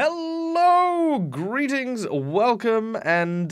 Hello, greetings, welcome, and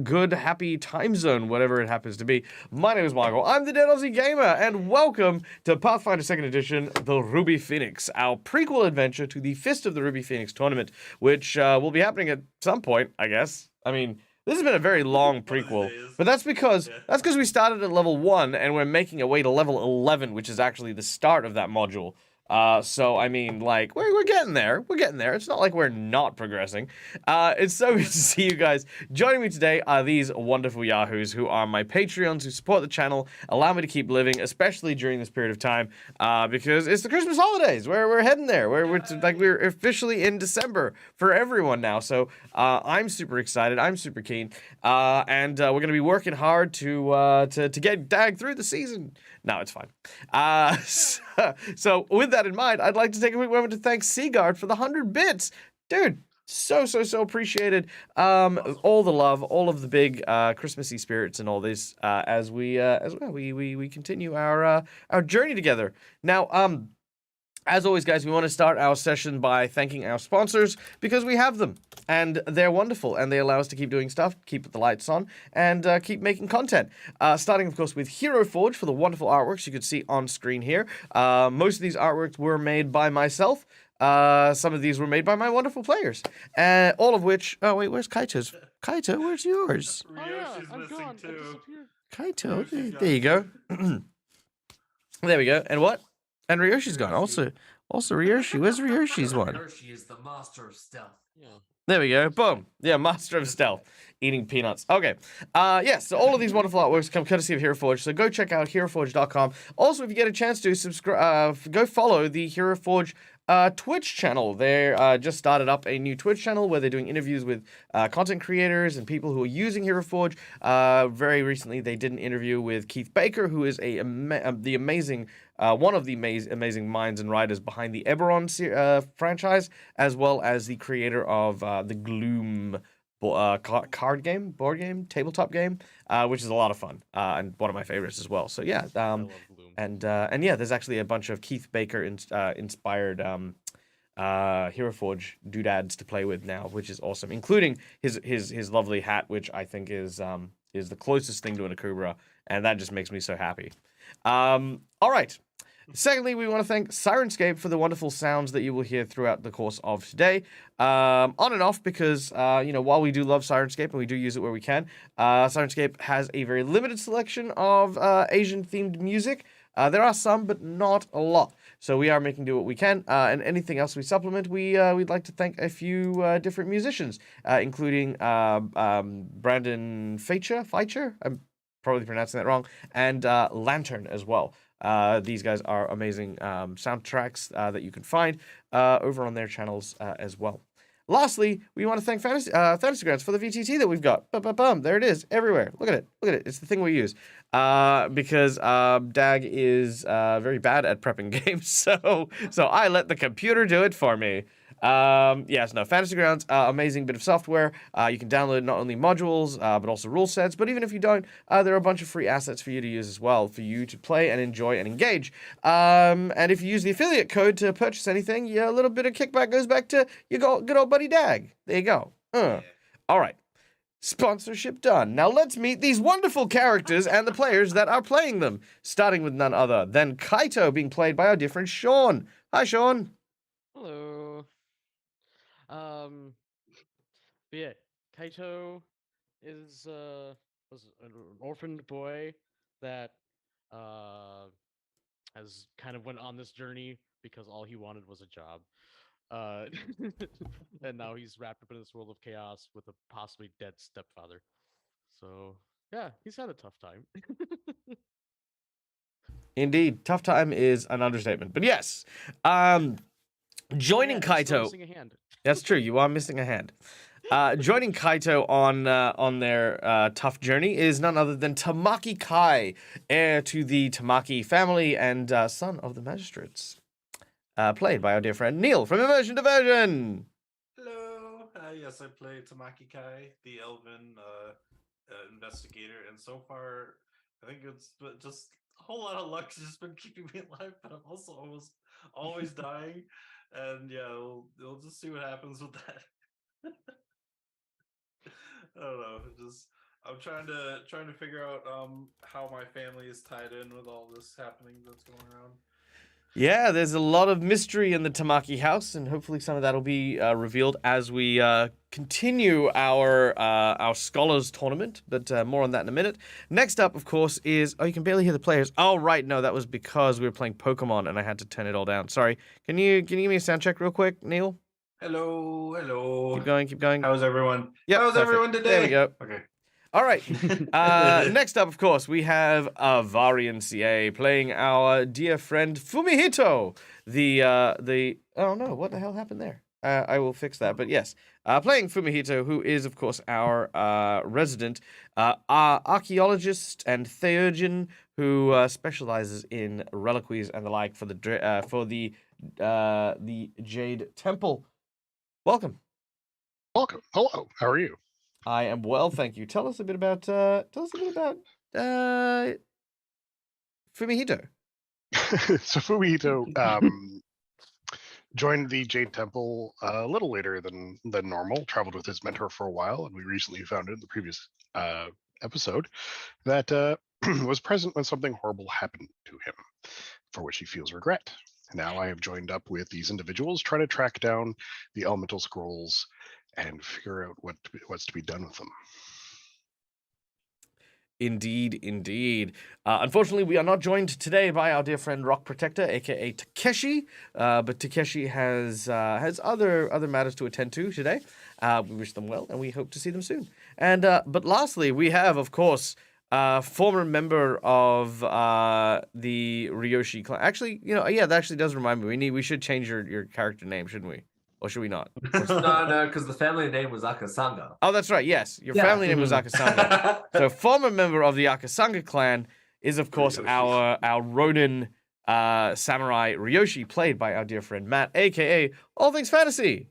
good, happy time zone, whatever it happens to be. My name is Michael. I'm the Dead Aussie Gamer, and welcome to Pathfinder 2nd Edition, The Ruby Phoenix, our prequel adventure to the Fist of the Ruby Phoenix tournament, which will be happening at some point, I guess. I mean, this has been a very long prequel, but that's because we started at level 1, and we're making our way to level 11, which is actually the start of that module. So I mean, like, we're getting there. We're getting there. It's not like we're not progressing. It's so good to see you guys. Joining me today are these wonderful yahoos who are my Patreons who support the channel, allow me to keep living, especially during this period of time, because it's the Christmas holidays. We're heading there. We're officially in December for everyone now. So I'm super excited. I'm super keen. And we're gonna be working hard to get Dag through the season. No, it's fine. So with that in mind, I'd like to take a quick moment to thank Seagard for the 100 bits. Dude, so appreciated. All the love, all of the big Christmassy spirits and all this as we continue our journey together. Now, as always, guys, we want to start our session by thanking our sponsors because we have them, and they're wonderful, and they allow us to keep doing stuff, keep the lights on, and keep making content. Starting, of course, with Hero Forge for the wonderful artworks you can see on screen here. Most of these artworks were made by myself. Some of these were made by my wonderful players, all of which... Oh, wait, where's Kaito's? Kaito, where's yours? Ryoshi's I'm missing gone. too. Kaito, there you go. There we go. And what? And Ryoshi's gone. Also Ryoshi. Where's Ryoshi's one? Ryoshi is the master of stealth. Yeah. There we go. Boom. Yeah, master of stealth. Eating peanuts. Okay. Yes, so all of these wonderful artworks come courtesy of Hero Forge. So go check out heroforge.com. Also, if you get a chance to subscribe, go follow the Hero Forge Twitch channel. They just started up a new Twitch channel where they're doing interviews with content creators and people who are using Hero Forge. Very recently, they did an interview with Keith Baker, who is the amazing one of the amazing minds and writers behind the Eberron franchise, as well as the creator of the Gloom board game, tabletop game, which is a lot of fun and one of my favorites as well. So yeah, I love Gloom. and yeah, there's actually a bunch of Keith Baker inspired Hero Forge doodads to play with now, which is awesome, including his lovely hat, which I think is the closest thing to an Akubra, and that just makes me so happy. All right. Secondly, we want to thank Sirenscape for the wonderful sounds that you will hear throughout the course of today. On and off, because, while we do love Sirenscape and we do use it where we can, Sirenscape has a very limited selection of Asian-themed music. There are some, but not a lot. So we are making do what we can, and anything else we supplement, we'd like to thank a few different musicians, including Brandon Feicher, I'm probably pronouncing that wrong, and Lantern as well. These guys are amazing soundtracks that you can find over on their channels as well. Lastly, we want to thank Fantasy Grounds for the VTT that we've got. There it is, everywhere. Look at it. It's the thing we use. Because Dag is very bad at prepping games, so I let the computer do it for me. Yes, no, Fantasy Grounds, amazing bit of software. You can download not only modules, but also rule sets. But even if you don't, there are a bunch of free assets for you to use as well, for you to play and enjoy and engage. And if you use the affiliate code to purchase anything, yeah, a little bit of kickback goes back to your good old buddy Dag. There you go. All right. Sponsorship done. Now let's meet these wonderful characters and the players that are playing them, starting with none other than Kaito, being played by our dear friend Sean. Hi, Sean. Hello. But yeah, Kaito is was an orphaned boy that has kind of went on this journey because all he wanted was a job. And now he's wrapped up in this world of chaos with a possibly dead stepfather. So yeah, he's had a tough time. Indeed, tough time is an understatement. But yes, joining Yeah, and still Kaito. missing a hand. That's true. You are missing a hand. Joining Kaito on their tough journey is none other than Tamaki Kai, heir to the Tamaki family and son of the magistrates. Played by our dear friend Neil from Immersion Diversion. Hello. Yes, I play Tamaki Kai, the elven investigator, and so far, I think it's just whole lot of luck's just been keeping me alive, but I'm also almost always dying. And yeah, we'll just see what happens with that. I don't know. Just I'm trying to figure out how my family is tied in with all this happening that's going around. Yeah, there's a lot of mystery in the Tamaki house, and hopefully some of that will be revealed as we continue our scholars tournament. But more on that in a minute. Next up, of course, is you can barely hear the players. Oh right, no, that was because we were playing Pokemon and I had to turn it all down. Sorry. Can you give me a sound check real quick, Neil? Hello. Keep going, keep going. How's everyone? Yep, How's perfect. everyone today? There we go. Okay. All right. Next up, of course, we have Varian CA playing our dear friend Fumihito. Oh no, what the hell happened there? I will fix that. But yes, playing Fumihito, who is of course our resident archaeologist and theurgin who specializes in reliquies and the like for the Jade Temple. Welcome. Welcome. Hello. How are you? I am well, thank you. Tell us a bit about Fumihito. So Fumihito joined the Jade Temple a little later than normal. Traveled with his mentor for a while, and we recently found in the previous episode that was present when something horrible happened to him, for which he feels regret. Now I have joined up with these individuals, trying to track down the elemental scrolls and figure out what's to be done with them. Indeed, indeed. Unfortunately, we are not joined today by our dear friend Rock Protector, aka Takeshi. But Takeshi has other matters to attend to today. We wish them well, and we hope to see them soon. And but lastly, we have, of course, former member of the Ryoshi clan. Actually, that actually does remind me. We should change your character name, shouldn't we? Or should we not? No, because the family name was Akasanga. Oh, that's right. Yes, your family name was Akasanga. So, former member of the Akasanga clan is, of course, our Ronin samurai Ryoshi, played by our dear friend Matt, aka All Things Fantasy.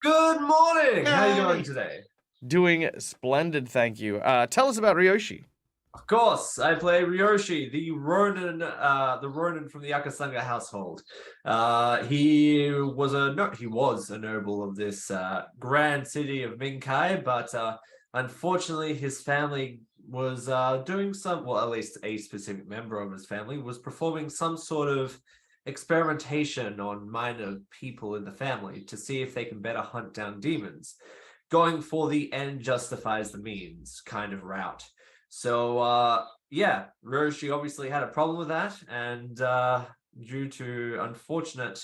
Good morning. How are you doing today? Doing splendid, thank you. Tell us about Ryoshi. Of course, I play Ryoshi, the Ronin from the Akasanga household. He was a noble of this grand city of Minkai, but unfortunately, his family was doing at least a specific member of his family was performing some sort of experimentation on minor people in the family to see if they can better hunt down demons, going for the end justifies the means kind of route. So, Ryoshi obviously had a problem with that, and due to unfortunate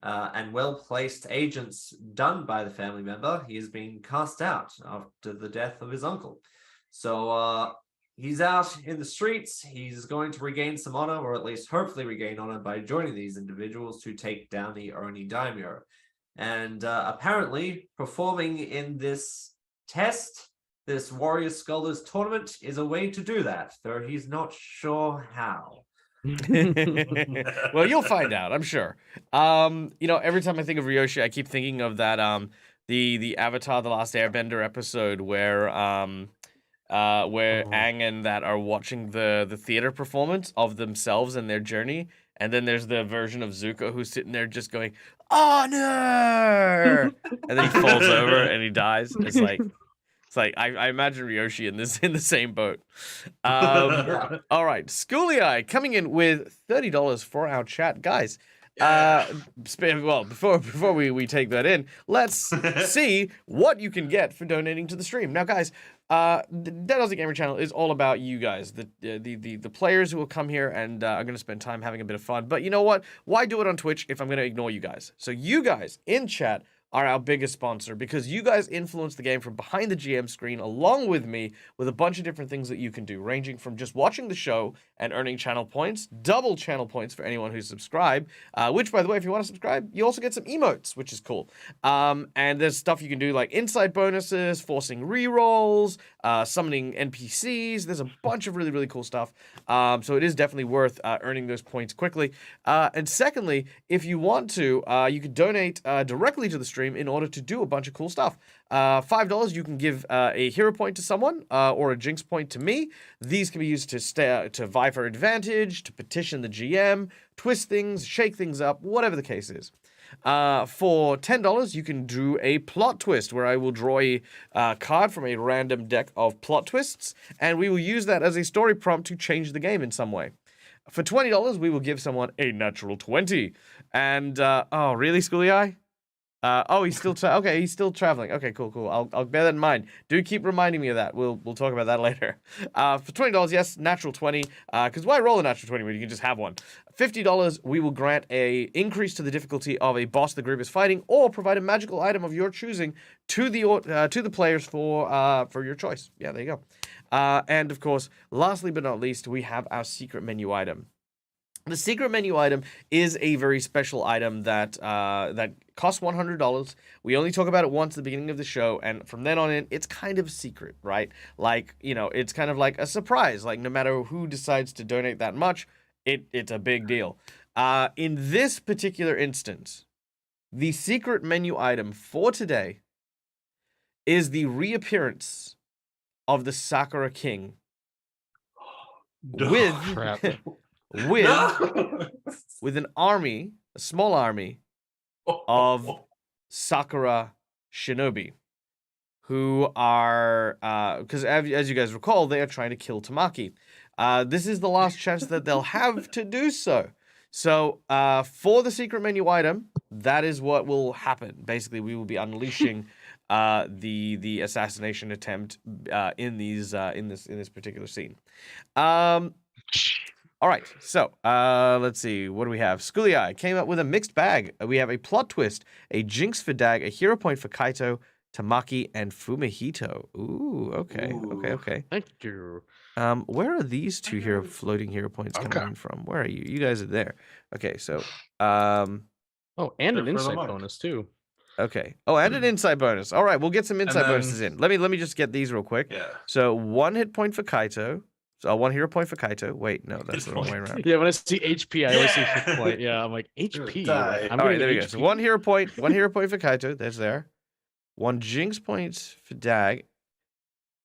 and well-placed agents done by the family member, he has been cast out after the death of his uncle. So, he's out in the streets. He's going to regain some honor, or at least hopefully regain honor, by joining these individuals to take down the Oni Daimyo. And apparently, performing in this test, this Warrior Scholars tournament, is a way to do that, though he's not sure how. Well, you'll find out, I'm sure. Every time I think of Ryoshi, I keep thinking of that the Avatar: The Last Airbender episode where Aang and that are watching the theater performance of themselves and their journey, and then there's the version of Zuko who's sitting there just going, "Honor!" and then he falls over and he dies. It's like I imagine Ryoshi in the same boat. All right, Schooly Eye coming in with $30 for our chat, guys. Before we take that in, let's see what you can get for donating to the stream. Now, guys, the Dead Aussie Gamer channel is all about you guys, the players who will come here and are going to spend time having a bit of fun. But you know what? Why do it on Twitch if I'm going to ignore you guys? So you guys in chat are our biggest sponsor, because you guys influence the game from behind the GM screen along with me with a bunch of different things that you can do, ranging from just watching the show and earning channel points, double channel points for anyone who's subscribed, which, by the way, if you want to subscribe, you also get some emotes, which is cool. And there's stuff you can do like insight bonuses, forcing rerolls, summoning NPCs. There's a bunch of really, really cool stuff. So it is definitely worth earning those points quickly. And secondly, if you want to, you could donate directly to the stream in order to do a bunch of cool stuff. $5, you can give a hero point to someone or a jinx point to me. These can be used to vie for advantage, to petition the GM, twist things, shake things up, whatever the case is. For $10, you can do a plot twist where I will draw a card from a random deck of plot twists, and we will use that as a story prompt to change the game in some way. For $20, we will give someone a natural 20. And, oh, really, Schooly Eye? Oh, he's still he's still traveling. Okay, cool. I'll bear that in mind. Do keep reminding me of that. We'll talk about that later. For $20, yes, natural 20. Because why roll a natural 20 when you can just have one? $50, we will grant a increase to the difficulty of a boss the group is fighting, or provide a magical item of your choosing to the players for your choice. Yeah, there you go. And of course, lastly but not least, we have our secret menu item. The secret menu item is a very special item that costs $100. We only talk about it once at the beginning of the show, and from then on in, it's kind of secret, right? Like, it's kind of like a surprise. Like, no matter who decides to donate that much, it's a big deal. In this particular instance, the secret menu item for today is the reappearance of the Sakura King with Crap. with an army, a small army of Sakura shinobi, who are, because as you guys recall, they are trying to kill Tamaki. This is the last chance that they'll have to do so. So, for the secret menu item, that is what will happen. Basically, we will be unleashing the assassination attempt in this particular scene. All right, so let's see. What do we have? Schooly Eye came up with a mixed bag. We have a plot twist, a jinx for Dag, a hero point for Kaito, Tamaki, and Fumihito. Ooh, okay. Thank you. Where are these two floating hero points coming in from? Where are you? You guys are there. Okay, so Oh, and They're an for the insight monk. bonus too. okay. Oh, and an insight bonus. All right, we'll get some insight then- bonuses in. Let me just get these real quick. Yeah. So 1 hit point for Kaito. So 1 hero point for Kaito. Wait, no, that's the Hit wrong way point. around. Yeah, when I see HP, I always see hit Yeah. point. Yeah, I'm like HP. die. I'm All right, getting there we go. HP. So 1 hero point. 1 hero point for Kaito. That's there. 1 jinx point for Dag.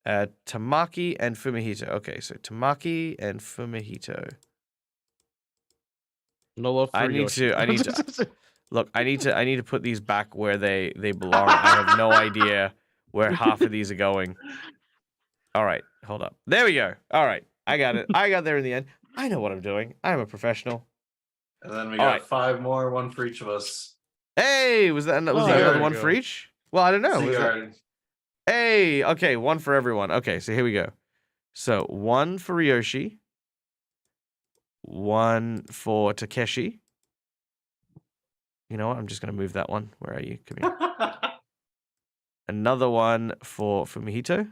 Tamaki and Fumihito. Okay, so Tamaki and Fumihito. No love for I need Yoshi. to- Look, I need to put these back where they belong. I have no idea where half of these are going. All right, hold up. There we go. All right, I got it. I got there in the end. I know what I'm doing. I'm a professional. And then we All got right. 5 more, 1 for each of us. Hey, was that Oh, another there we one go. for each? Well, I don't know. Was that- Cigar. Hey, okay, 1 for everyone. Okay, so here we go. So 1 for Ryoshi, 1 for Takeshi. You know what? I'm just gonna move that one. Where are you? Come here. Another one for Fumihito.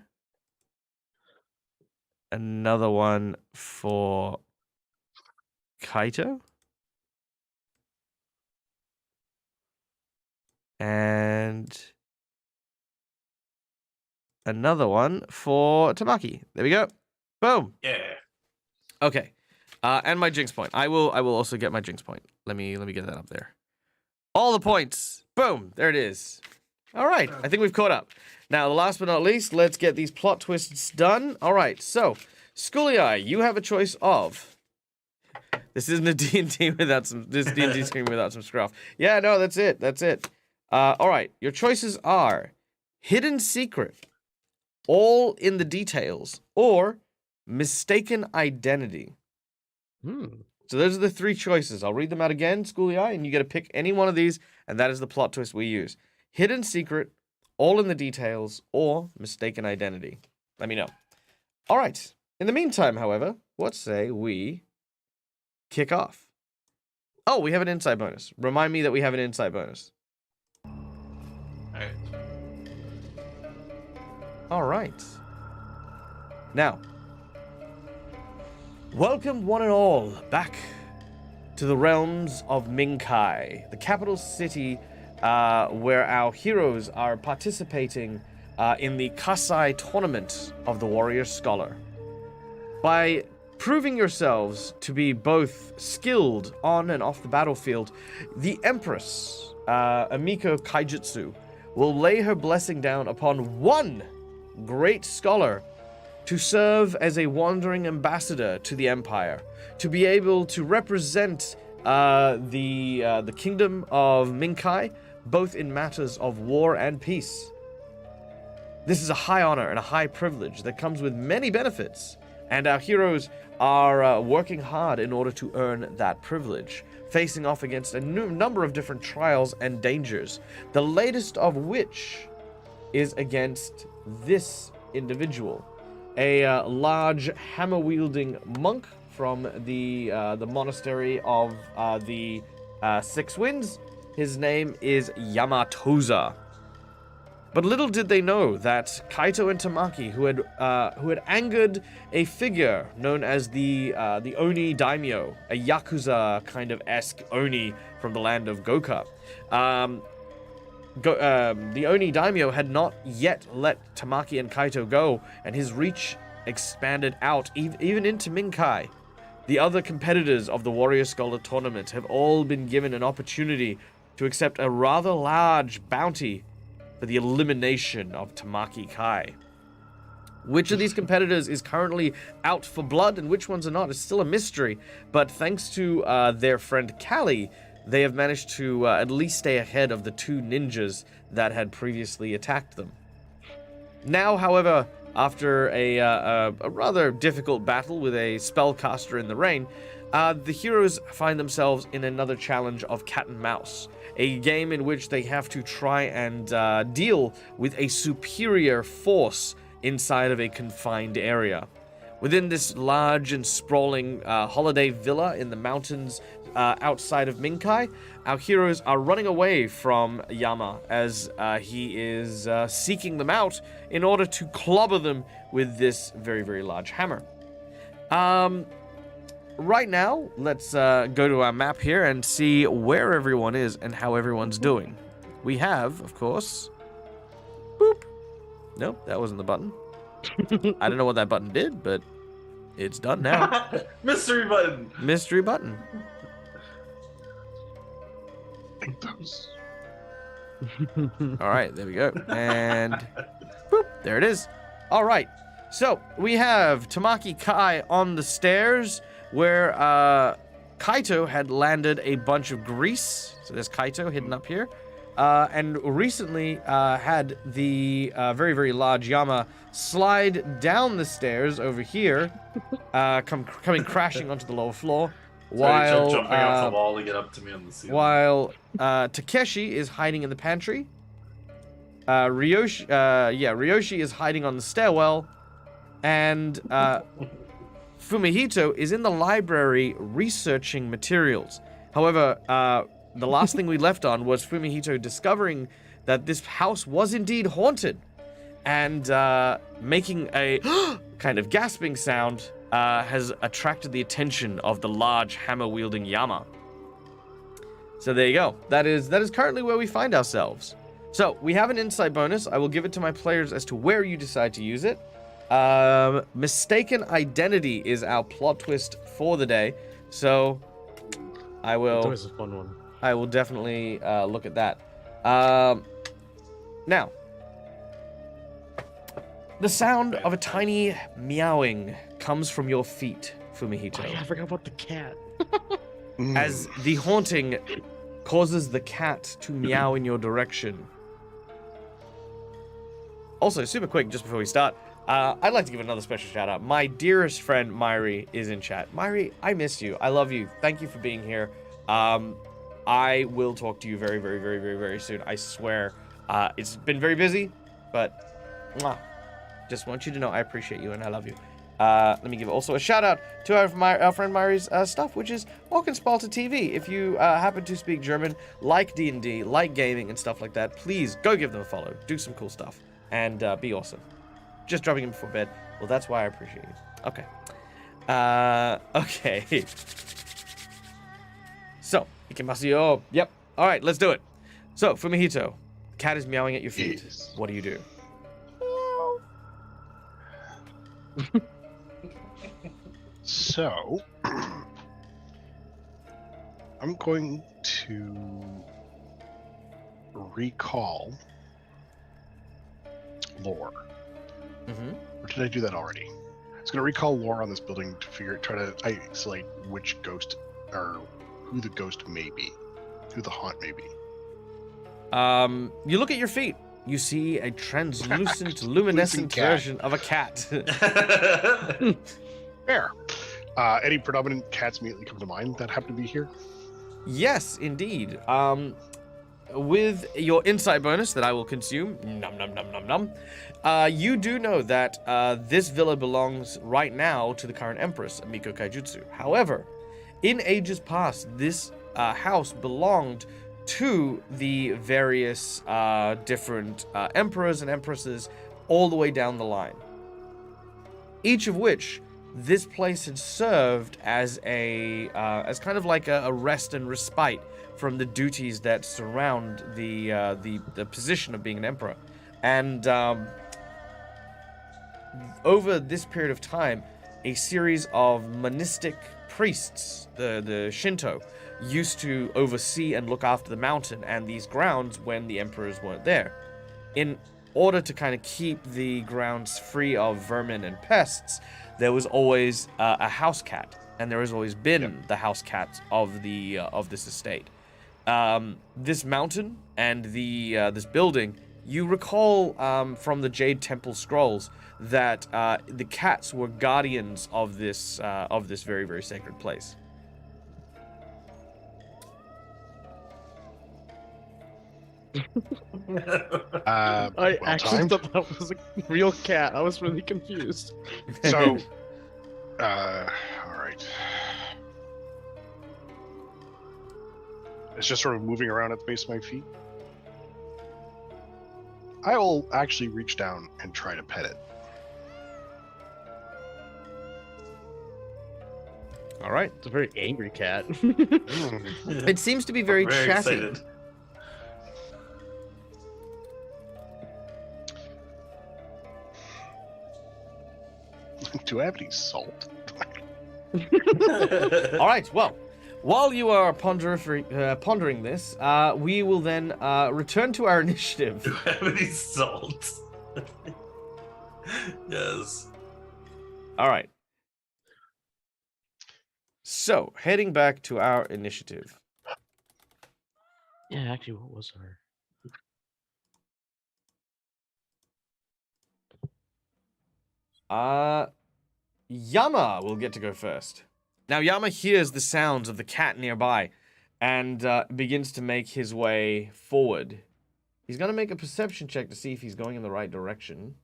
Another one for Kaito. And another one for Tamaki. There we go. Boom. Yeah. Okay. And my jinx point. I will also get my jinx point. Let me get that up there. All the points. Boom. There it is. All right. I think we've caught up. Now, last but not least, let's get these plot twists done. All right. So, Schooly Eye, you have a choice of. This isn't a D&D without some. This D&D screen without some scruff. Yeah. No. That's it. That's it. All right. Your choices are hidden secret, all in the details, or mistaken identity. So those are the 3 choices. I'll read them out again, Schooly Eye, and you get to pick any one of these, and that is the plot twist we use. Hidden secret, all in the details, or mistaken identity. Let me know. All right. In the meantime, however, what say we kick off? Oh, we have an insight bonus. Remind me that we have an insight bonus. Alright. All right. Now, welcome one and all back to the realms of Minkai, the capital city where our heroes are participating in the Kasai tournament of the Warrior Scholar. By proving yourselves to be both skilled on and off the battlefield, the Empress, Amiko Kaijutsu, will lay her blessing down upon one great scholar to serve as a wandering ambassador to the Empire, to be able to represent the kingdom of Minkai, both in matters of war and peace. This is a high honor and a high privilege that comes with many benefits, and our heroes are working hard in order to earn that privilege, facing off against a number of different trials and dangers, the latest of which is against this individual, a large hammer-wielding monk from the monastery of the Six Winds. His name is Yamatoza. But little did they know that Kaito and Tamaki, who had angered a figure known as the Oni Daimyo, a Yakuza kind of esque Oni from the land of Goka, the Oni Daimyo had not yet let Tamaki and Kaito go, and his reach expanded out even into Minkai. The other competitors of the Warrior Scholar tournament have all been given an opportunity to accept a rather large bounty for the elimination of Tamaki Kai. Which of these competitors is currently out for blood and which ones are not is still a mystery, but thanks to their friend Callie, they have managed to at least stay ahead of the two ninjas that had previously attacked them. Now, however, after a rather difficult battle with a spellcaster in the rain, the heroes find themselves in another challenge of cat and mouse, a game in which they have to try and deal with a superior force inside of a confined area. Within this large and sprawling holiday villa in the mountains outside of Minkai, our heroes are running away from Yama as he is seeking them out in order to clobber them with this very, very large hammer. Right now, let's go to our map here and see where everyone is and how everyone's doing. We have, of course... Boop. Nope, that wasn't the button. I don't know what that button did, but it's done now. Mystery button. Mystery button. I think those. All right, there we go. And boop, there it is. All right. So we have Tamaki Kai on the stairs where Kaito had landed a bunch of grease. So there's Kaito hidden up here. And recently had the very, very large Yama slide down the stairs over here, coming crashing onto the lower floor. While jumping off the wall to get up to me on the ceiling. While Takeshi is hiding in the pantry. Ryoshi is hiding on the stairwell, and Fumihito is in the library researching materials. However, the last thing we left on was Fumihito discovering that this house was indeed haunted, and making a kind of gasping sound has attracted the attention of the large hammer-wielding Yama. So there you go. That is currently where we find ourselves. So we have an insight bonus. I will give it to my players as to where you decide to use it. Mistaken identity is our plot twist for the day. So I will. It's always a fun one. I will definitely look at that. Now, the sound of a tiny meowing comes from your feet, Fumihito. Oh, yeah, I forgot about the cat. As the haunting causes the cat to meow in your direction. Also, super quick, just before we start, I'd like to give another special shout out. My dearest friend, Myri, is in chat. Myri, I miss you. I love you. Thank you for being here. I will talk to you very, very, very, very, very soon. I swear. It's been very busy, but just want you to know I appreciate you and I love you. Let me give also a shout out to our friend Myri's stuff, which is Walkenspalter TV. If you happen to speak German, like D&D, like gaming and stuff like that, please go give them a follow. Do some cool stuff and be awesome. Just dropping in before bed. Well, that's why I appreciate you. Okay. Okay. So, ikimasu. Yep. All right, let's do it. So, Fumihito, cat is meowing at your feet. Yes. What do you do? So, I'm going to recall lore. Mm-hmm. Or did I do that already? I was going to recall lore on this building to try to isolate which ghost or who the ghost may be, who the haunt may be. You look at your feet. You see a translucent, luminescent cat. version of a cat. Fair. Any predominant cats immediately come to mind that happen to be here? Yes, indeed. With your insight bonus that I will consume, num num num num num, you do know that this villa belongs right now to the current empress, Miko Kaijutsu. However, in ages past, this house belonged to the various different emperors and empresses all the way down the line. Each of which this place had served as as kind of like a rest and respite from the duties that surround the position of being an emperor. And over this period of time, a series of monistic priests, the Shinto, used to oversee and look after the mountain and these grounds when the emperors weren't there. In order to kind of keep the grounds free of vermin and pests, there was always a house cat, and there has always been the house cat of this estate. This mountain and this building, you recall from the Jade Temple scrolls that the cats were guardians of this very, very sacred place. I Well actually timed. thought that was a real cat. I was really confused. So, all right. It's just sort of moving around at the base of my feet. I will actually reach down and try to pet it. All right. It's a very angry cat. It seems to be very chatty. excited. Do I have any salt? All right. Well, while you are pondering this, we will then return to our initiative. Do I have any salt? Yes. All right. So, heading back to our initiative. Yeah, actually, what was her? Yama will get to go first. Now, Yama hears the sounds of the cat nearby and begins to make his way forward. He's going to make a perception check to see if he's going in the right direction.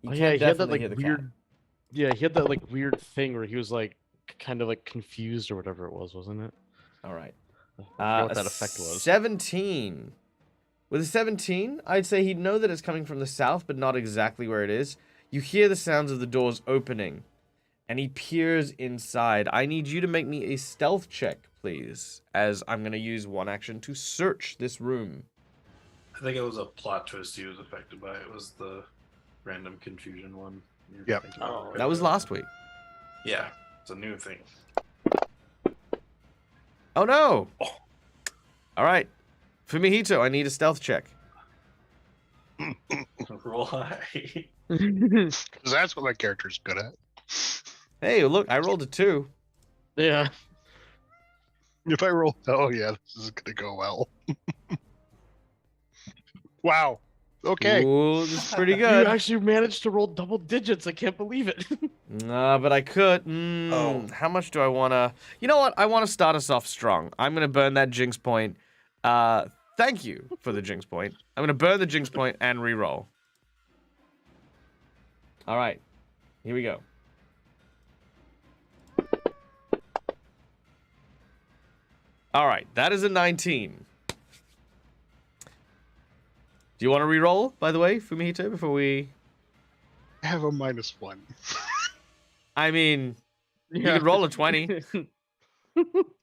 Oh yeah, he had that like hear the cat. weird. Yeah, he had that like weird thing where he was like kind of like confused or whatever it was, wasn't it? All right. I forgot what A that effect was. 17. With a 17, I'd say he'd know that it's coming from the south, but not exactly where it is. You hear the sounds of the doors opening, and he peers inside. I need you to make me a stealth check, please, as I'm going to use one action to search this room. I think it was a plot twist he was affected by. It was the random confusion one. You're Yep. thinking about, right? That was last week. Yeah, it's a new thing. Oh, no. Oh. All right. Fumihito, I need a stealth check. Roll high. Because that's what my character's good at. Hey, look, I rolled a 2. Yeah. If I roll, oh yeah, this is gonna go well. Wow. Okay. Ooh, this is pretty You good. actually managed to roll double digits. I can't believe it. Nah, but I could. Oh. How much do I want to... You know what? I want to start us off strong. I'm going to burn that jinx point. Thank you for the jinx point. I'm going to burn the jinx point and re-roll. All right. Here we go. All right. That is a 19. Do you want to re-roll, by the way, Fumihito, before we... I have a -1. I mean, you could roll a 20.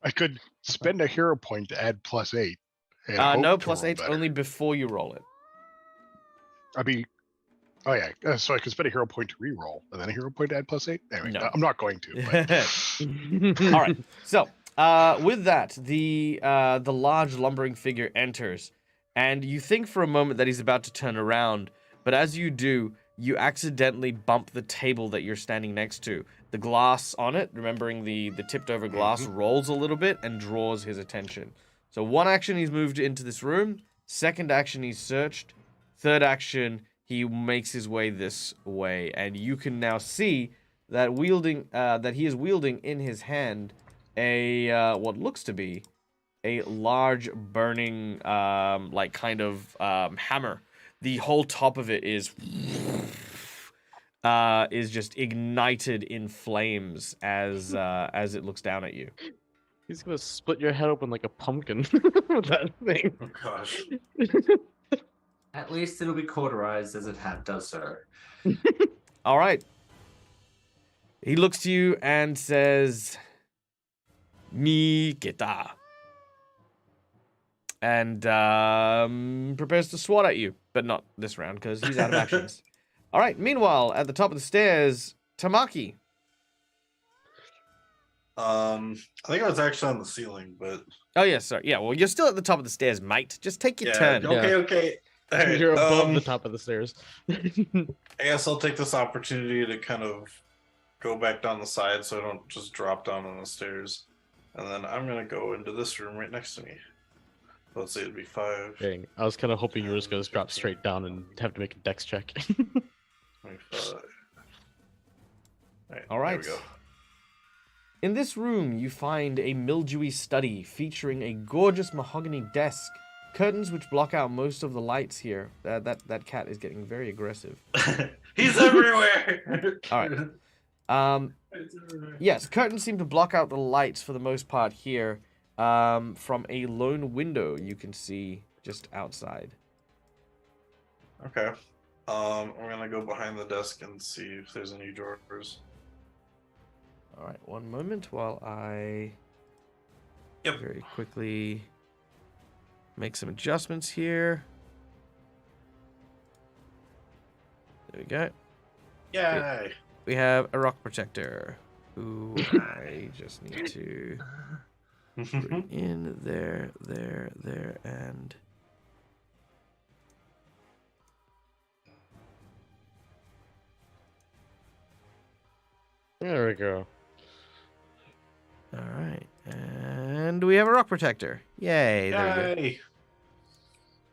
I could spend a hero point to add +8. and No, hope to roll +8's better. only before you roll it. I mean, Oh yeah, so I can spend a hero point to reroll, and then a hero point to add +8. Anyway, No. I'm not going to. But... All right. So, with that, the large lumbering figure enters, and you think for a moment that he's about to turn around, but as you do, you accidentally bump the table that you're standing next to. The glass on it, remembering the tipped over glass, rolls a little bit and draws his attention. So one action, he's moved into this room. Second action, he's searched. Third action, he makes his way this way, and you can now see that he is wielding in his hand a what looks to be a large burning like kind of hammer. The whole top of it is just ignited in flames as it looks down at you. He's gonna split your head open like a pumpkin with that thing. Oh gosh. At least it'll be cauterized as it does so. All right. He looks to you and says, "Mi kita," and prepares to swat at you, but not this round because he's out of actions. All right. Meanwhile, at the top of the stairs, Tamaki. I think I was actually on the ceiling, but Oh yeah, sorry. Yeah, well, you're still at the top of the stairs, mate. Just take your yeah. turn. Okay. All right, You're above the top of the stairs. I guess I'll take this opportunity to kind of go back down the side so I don't just drop down on the stairs. And then I'm gonna go into this room right next to me. Let's say it'd be 5. Dang, I was kind of hoping you were just gonna drop straight down and have to make a dex check. 25. All right. There we go. In this room, you find a mildewy study featuring a gorgeous mahogany desk, curtains which block out most of the lights here. That cat is getting very aggressive. He's everywhere. All right. Yes, curtains seem to block out the lights for the most part here. From a lone window you can see just outside. Okay. I'm gonna go behind the desk and see if there's any drawers. All right, one moment while I Yep. very quickly make some adjustments here. There we go. Yay! We have a rock protector, who I just need to bring in there, and There we go. all right, and we have a rock protector. Yay! There we go. Yay!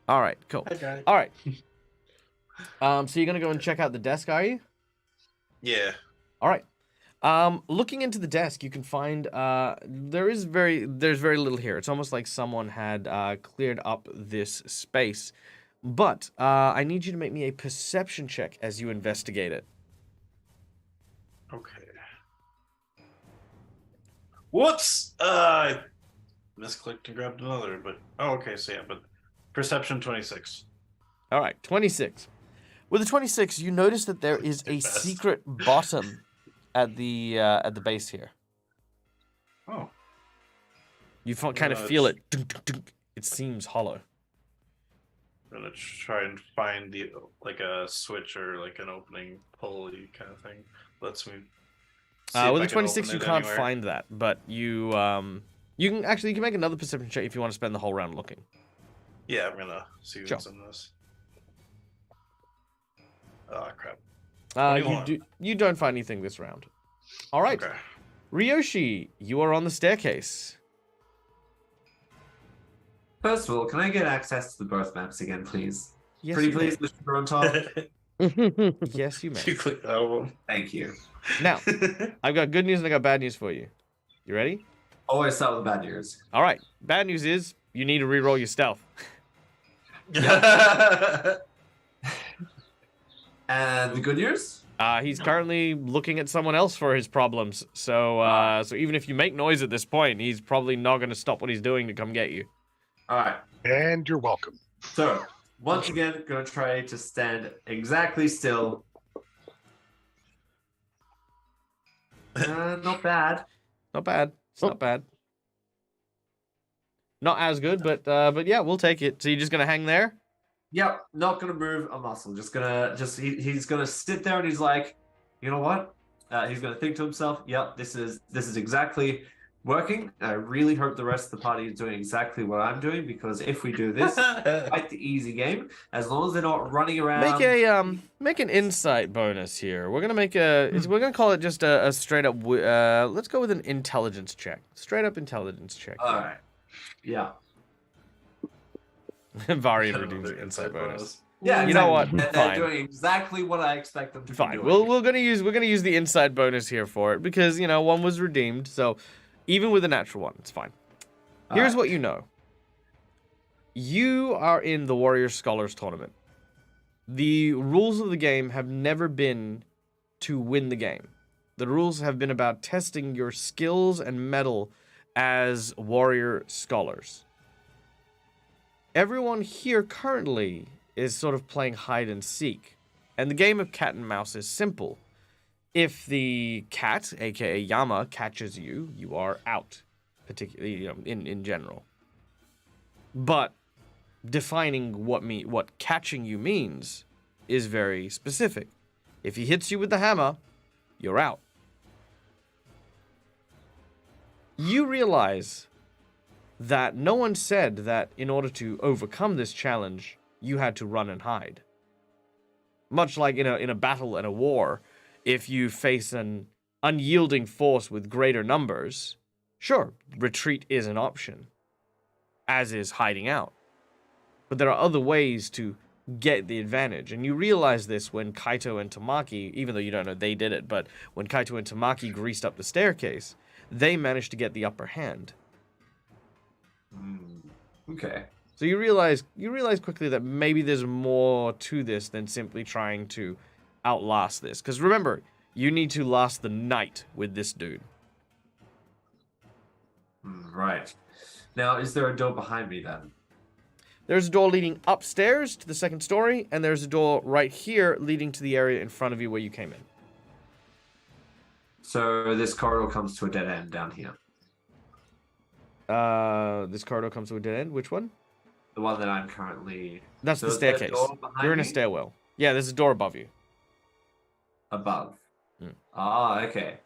All right, cool. Hi, guys. All right. So you're gonna go and check out the desk, are you? Yeah. All right. Looking into the desk, you can find there's very little here. It's almost like someone had cleared up this space. But I need you to make me a perception check as you investigate it. Okay. Whoops! I misclicked and grabbed another, but okay, so yeah, but perception 26. All right, 26. With the 26, you notice that there is a Best. secret bottom at the base here. Oh. You kind of Yeah, feel it's- it. Dunk, dunk, dunk. It seems hollow. I'm gonna try and find like a switch or like an opening pulley kind of thing. Lets me. see if With I the can 26, open you it can't anywhere. find that, but you can make another perception check if you want to spend the whole round looking. Yeah, I'm gonna see Sure. what's in this. Oh crap. You don't find anything this round. All right, Okay. Ryoshi, you are on the staircase. First of all, can I get access to the birth maps again, please? Yes, Pretty you please, Mr. on top. may. Yes, you may. You click that one. Thank you. Now, I've got good news and I got bad news for you. You ready? Always start with the bad news. All right. Bad news is you need to re-roll your stealth. And the good news? He's currently looking at someone else for his problems. So even if you make noise at this point, he's probably not going to stop what he's doing to come get you. All right. And you're welcome. So, once again, gonna try to stand exactly still. Not bad. Not bad. It's Oh. not bad. Not as good, but yeah, we'll take it. So you're just gonna hang there? Yep, not gonna move a muscle. He's gonna sit there and he's like, you know what? He's gonna think to himself, yep, this is exactly working. I really hope the rest of the party is doing exactly what I'm doing, because if we do this, quite the easy game. As long as they're not running around. Make an insight bonus here. We're gonna make we're gonna call it just a straight up. Let's go with an intelligence check. Straight up intelligence check. All right. Yeah. Varian redeems the insight bonus. Yeah, You know what? They're Fine. doing exactly what I expect them to be Fine. doing. We're gonna use the inside bonus here for it because one was redeemed. So even with a natural one, it's fine. Here's what you know. You are in the Warrior Scholars Tournament. The rules of the game have never been to win the game. The rules have been about testing your skills and mettle as warrior scholars. Everyone here currently is sort of playing hide and seek. And the game of cat and mouse is simple. If the cat, aka Yama, catches you, you are out. Particularly, in general. But defining what catching you means is very specific. If he hits you with the hammer, you're out. You realize that no one said that in order to overcome this challenge, you had to run and hide. Much like in a battle and a war, if you face an unyielding force with greater numbers, sure, retreat is an option, as is hiding out. But there are other ways to get the advantage, and you realize this when Kaito and Tamaki, even though you don't know they did it, but when Kaito and Tamaki greased up the staircase, they managed to get the upper hand. Okay. So you realize quickly that maybe there's more to this than simply trying to outlast this. Because remember, you need to last the night with this dude. Right. Now, is there a door behind me then? There's a door leading upstairs to the second story, and there's a door right here leading to the area in front of you where you came in. So this corridor comes to a dead end down here. This corridor comes to a dead end. Which one? The one that I'm currently... That's So the is there a staircase. door behind You're in a me? stairwell. Yeah, there's a door above you. Above. Mm. Ah, okay.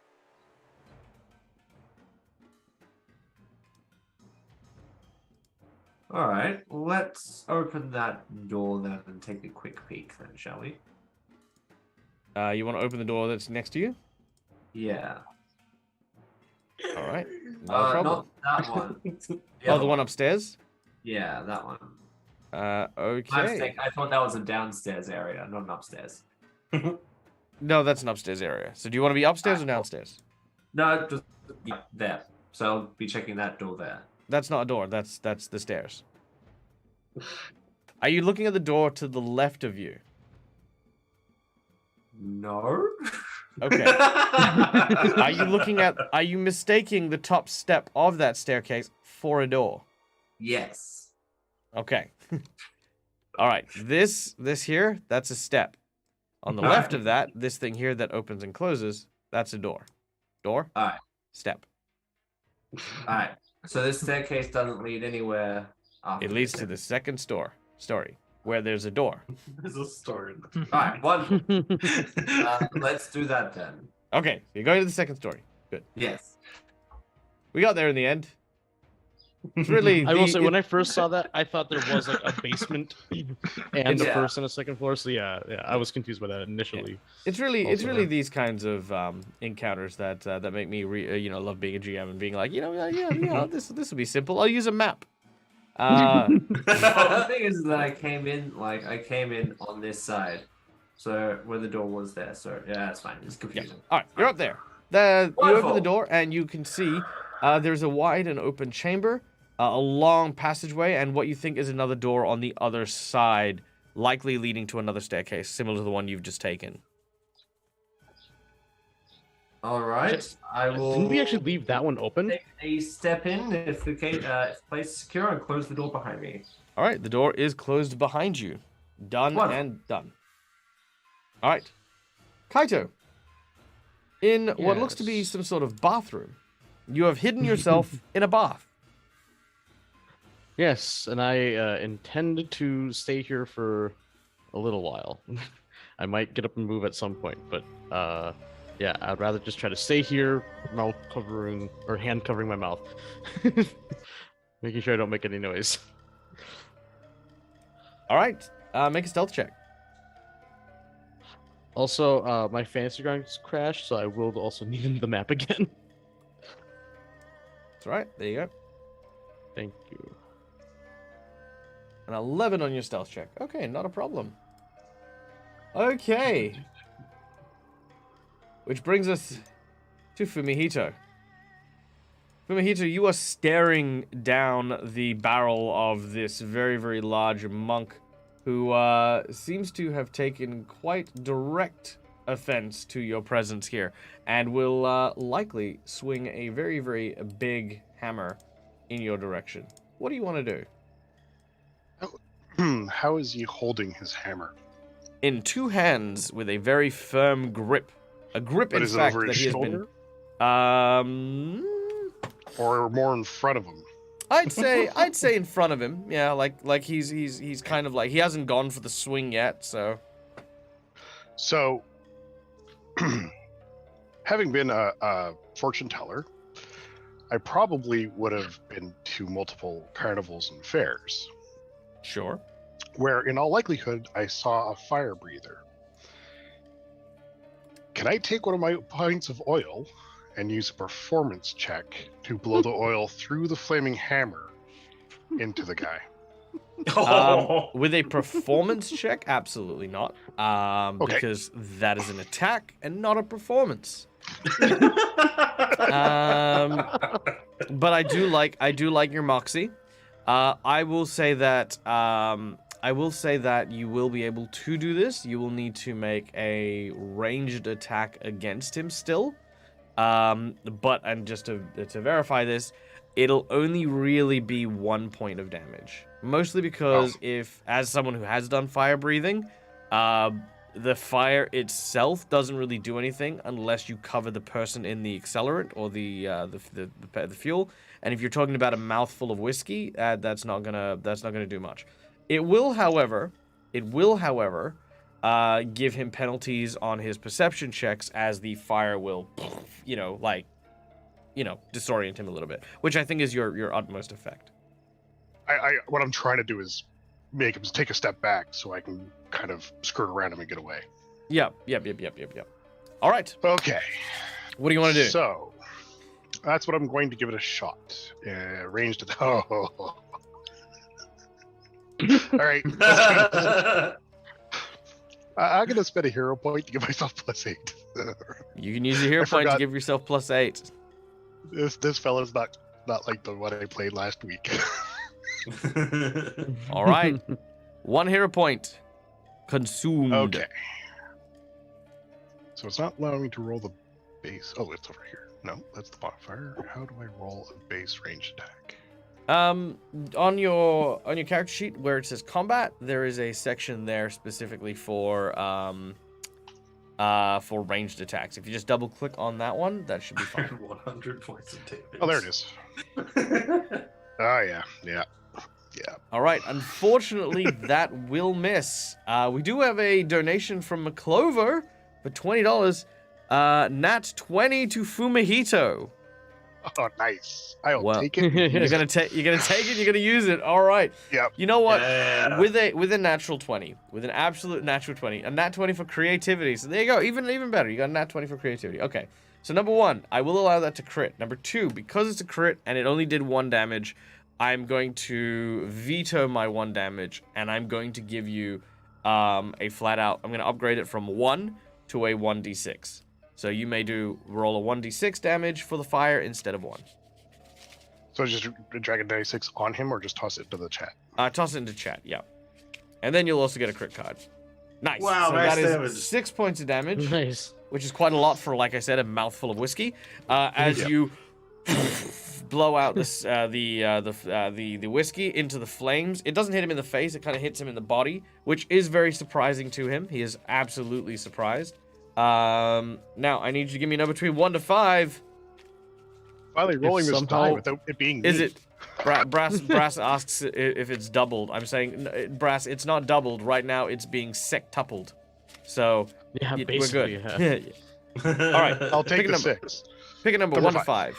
All right, let's open that door then and take a quick peek then, shall we? You want to open the door that's next to you? Yeah. All right. No problem. Not that one. Oh, the one upstairs? Yeah, that one. My Okay. mistake. I thought that was a downstairs area, not an upstairs. No, that's an upstairs area. So do you want to be upstairs or downstairs? No, just yeah, there. So I'll be checking that door there. That's not a door. That's the stairs. Are you looking at the door to the left of you? No. Okay. Are you mistaking the top step of that staircase for a door? Yes. Okay. All right. This here, that's a step. On the All left right. of that, this thing here that opens and closes, that's a door. Door? All right. Step. All right. So this staircase doesn't lead anywhere. After It leads to the second story, where there's a door. There's a story. All right. One. Let's do that then. Okay, so you're going to the second story. Good. Yes. We got there in the end. It's really. I will say, when I first saw that, I thought there was like a basement and a Yeah. first and a second floor. So yeah, I was confused by that initially. It's really Also, these kinds of encounters that that make me love being a GM and being like, this will be simple. I'll use a map. Well, the thing is that I came in on this side, so where the door was there. So yeah, it's fine. It's Yeah. confusing. All right, you're up there. You open Wonderful. the door and you can see there's a wide and open chamber, a long passageway, and what you think is another door on the other side, likely leading to another staircase, similar to the one you've just taken. All right. I will. Didn't we actually leave that one open? take a step in if the place is secure and close the door behind me? All right, the door is closed behind you. Done Wonderful. and done. All right. Kaito, in what looks to be Yes. some sort of bathroom, you have hidden yourself in a bath. Yes, and I intend to stay here for a little while. I might get up and move at some point, but yeah, I'd rather just try to stay here, mouth covering or hand covering my mouth, making sure I don't make any noise. All right, make a stealth check. Also, my fantasy grounds crashed, so I will also need the map again. That's right. There you go. Thank you. An 11 on your stealth check. Okay, not a problem. Okay. Which brings us to Fumihito. Fumihito, you are staring down the barrel of this very, very large monk who seems to have taken quite direct offense to your presence here and will likely swing a very, very big hammer in your direction. What do you want to do? How is he holding his hammer? In two hands with a very firm grip. A grip, But in is it fact, over that his he has shoulder? been... Or more in front of him? I'd say in front of him. Yeah, like he's kind of like he hasn't gone for the swing yet, so So, having been a fortune teller, I probably would have been to multiple carnivals and fairs, sure. where in all likelihood I saw a fire breather. Can I take one of my pints of oil and use a performance check to blow the oil through the flaming hammer into the guy? With a performance check, absolutely not. Okay. Because that is an attack and not a performance. But I do like your moxie. I will say that you will be able to do this. You will need to make a ranged attack against him still. And just to verify this, it'll only really be 1 point of damage. Mostly because if, as someone who has done fire breathing, the fire itself doesn't really do anything unless you cover the person in the accelerant or the fuel. And if you're talking about a mouthful of whiskey, that's not gonna do much. It will, however, give him penalties on his perception checks as the fire will, disorient him a little bit, which I think is your utmost effect. What I'm trying to do is make him take a step back so I can kind of skirt around him and get away. Yep. All right. Okay. What do you want to do? So, that's what I'm going to give it a shot. Ranged. Oh. All right. I'm going to spend a hero point to give myself +8. You can use your hero point to forgot. give yourself +8. This fella's not like the one I played last week. All right. 1 hero point. Consumed. Okay. So it's not allowing me to roll the base. Oh, it's over here. No, that's the bonfire. How do I roll a base range attack? On your character sheet where it says combat, there is a section there specifically for ranged attacks. If you just double click on that one, that should be fine. 100 points of damage. Oh, there it is. Oh, yeah. All right. Unfortunately, that will miss. We do have a donation from McClover for $20. Nat 20 to Fumihito. Oh, nice. I'll take it. You're gonna take it. You're gonna use it. All right. Yep. You know what? Yeah. With a natural 20, with an absolute natural 20, a nat 20 for creativity. So there you go. Even better. You got a nat 20 for creativity. Okay. So number 1, I will allow that to crit. Number 2, because it's a crit and it only did 1 damage, I'm going to veto my 1 damage and I'm going to give you a flat out. I'm going to upgrade it from 1 to a 1d6. So you may roll a 1d6 damage for the fire instead of 1. So just drag a d6 on him or just toss it into the chat? Toss it into chat, yeah. And then you'll also get a crit card. Nice. Wow, so nice that is damage. 6 points of damage, Nice. which is quite a lot for, like I said, a mouthful of whiskey. As Yep. you blow out this the whiskey into the flames, it doesn't hit him in the face. It kind of hits him in the body, which is very surprising to him. He is absolutely surprised. Now I need you to give me a number between 1 to 5. Finally rolling this somehow- die without it being Is me. it Brass asks if it's doubled. I'm saying, Brass, it's not doubled. Right now, it's being sextupled. So, Yeah, we're basically. good. Yeah. All right. I'll take Pick a the number. 6. Pick a number Number 1 to 5. 5.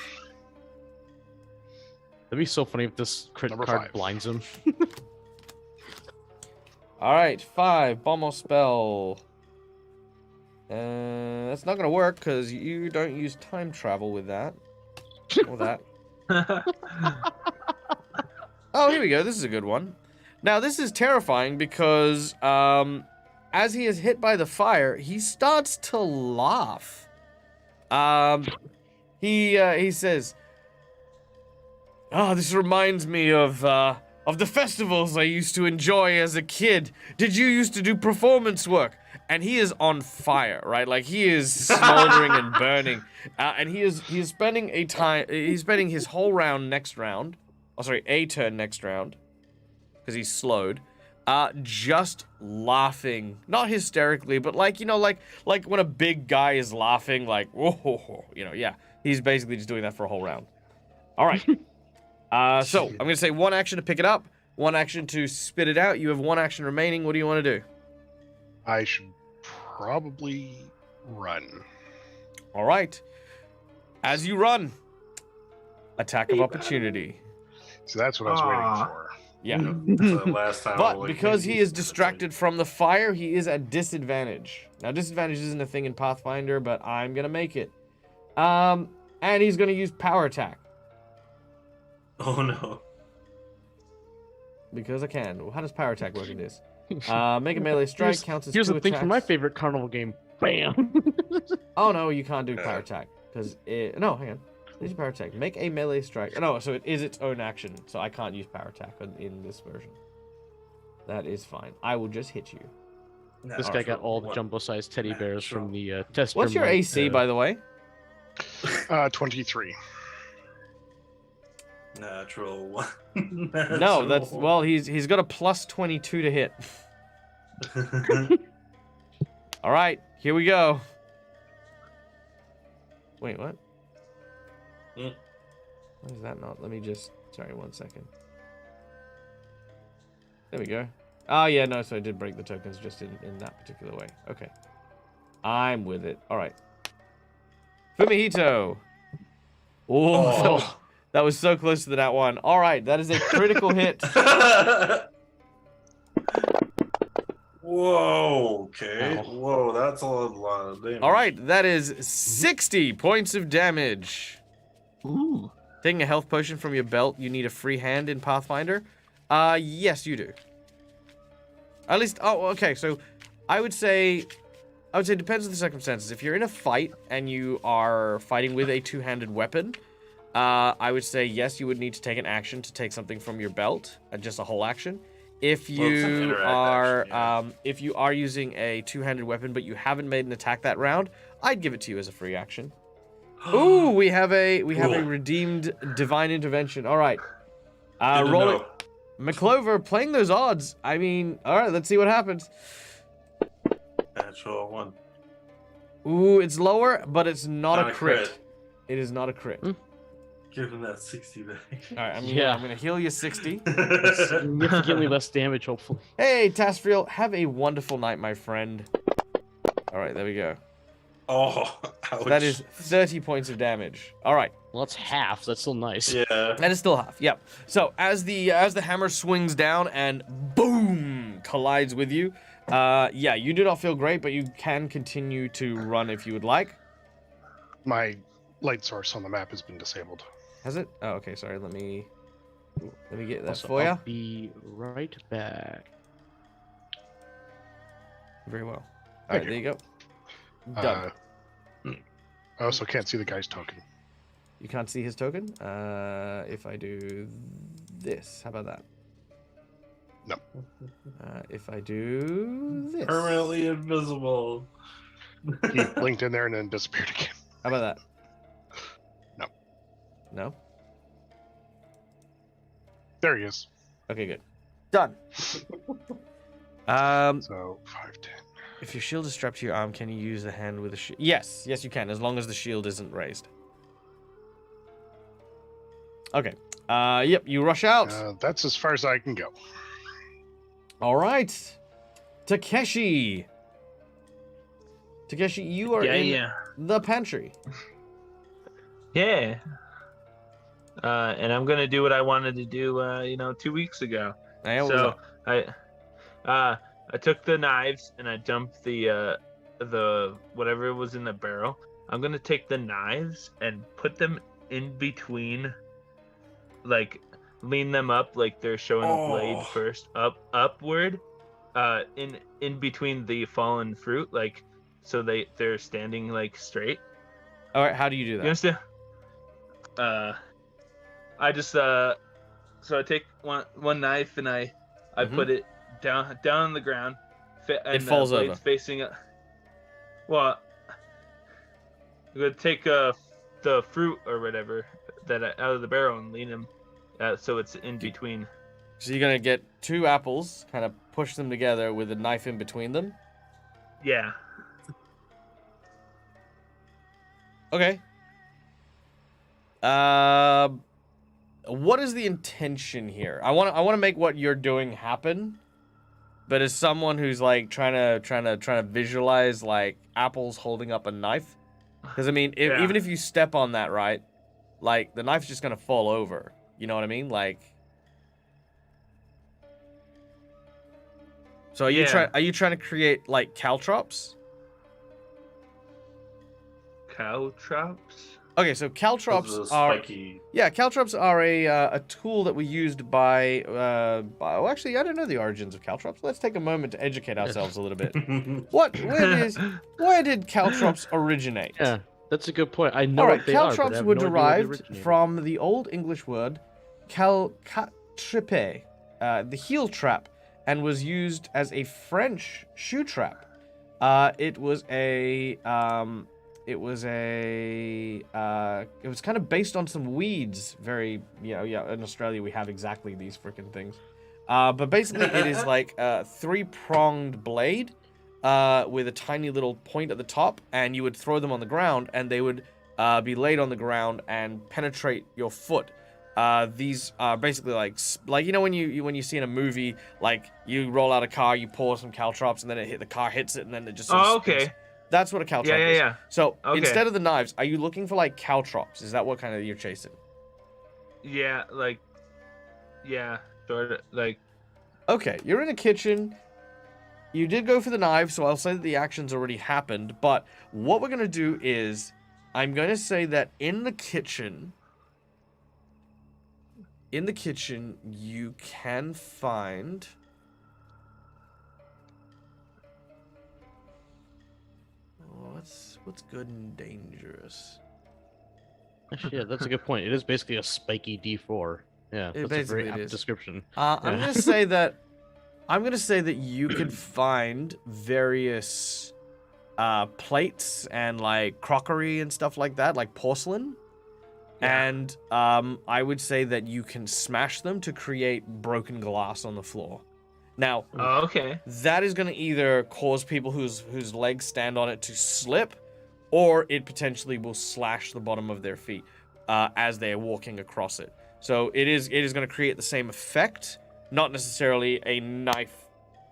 That'd be so funny if this crit Number card 5. blinds him. All right, 5. Bomb or spell. That's not gonna work because you don't use time travel with that. Or that. Oh, here we go. This is a good one. Now, this is terrifying because as he is hit by the fire, he starts to laugh. He says, "Oh, this reminds me of the festivals I used to enjoy as a kid. Did you used to do performance work?" And he is on fire, right? Like he is smoldering and burning, and he is spending his whole round next round. Oh, sorry, a turn next round, because he's slowed. Just laughing, not hysterically, but like when a big guy is laughing, like whoa, yeah. He's basically just doing that for a whole round. All right. So I'm gonna say 1 action to pick it up, 1 action to spit it out. You have 1 action remaining. What do you want to do? I should probably run. All right. As you run, attack of opportunity. So that's what I was waiting for. Yeah. The last time But like, because he maybe is it's distracted from the fire, he is at disadvantage. Now, disadvantage isn't a thing in Pathfinder, but I'm gonna make it. And he's gonna use power attack Oh no. because I can. How does power attack work in this? Make a melee strike. Counts as Here's 2 the thing for my attacks. favorite carnival game. Bam! Oh no, you can't do power attack because no, hang on. Use power attack. Make a melee strike. No, so it is its own action, so I can't use power attack in this version. That is fine. I will just hit you. This guy got all the jumbo-sized teddy bears from the test. What's your AC, by the way? 23. Natural 1. No, that's well. He's got a plus 22 to hit. All right, here we go. Wait, what? Mm. Why is that not? Let me just. Sorry, 1 second. There we go. Oh yeah, no. So I did break the tokens just in that particular way. Okay, I'm with it. All right. Fumihito. Oh, that was so close to the nat 1. All right, that is a critical hit. Whoa, okay. Ow. Whoa, that's a lot of damage. All right, that is 60 points of damage. Ooh. Taking a health potion from your belt, you need a free hand in Pathfinder? Yes, you do. At least, oh, okay, so I would say it depends on the circumstances. If you're in a fight and you are fighting with a two-handed weapon, I would say yes, you would need to take an action to take something from your belt, just a whole action. If Well, it's an you interact are, action, yeah. if you are using a two-handed weapon but you haven't made an attack that round, I'd give it to you as a free action. Ooh, we have a Cool. redeemed divine intervention. All right, Good to roll know. it. McClover playing those odds. I mean, all right, let's see what happens. Natural 1. Ooh, it's lower, but it's not Not a crit. It is not a crit. Give him that 60 back. All right, Yeah. I'm gonna heal you 60. Significantly less damage, hopefully. Hey, Tasfriel, have a wonderful night, my friend. All right, there we go. Oh, ouch. That is 30 points of damage. All right. Well, that's half. That's still nice. Yeah. That is still half. Yep. So as the hammer swings down and boom collides with you, yeah, you do not feel great, but you can continue to run if you would like. My light source on the map has been disabled. Has it? Oh, okay. Sorry. Let me get that Also, for you. I'll be right back. Very well. All Thank right, there you go. Uh, Done. I also can't see the guy's token. You can't see his token. If I do this, how about that? No. If I do this, Permanently invisible. He blinked in there and then disappeared again. how about that? No. No. There he is. Okay, good. Done. So 5, 10. If your shield is strapped to your arm, can you use the hand with a shield? Yes, yes, you can, as long as the shield isn't raised. Okay. Yep, you rush out. That's as far as I can go. All right. Takeshi. Takeshi, you are in the pantry. Yeah. And I'm gonna do what I wanted to do, 2 weeks ago. Hey, what was So that? I took the knives and I dumped the whatever was in the barrel. I'm gonna take the knives and put them in between, like lean them up like they're showing a blade first, upward, in between the fallen fruit, like so they're standing like straight. All right, how do you do You that? understand? I just so I take one knife and I Mhm. put it down on the ground, and It falls the blade's over. facing up. Well, I'm gonna take the fruit or whatever out of the barrel and lean them, so it's in between. So you're gonna get 2 apples, kind of push them together with a knife in between them. Yeah. Okay. What is the intention here? I want to make what you're doing happen, but as someone who's like trying to visualize like apples holding up a knife, because I mean, Yeah. even if you step on that, right, like the knife's just gonna fall over. You know what I mean? Like, so are you trying to create like caltrops? Caltrops? Okay, so caltrops Those are spiky. yeah, caltrops are a tool that we used by well, actually I don't know the origins of caltrops. Let's take a moment to educate ourselves a little bit. Where did caltrops originate? Yeah, that's a good point. I know All right, what they are, but I caltrops have were no idea where they derived originated. from the Old English word calcatripe, the heel trap, and was used as a French shoe trap. It was kind of based on some weeds. Very, yeah. In Australia, we have exactly these freaking things. But basically, it is like a 3-pronged blade with a tiny little point at the top, and you would throw them on the ground, and they would be laid on the ground and penetrate your foot. These are basically like when you see in a movie, like you roll out a car, you pour some caltrops, and then the car hits it, and then it just. Oh, spins. okay. That's what a caltrop is. Yeah. So Okay. instead of the knives, are you looking for like caltrops? Is that what kind of you're chasing? Yeah, sort of like. Okay, you're in a kitchen. You did go for the knife, so I'll say that the action's already happened. But what we're gonna do is, I'm gonna say that in the kitchen, you can find. What's good and dangerous? Actually, yeah, that's a good point. It is basically a spiky D4. Yeah, It that's a basically very apt is. description. I'm Yeah. gonna say that. I'm gonna say that you could find various plates and like crockery and stuff like that, like porcelain. Yeah. And I would say that you can smash them to create broken glass on the floor. Now, Oh, okay. that is going to either cause people whose legs stand on it to slip, or it potentially will slash the bottom of their feet as they are walking across it. So it is going to create the same effect, not necessarily a knife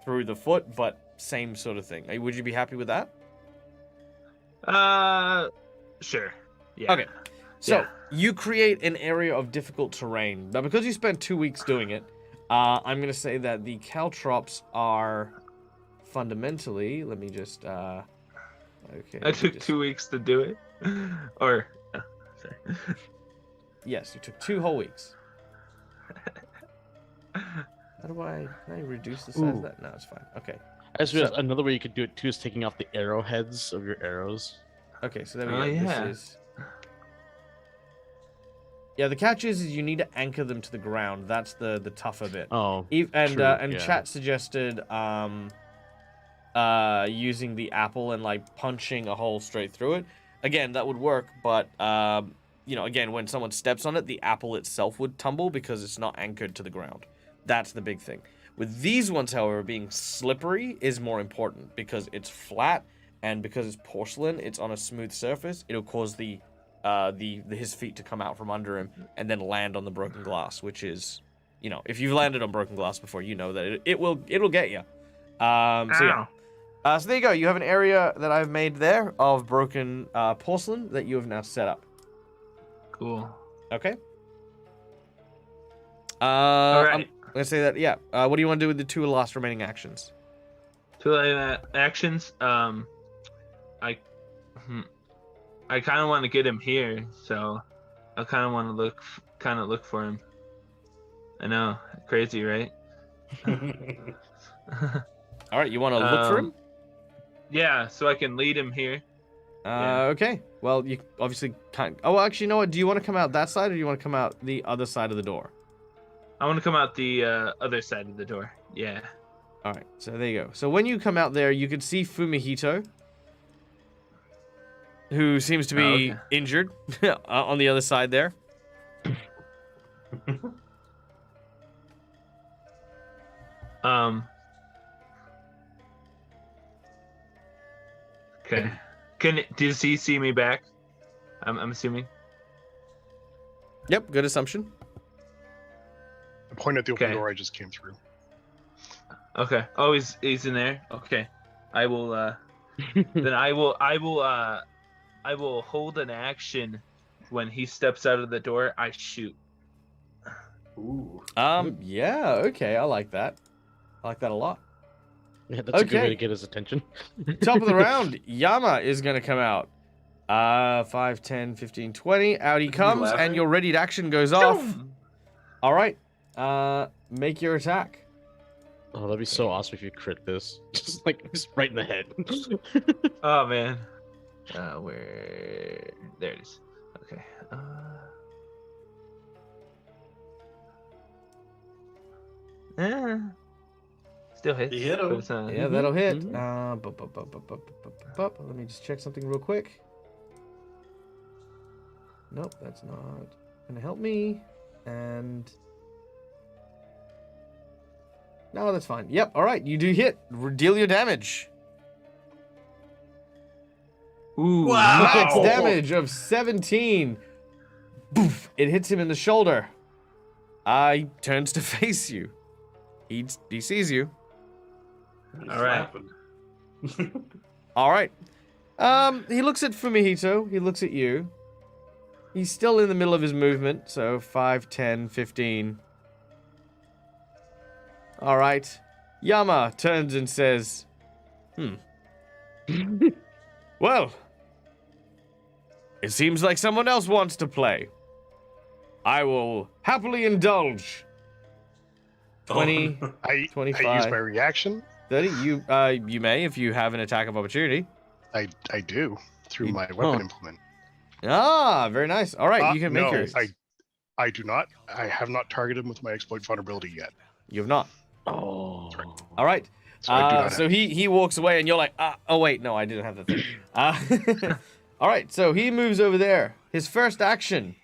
through the foot, but same sort of thing. Would you be happy with that? Sure. Yeah. Okay. So Yeah. you create an area of difficult terrain. Now, because you spent 2 weeks doing it, I'm going to say that the caltrops are fundamentally, let me just, okay. I took 2 weeks to do it. Or, sorry. Yes, you took 2 whole weeks. Can I reduce the size of Ooh. that? No, it's fine. Okay. I just realized So- another way you could do it too is taking off the arrowheads of your arrows. Okay, so there we Oh, go. yeah. This is... Yeah, the catch is you need to anchor them to the ground. That's the tougher bit. Oh, And true, and yeah. chat suggested using the apple and like punching a hole straight through it. Again, that would work, but again, when someone steps on it, the apple itself would tumble because it's not anchored to the ground. That's the big thing. With these ones, however, being slippery is more important because it's flat, and because it's porcelain, it's on a smooth surface. It'll cause the his feet to come out from under him and then land on the broken glass, which is, if you've landed on broken glass before, you know that it'll get you. So yeah. So there you go. You have an area that I've made there of broken porcelain that you have now set up. Cool. Okay. All right. I'm gonna say that. Yeah. What do you want to do with the 2 last remaining actions? 2 actions. I kind of want to get him here, so I kind of want to look for him. I know, crazy, right? All right. You want to look for him? Yeah, so I can lead him here. Yeah. Okay. Well, you obviously can't. Oh, well, actually, you know what? Do you want to come out that side, or do you want to come out the other side of the door? I want to come out the other side of the door. Yeah. All right. So there you go. So when you come out there, you can see Fumihito, who seems to be okay. injured on the other side there. Okay. Does he see me back? I'm assuming. Yep. Good assumption. I point at the open Okay. door I just came through. Okay. Oh, he's in there. Okay. I will. Then I will hold an action when he steps out of the door. I shoot. Ooh. Yeah. Okay. I like that. I like that a lot. Yeah, that's a good way Okay. to get his attention. Top of the round, Yama is going to come out. 5, 10, 15, 20. Out he comes, and laughing? your ready to action goes off. All right. Make your attack. Oh, that'd be so awesome if you crit this. Just right in the head. Oh man. Where? There it is. Okay. Still hits. You hit him. but it's, Yeah, that'll hit. Mhm. Let me just check something real quick. Nope, that's not going to help me. And... No, that's fine. Yep, all right. You do hit. Deal your damage. Ooh. Wow. Max damage of 17. Boof. It hits him in the shoulder. He turns to face you. He sees you. All right. All right. He looks at Fumihito. He looks at you. He's still in the middle of his movement, so 5, 10, 15. All right. Yama turns and says, Well, it seems like someone else wants to play. I will happily indulge. 20, I 25. use my reaction. 30. You may if you have an attack of opportunity. I do through You- my weapon implement. Ah, very nice. All right, you can make no, yours. I do not. I have not targeted him with my exploit vulnerability yet. You have not. Oh. All right. So I do not So he walks away, and you're like, oh wait, no, I didn't have the thing. All right, so he moves over there. His first action,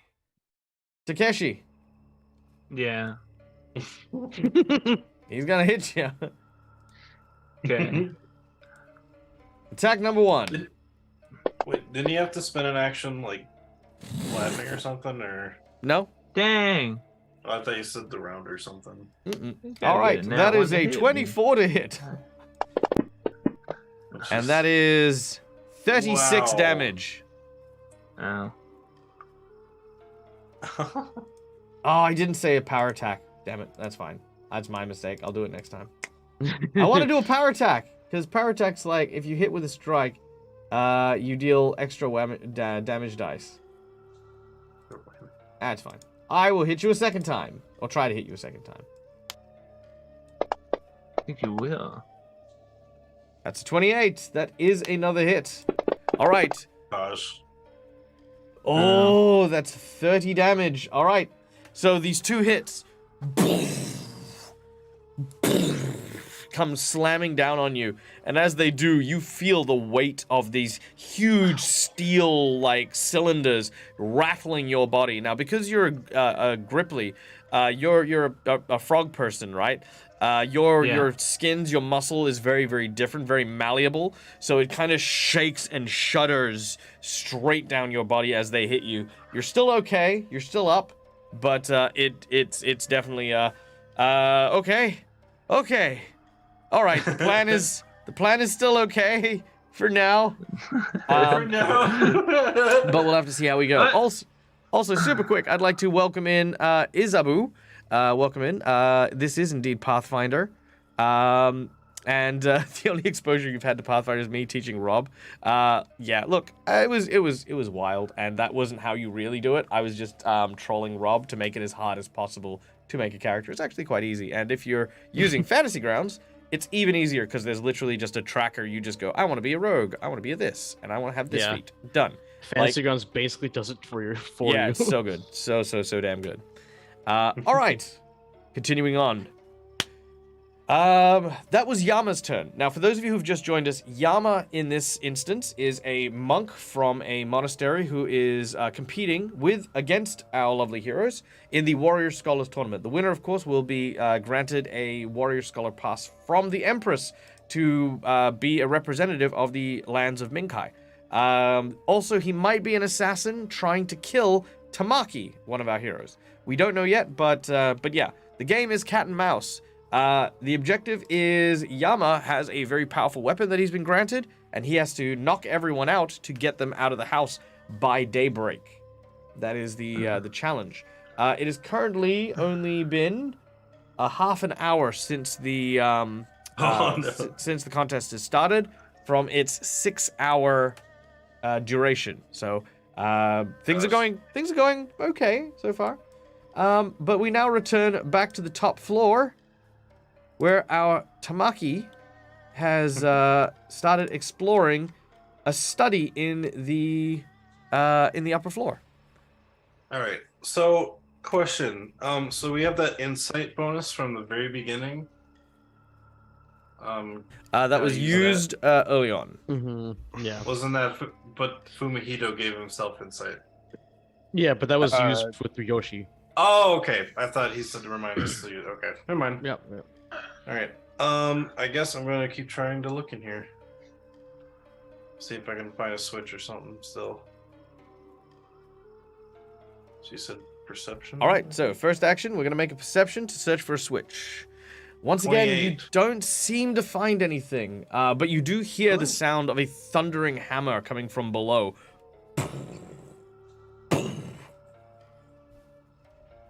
Takeshi. Yeah. He's gonna hit you. Okay. Attack number 1. Wait, didn't you have to spend an action like laughing or something? Or No. Dang. I thought you said the round or something. Mm-mm. Gotta All get right, it now. that is One to a hit me. 24 to hit, and that is 36 Wow. damage. Oh. Oh, I didn't say a power attack. Damn it, that's fine. That's my mistake. I'll do it next time. I want to do a power attack, because power attack's like, if you hit with a strike, you deal extra damage dice. That's fine. I will hit you a second time, or try to hit you a second time. I think you will. That's a 28. That is another hit. All right. Gosh. Oh, that's 30 damage. All right. So these 2 hits come slamming down on you. And as they do, you feel the weight of these huge steel-like cylinders rattling your body. Now, because you're a Gripply, you're a frog person, right? Your Yeah. your skins, your muscle is very, very different, very malleable. So it kind of shakes and shudders straight down your body as they hit you. You're still okay. You're still up, but it's definitely okay, okay, all right. The plan is still okay for now. For now. But we'll have to see how we go. Also, super quick, I'd like to welcome in Isabu. Welcome in. This is indeed Pathfinder. And the only exposure you've had to Pathfinder is me teaching Rob. Yeah, look, it was wild, and that wasn't how you really do it. I was just trolling Rob to make it as hard as possible to make a character. It's actually quite easy. And if you're using Fantasy Grounds, it's even easier because there's literally just a tracker. You just go, I want to be a rogue. I want to be a this, and I want to have this Yeah. feat. Done. Fantasy Grounds basically does it for you. Yeah, it's so good. So damn good. All right. Continuing on. That was Yama's turn. Now, for those of you who've just joined us, Yama in this instance is a monk from a monastery who is competing against our lovely heroes in the Warrior Scholars Tournament. The winner, of course, will be granted a Warrior Scholar pass from the Empress to be a representative of the lands of Minkai. Also, he might be an assassin trying to kill Tamaki, one of our heroes. We don't know yet, but yeah, the game is cat and mouse. The objective is Yama has a very powerful weapon that he's been granted, and he has to knock everyone out to get them out of the house by daybreak. That is the challenge. It has currently only been a half an hour since the since the contest has started from its 6-hour duration. So things are going okay so far. But we now return back to the top floor, where our Tamaki has started exploring a study in the upper floor. All right. So, question. So we have that insight bonus from the very beginning. That was use that. used early on. Mm-hmm. Yeah. Wasn't that? But Fumihito gave himself insight. Yeah, but that was used with Yoshi. Oh, okay. I thought he said to remind us to use. Okay, never mind. Yep. All right. I guess I'm gonna keep trying to look in here. See if I can find a switch or something still. She said perception. All right, so first action, we're going to make a perception to search for a switch. Once again, you 28. don't seem to find anything, but you do hear the sound of a thundering hammer coming from below.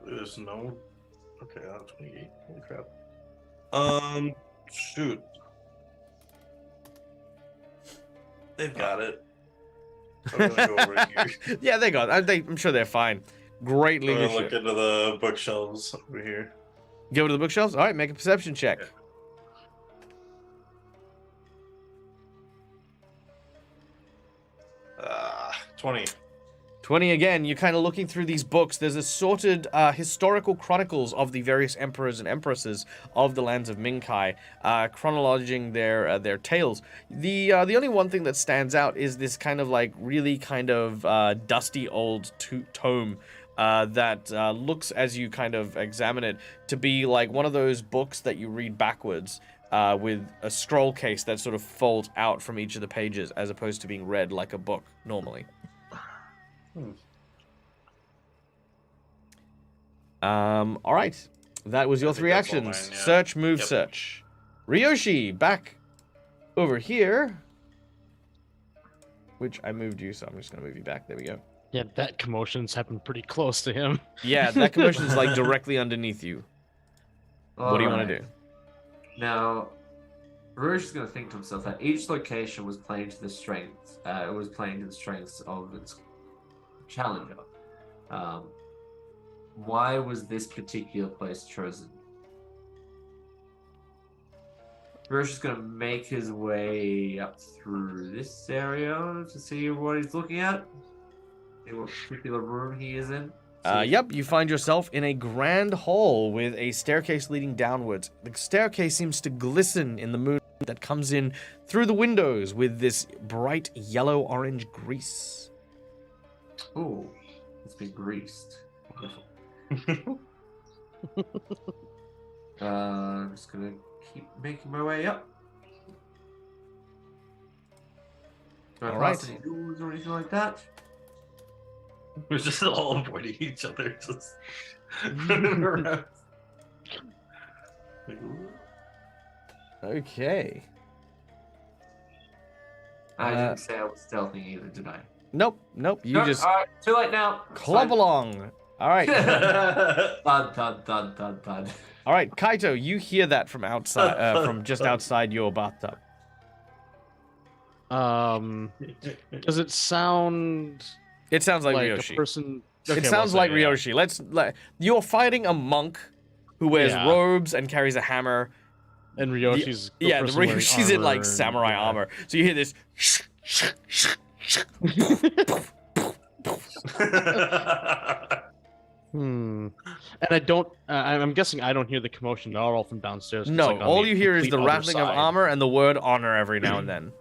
There's no. Okay, 28. Holy crap. Shoot. They've got it. I'm gonna go over here. Yeah, they got it. I'm sure they're fine. Great I'm gonna look leadership. into the bookshelves over here. Go to the bookshelves. All right, make a perception check. Yeah. 20. 20 again, you're kind of looking through these books. There's assorted historical chronicles of the various emperors and empresses of the lands of Minkai, chronologizing their tales. The only one thing that stands out is this kind of like really kind of dusty old tome that looks, as you kind of examine it, to be like one of those books that you read backwards with a scroll case that sort of folds out from each of the pages as opposed to being read like a book normally. All right. That was your I think three that's all actions. mine, yeah. Search, move, Yep. search. Ryoshi, back over here. Which I moved you, so I'm just going to move you back. There we go. Yeah, that commotion's happened pretty close to him. Yeah, that commotion is like directly underneath you. What do you want to do? Now, Rouge is going to think to himself that each location was playing to the strengths. It was playing to the strengths of its challenger. Why was this particular place chosen? Rouge is going to make his way up through this area to see what he's looking at. See what particular room he is in. Yep, you find yourself in a grand hall with a staircase leading downwards. The staircase seems to glisten in the moon that comes in through the windows with this bright yellow-orange grease. Oh, it's been greased. Wonderful. I'm just gonna keep making my way up. Do I All pass right. any doors or anything like that? We're just all avoiding each other, just running around. Like, ooh. Okay. I didn't say I was stealthing either, did I? Nope. You No, just all right, too late now. clump along. All right. Thud, thud, thud, thud, thud. All right, Kaito, you hear that from outside, from just outside your bathtub. Does it sound It sounds like like Ryoshi. a person? It Okay, sounds we'll like say, yeah. Ryoshi. You're fighting a monk who wears Yeah. robes and carries a hammer. And Ryoshi's The Ryoshi's in like samurai armor. So you hear this. And I don't. I'm guessing I don't hear the commotion at all from downstairs. 'cause, No, like, on all the you hear is complete the other rattling of side. armor and the word honor every now and then.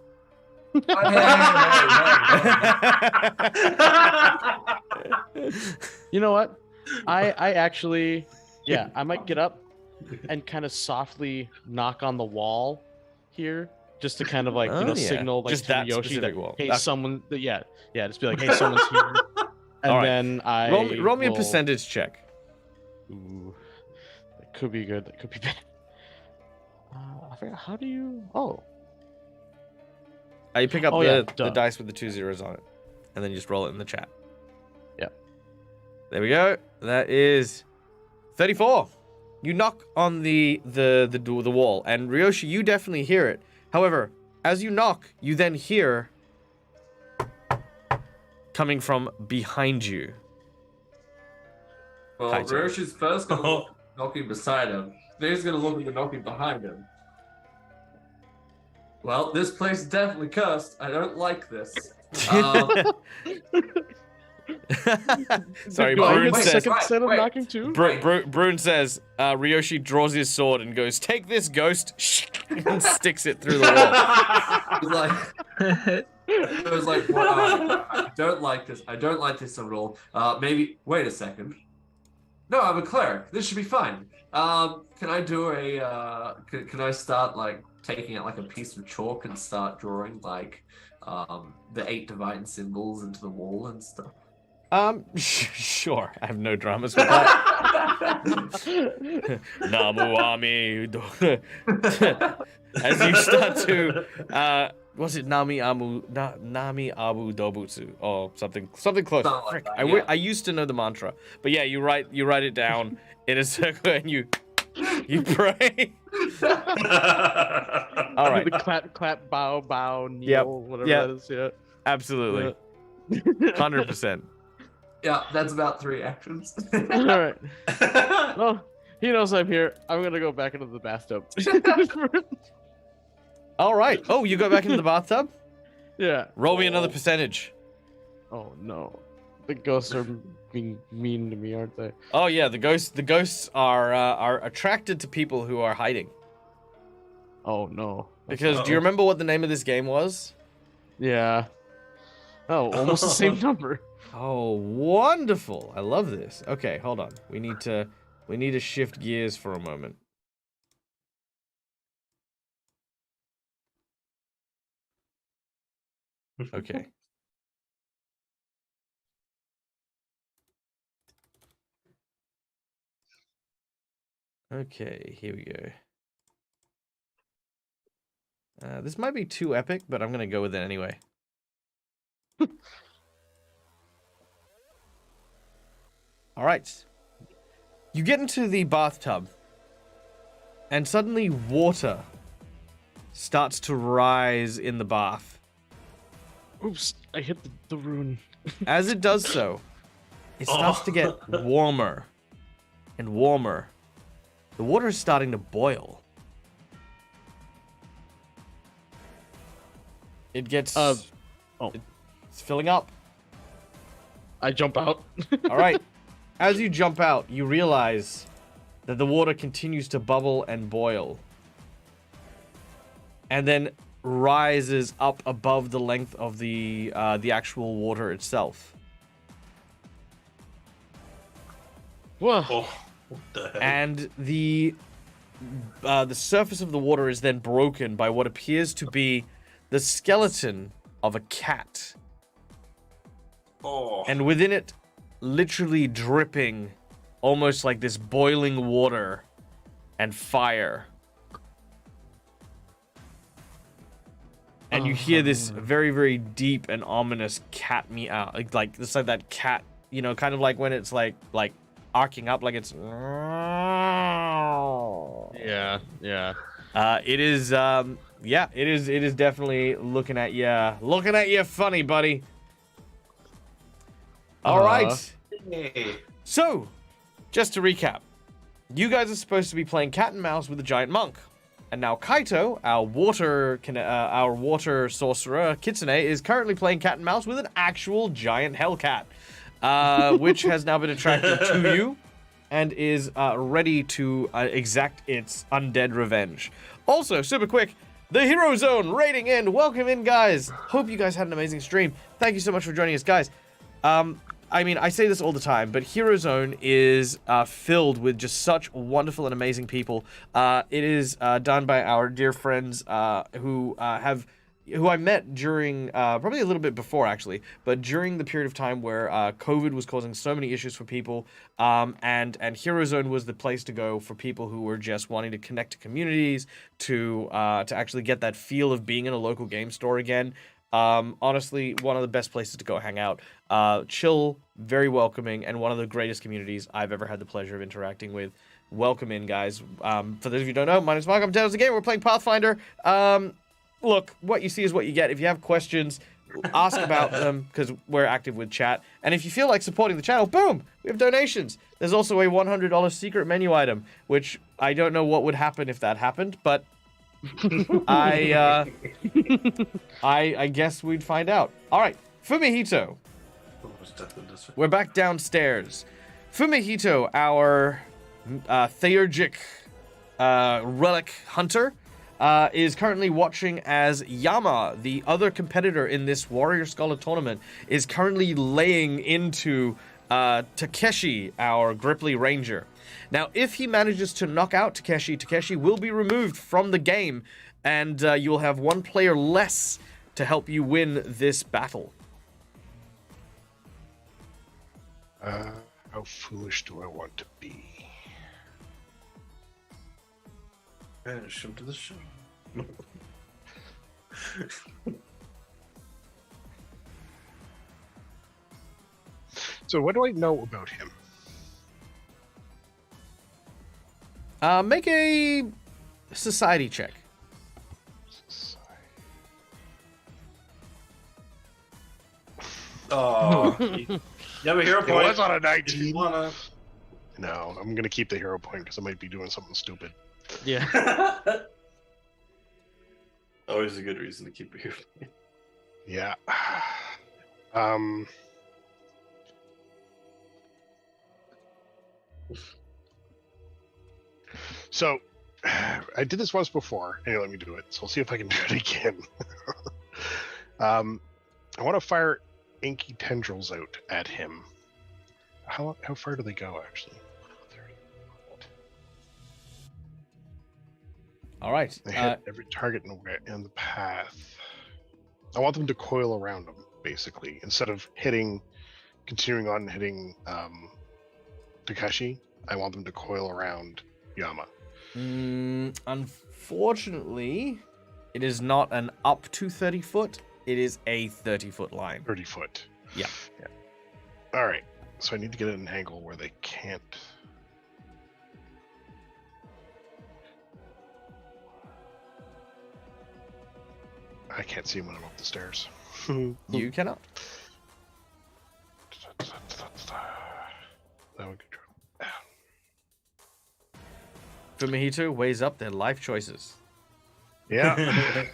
You know what? I actually, yeah, I might get up and kind of softly knock on the wall here, just to kind of like Oh, yeah. signal like Just to that Yoshi specific that wall. hey Okay. someone yeah just be like hey someone's here, and All right. then I roll me a will- percentage check. Ooh, that could be good. That could be bad. I forgot how do you? Oh, You pick up Oh, yeah, the duh. dice with the 2 zeros on it, and then you just roll it in the chat. Yeah. There we go. That is 34. You knock on the wall, and Ryoshi, you definitely hear it. However, as you knock, you then hear coming from behind you. Well, Kaito. Ryoshi's first gonna look at the knocking beside him. Then he's gonna look at the knocking behind him. Well, this place is definitely cursed. I don't like this. Sorry, do I Brune get wait, says. second right, set of wait. knocking too? Brune says, Ryoshi draws his sword and goes, "Take this, ghost," and sticks it through the wall. It was like, well, I don't like this. I don't like this at all. Maybe, wait a second. No, I'm a cleric. This should be fine. Can I do a, can I start, like, taking out, like, a piece of chalk and start drawing, like, the 8 divine symbols into the wall and stuff? Sure. I have no dramas with that. Namu Ami. As you start to, was it Nami Abu Dobutsu or something close? Something like Frick, that, I yeah. I used to know the mantra, but yeah, you write it down in a circle and you pray. All right, The clap, bow, kneel, Yep, whatever yep. that is. Yeah. absolutely, 100%. Yeah, that's about 3 actions. All right. Well, he knows I'm here. I'm gonna go back into the bathtub. All right. Oh, you go back into the bathtub. Yeah. Roll me another percentage. Oh no, the ghosts are being mean to me, aren't they? Oh yeah, the ghosts are attracted to people who are hiding. Oh no. Because do you remember what the name of this game was? Yeah. Oh, almost the same number. Oh, wonderful! I love this. Okay, hold on. We need to shift gears for a moment. Okay. Okay, here we go. This might be too epic, but I'm gonna go with it anyway. All right. You get into the bathtub, and suddenly water starts to rise in the bath. Oops, I hit the rune. As it does so, it starts to get warmer and warmer. The water is starting to boil. It gets... Oh. It's filling up. I jump out. All right. As you jump out, you realize that the water continues to bubble and boil. And then rises up above the length of the actual water itself. Whoa. Oh, What the heck? and the surface of the water is then broken by what appears to be the skeleton of a cat, Oh. and within it, literally dripping, almost like this boiling water and fire. And you hear this very, very deep and ominous cat meow, like it's like that cat, you know, kind of like when it's like arcing up, like it's. Yeah, yeah. It is, yeah, it is definitely looking at you funny, buddy. All right. Hey. So, just to recap, you guys are supposed to be playing cat and mouse with the giant monk. And now Kaito, our water sorcerer, Kitsune, is currently playing cat and mouse with an actual giant hellcat, which has now been attracted to you and is ready to exact its undead revenge. Also, super quick, the Hero Zone rating in. Welcome in, guys. Hope you guys had an amazing stream. Thank you so much for joining us, guys. I mean, I say this all the time, but Hero Zone is filled with just such wonderful and amazing people. It is done by our dear friends who I met during, probably a little bit before actually, but during the period of time where COVID was causing so many issues for people, and Hero Zone was the place to go for people who were just wanting to connect to communities, to actually get that feel of being in a local game store again. Honestly, one of the best places to go hang out. Chill, very welcoming, and one of the greatest communities I've ever had the pleasure of interacting with. Welcome in, guys. For those of you who don't know, my name's Mark. I'm Dead Game. We're playing Pathfinder. Look, what you see is what you get. If you have questions, ask about them, because we're active with chat. And if you feel like supporting the channel, boom, we have donations. There's also a $100 secret menu item, which I don't know what would happen if that happened, but I guess we'd find out. All right, Fumihito. We're back downstairs. Fumihito, our theurgic relic hunter, is currently watching as Yama, the other competitor in this Warrior Scholar tournament, is currently laying into Takeshi, our Gripply Ranger. Now, if he manages to knock out Takeshi, Takeshi will be removed from the game, and you will have one player less to help you win this battle. How foolish do I want to be? Banish him to the show. So what do I know about him? Make a society check. Oh, you have a hero It point. was on a If 19. you wanna. No, I'm gonna keep the hero point because I might be doing something stupid. Yeah. Always a good reason to keep a hero point. Yeah. So, I did this once before, and he let me do it. So I'll see if I can do it again. I want to fire inky tendrils out at him. How far do they go, actually? 30. All right. They hit every target in the path. I want them to coil around him, basically, instead of continuing on hitting Takeshi. I want them to coil around Yama. Unfortunately, it is not an up to 30 foot. It is a 30-foot line. 30 foot. Yeah. All right. So I need to get at an angle where they can't. I can't see him when I'm up the stairs. You cannot. That would control. Fumihito weighs up their life choices. Yeah.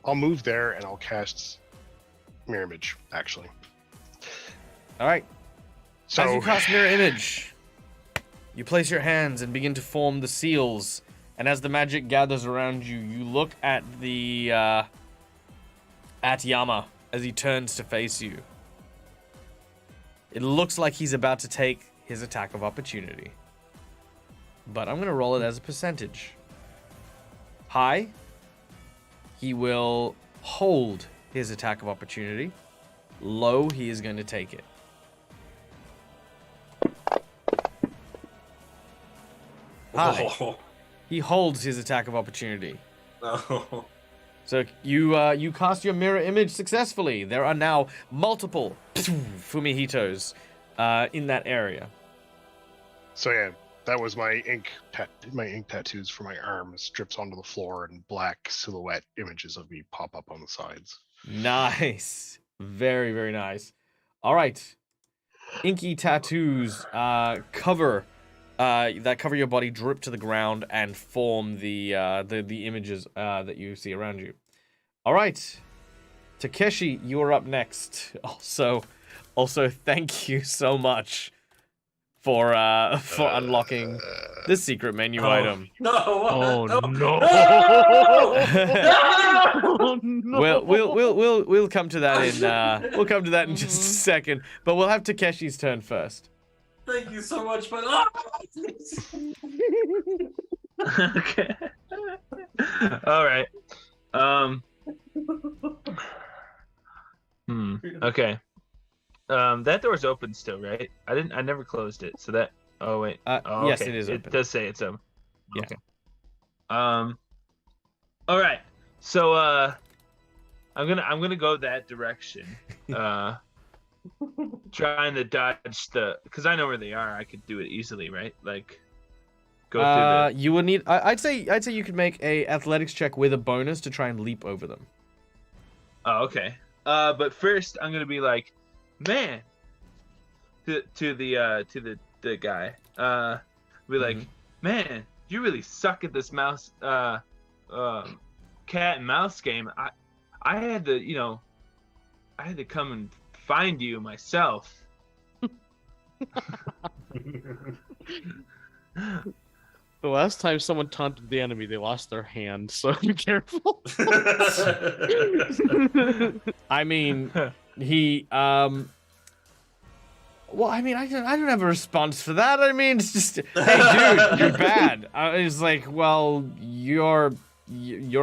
I'll move there and I'll cast Mirror Image, actually. All right. So, As you cast Mirror Image, you place your hands and begin to form the seals. And as the magic gathers around you, you look at the at Yama as he turns to face you. It looks like he's about to take his attack of opportunity. But I'm going to roll it as a percentage. High, he will hold his attack of opportunity. Low, he is going to take it. High, Oh, he holds his attack of opportunity. no. So you cast your mirror image successfully. There are now multiple Fumihitos in that area. So yeah, that was my ink tattoos for my arms drips onto the floor, and black silhouette images of me pop up on the sides. Nice. Very, very nice. All right. Inky tattoos cover your body, drip to the ground, and form the images that you see around you. All right. Takeshi, you are up next. Also, thank you so much for unlocking the secret menu item. No! Oh no! No! Oh no! We'll come to that in just a second, but we'll have Takeshi's turn first. Thank you so much, but Okay. All right. Okay. That door's open still, right? I never closed it, so that. Oh wait. Oh, yes, okay. it is open. It does say it's open. Yeah. Okay. All right. So I'm gonna go that direction. Trying to dodge because I know where they are. I could do it easily, right? Like go through You would need. I'd say you could make a athletics check with a bonus to try and leap over them. Oh, okay. But first I'm gonna be like, man, to the guy. Be like, man, you really suck at this cat and mouse game. I had to, I had to come and find you myself. The last time someone taunted the enemy, they lost their hand, so be careful. I mean, he well, I mean, I don't have a response for that. I mean, it's just, hey, dude, you're bad. It's like, well, you're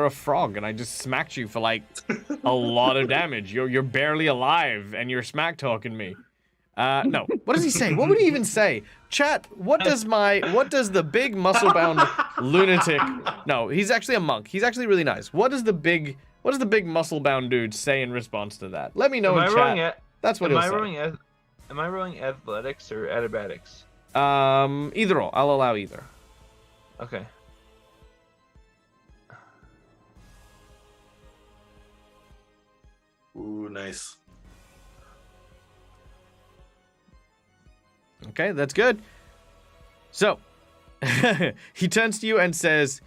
a frog, and I just smacked you for like a lot of damage. You're barely alive, and you're smack talking me. No. What does he say? What would he even say? Chat, what does the big muscle-bound lunatic... No, he's actually a monk. He's actually really nice. What does the big muscle-bound dude say in response to that? Let me know in chat. That's what he'll say. Am I rolling athletics or acrobatics? Either or. I'll allow either. Okay. Ooh, nice. Okay, that's good. So, he turns to you and says,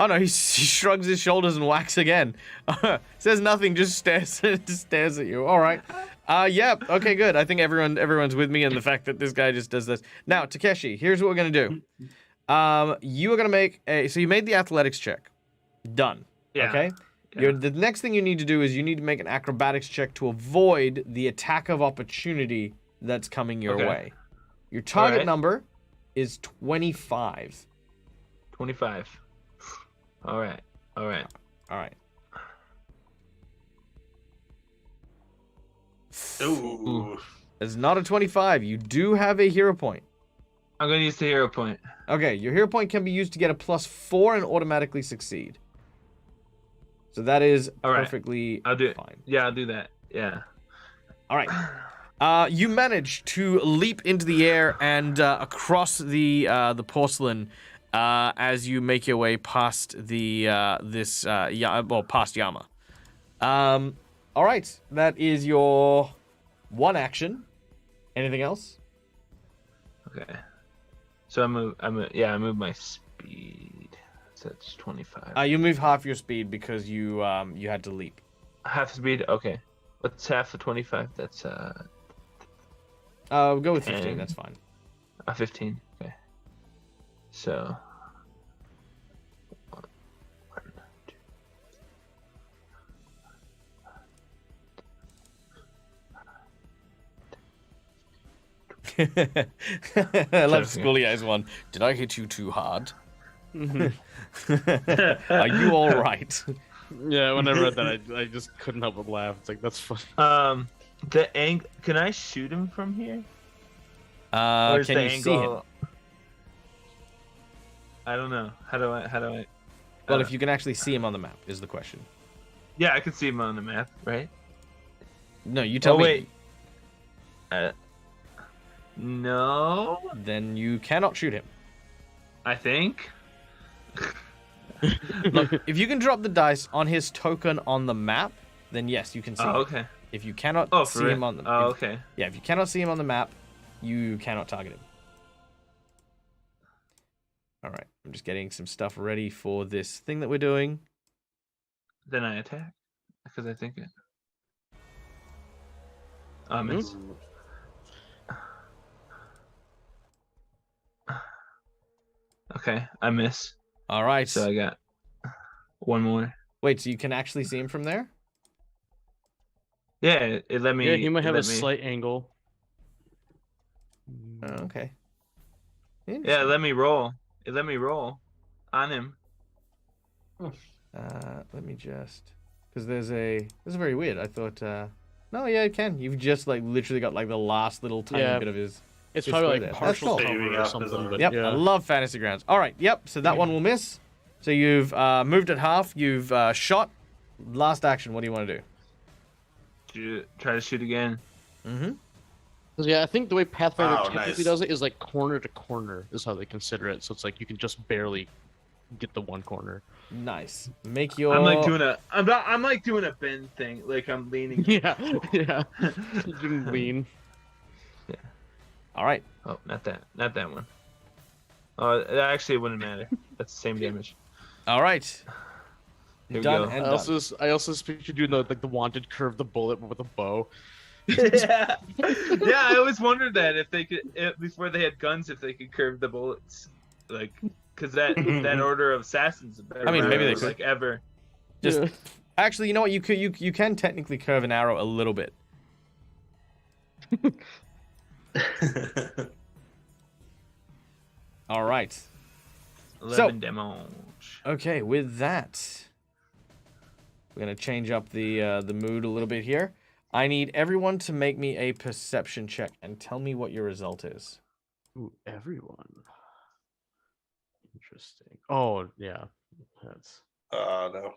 oh no, he shrugs his shoulders and whacks again. Says nothing, just stares at you. All right. Yeah, okay, good. I think everyone's with me in the fact that this guy just does this. Now, Takeshi, here's what we're going to do. You are going to make so you made the athletics check. Done. Yeah. Okay? Yeah. The next thing you need to do is you need to make an acrobatics check to avoid the attack of opportunity that's coming your way. Your target number is 25. 25. All right. Ooh. It's not a 25. You do have a hero point. I'm going to use the hero point. Okay, your hero point can be used to get a +4 and automatically succeed. So that is perfectly I'll do it. fine. Yeah, I'll do that. Yeah. All right. You manage to leap into the air and across the porcelain as you make your way past past Yama. All right, that is your one action. Anything else? Okay. So I move my speed. So that's 25. You move half your speed because you had to leap. Half speed. Okay. What's half of 25? That's go with 15. That's fine. 15. Okay. So. 1, 2, I love Schoolier's one. Did I hit you too hard? Are you all right? Yeah, when I read that, I just couldn't help but laugh. It's like, that's funny. Can I shoot him from here? Or is Can the you see him? angle? I don't know. How do I? Well, if you can actually see him on the map, is the question. Yeah, I can see him on the map, right? No, you tell me. Wait. No, Then you cannot shoot him. I think. Look, if you can drop the dice on his token on the map, then yes, you can see him. Okay. If you cannot Oh, see for him real? on the Oh, okay. if you cannot see him on the map, you cannot target him. All right, I'm just getting some stuff ready for this thing that we're doing. Then I attack because I think it. I miss. Okay, I miss. All right. So I got one more. Wait, so you can actually see him from there? Yeah, it let me. Yeah, he might have a let me- slight angle. Oh, okay. Yeah, let me roll. It let me roll on him. Let me just, because this is very weird. I thought, no, yeah, it can. You've just like literally got like the last little tiny Yeah. bit of his. It's Just probably go like there. partial That's cool. cover Saving or up something. is But Yep, yeah. I love fantasy grounds. All right, yep. So that one will miss. So you've moved it half. You've shot. Last action. What do you want to do? Try to shoot again. Mm-hmm. 'Cause, yeah, I think the way Pathfinder Oh, technically nice. does it is like corner to corner is how they consider it. So it's like you can just barely get the one corner. Nice. Make your. I'm like doing a. I'm like doing a bend thing. Like I'm leaning. Yeah, yeah. You can lean. All right. Oh, not that one. Oh, that actually wouldn't matter. That's the same damage. All right. Here we Done go. and I done. also pictured doing the wanted curve the bullet with a bow. Yeah, I always wondered that if they could before they had guns, if they could curve the bullets, like because that order of assassins. I mean, maybe they could. like ever. Just Yeah. actually, you know what? You can technically curve an arrow a little bit. All right. 11 damage. Okay, with that, we're gonna change up the mood a little bit here. I need everyone to make me a perception check and tell me what your result is. Ooh, everyone. Interesting. Oh yeah, that's. No.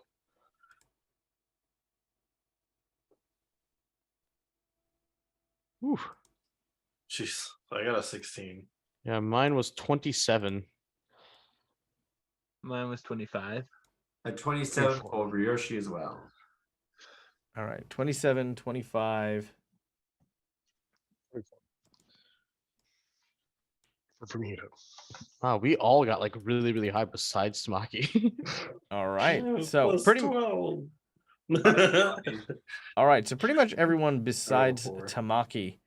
Ooh. Jeez, I got a 16. Yeah, mine was 27. Mine was 25. At 27 for Ryoshi as well. All right, 27, 25. For me to Wow, we all got like really, really high besides Tamaki. All right, so pretty. 12. All right, so pretty much everyone besides boy. Tamaki,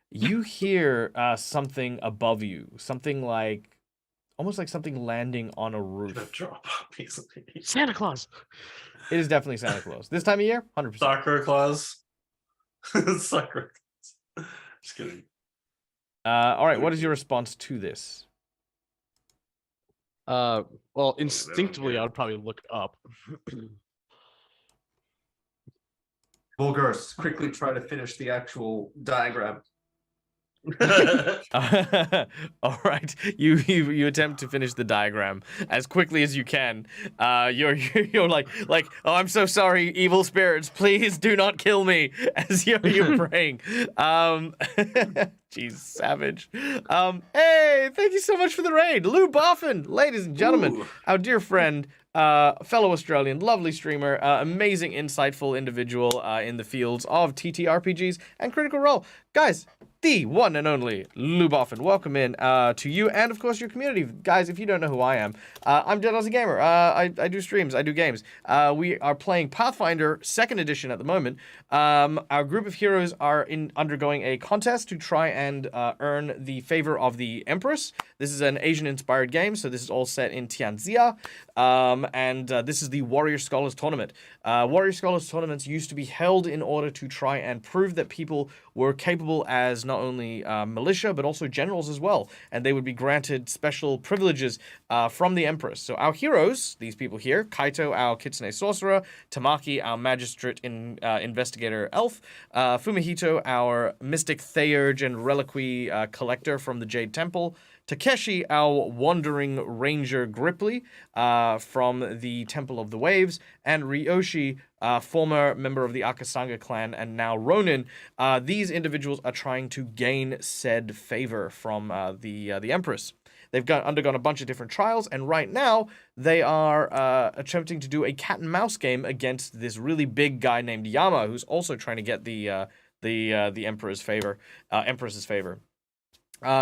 you hear something above you, something like, almost like something landing on a The roof. drop piece of meat. Santa Claus. It is definitely Santa Claus. This time of year, 100%. Sakura Claus. Sakura Claus. Just kidding. All right, what is your response to this? Well, instinctively, I would probably look up. Bulgars, quickly try to finish the actual diagram. All right, you attempt to finish the diagram as quickly as you can. You're like oh, I'm so sorry, evil spirits, please do not kill me as you're praying. Jeez, savage. Hey, thank you so much for the raid, Lou Boffin, ladies and gentlemen, Ooh. our dear friend. Fellow Australian, lovely streamer, amazing, insightful individual in the fields of TTRPGs and Critical Role. Guys, the one and only Lou Boffin, welcome in to you and, of course, your community. Guys, if you don't know who I am, I'm Dead Aussie Gamer. I do streams, I do games. We are playing Pathfinder 2nd edition at the moment. Our group of heroes are undergoing a contest to try and earn the favor of the Empress. This is an Asian-inspired game, so this is all set in Tianxia. And this is the Warrior Scholars Tournament. Warrior Scholars Tournaments used to be held in order to try and prove that people were capable as not only militia, but also generals as well. And they would be granted special privileges from the Empress. So our heroes, these people here, Kaito, our Kitsune sorcerer, Tamaki, our magistrate investigator elf, Fumihito, our mystic theurge and reliquary collector from the Jade Temple, Takeshi, our wandering ranger Gripply from the Temple of the Waves, and Ryoshi, former member of the Akasanga clan and now Ronin. These individuals are trying to gain said favor from the Empress. They've undergone a bunch of different trials, and right now they are attempting to do a cat and mouse game against this really big guy named Yama, who's also trying to get the Emperor's favor, Empress's favor.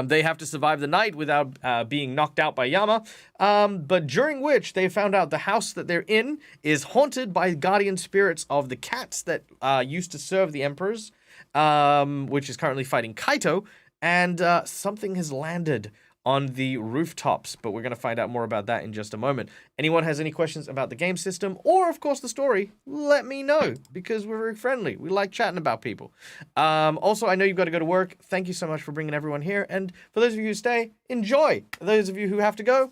They have to survive the night without being knocked out by Yama, but during which they found out the house that they're in is haunted by guardian spirits of the cats that used to serve the emperors, which is currently fighting Kaito, and something has landed on the rooftops, but we're going to find out more about that in just a moment. Anyone has any questions about the game system or, of course, the story, let me know, because we're very friendly. We like chatting about people. Also, I know you've got to go to work. Thank you so much for bringing everyone here, and for those of you who stay, enjoy. Those of you who have to go,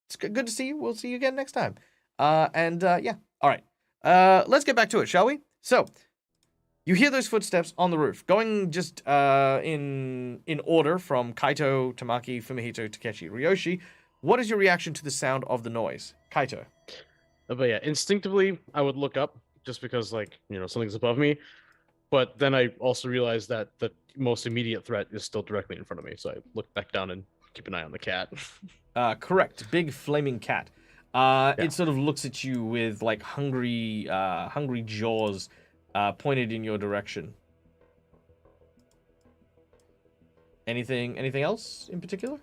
it's good to see you. We'll see you again next time. Yeah, all right. Let's get back to it, shall we? So, you hear those footsteps on the roof, going just in order from Kaito, Tamaki, Fumihito, Takeshi, Ryoshi. What is your reaction to the sound of the noise? Kaito. But yeah, instinctively, I would look up just because, like, something's above me. But then I also realized that the most immediate threat is still directly in front of me. So I look back down and keep an eye on the cat. Correct. Big flaming cat. It sort of looks at you with, like, hungry jaws pointed in your direction. Anything else in particular?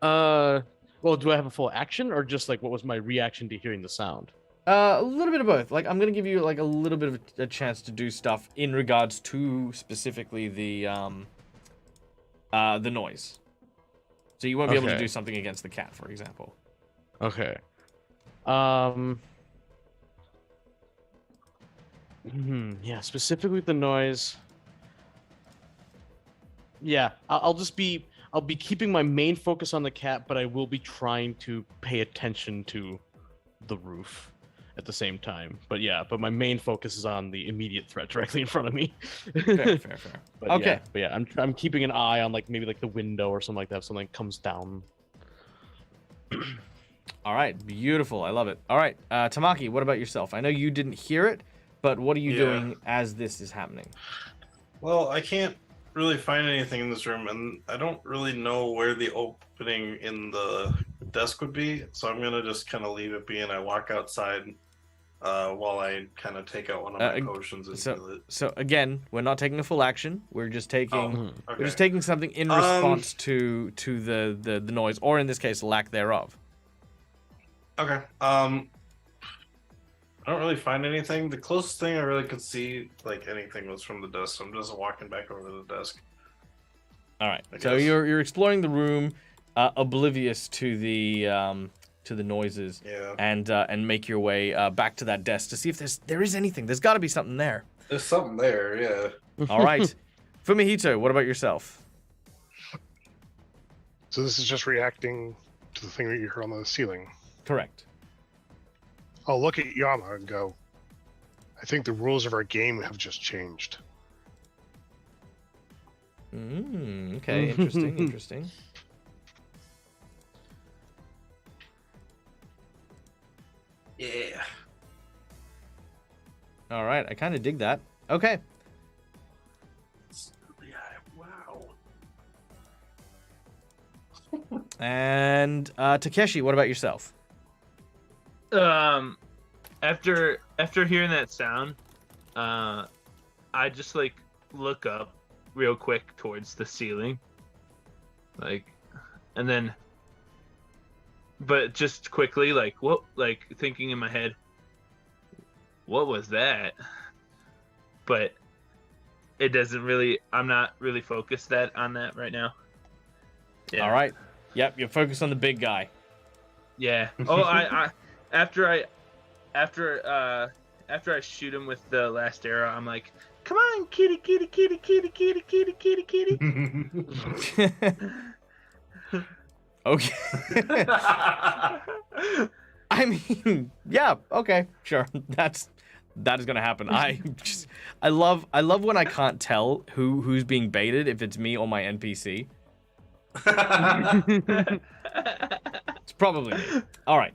Well, do I have a full action or just like what was my reaction to hearing the sound? A little bit of both. Like, I'm gonna give you like a little bit of a chance to do stuff in regards to specifically the noise. So you won't be able to do something against the cat, for example. Okay. Yeah, specifically the noise. Yeah, I'll be keeping my main focus on the cat, but I will be trying to pay attention to the roof at the same time. But my main focus is on the immediate threat directly in front of me. Fair. But Okay. I'm keeping an eye on like maybe like the window or something like that if something comes down. All right, beautiful. I love it. All right, Tamaki, what about yourself? I know you didn't hear it, but what are you doing as this is happening? Well, I can't really find anything in this room, and I don't really know where the opening in the desk would be, so I'm gonna just kind of leave it be, and I walk outside while I kind of take out one of my potions and heal it. So again, we're not taking a full action. We're just taking Okay. we're just taking something in response to the noise, or in this case, lack thereof. Okay. I don't really find anything. The closest thing I really could see, like anything, was from the desk. So I'm just walking back over to the desk. All right. So you're exploring the room, oblivious to the noises. Yeah. And make your way back to that desk to see if there is anything. There's got to be something there. There's something there. Yeah. All right. Fumihito, what about yourself? So this is just reacting to the thing that you heard on the ceiling. Correct. I'll look at Yama and go, I think the rules of our game have just changed. Okay, interesting. Yeah. All right, I kind of dig that. Okay. Wow. And Takeshi, what about yourself? After hearing that sound, I just like look up real quick towards the ceiling, like, and then, but just quickly, like, what, like thinking in my head, what was that? But it doesn't really. I'm not really focused on that right now. Yeah. All right. Yep, you're focused on the big guy. Yeah. Oh, I after I shoot him with the last arrow, I'm like, Come on, kitty, kitty, kitty, kitty, kitty, kitty, kitty, kitty. Okay. I mean, yeah, okay, sure. That is gonna happen. I love when I can't tell who's being baited, if it's me or my NPC. It's probably me. All right.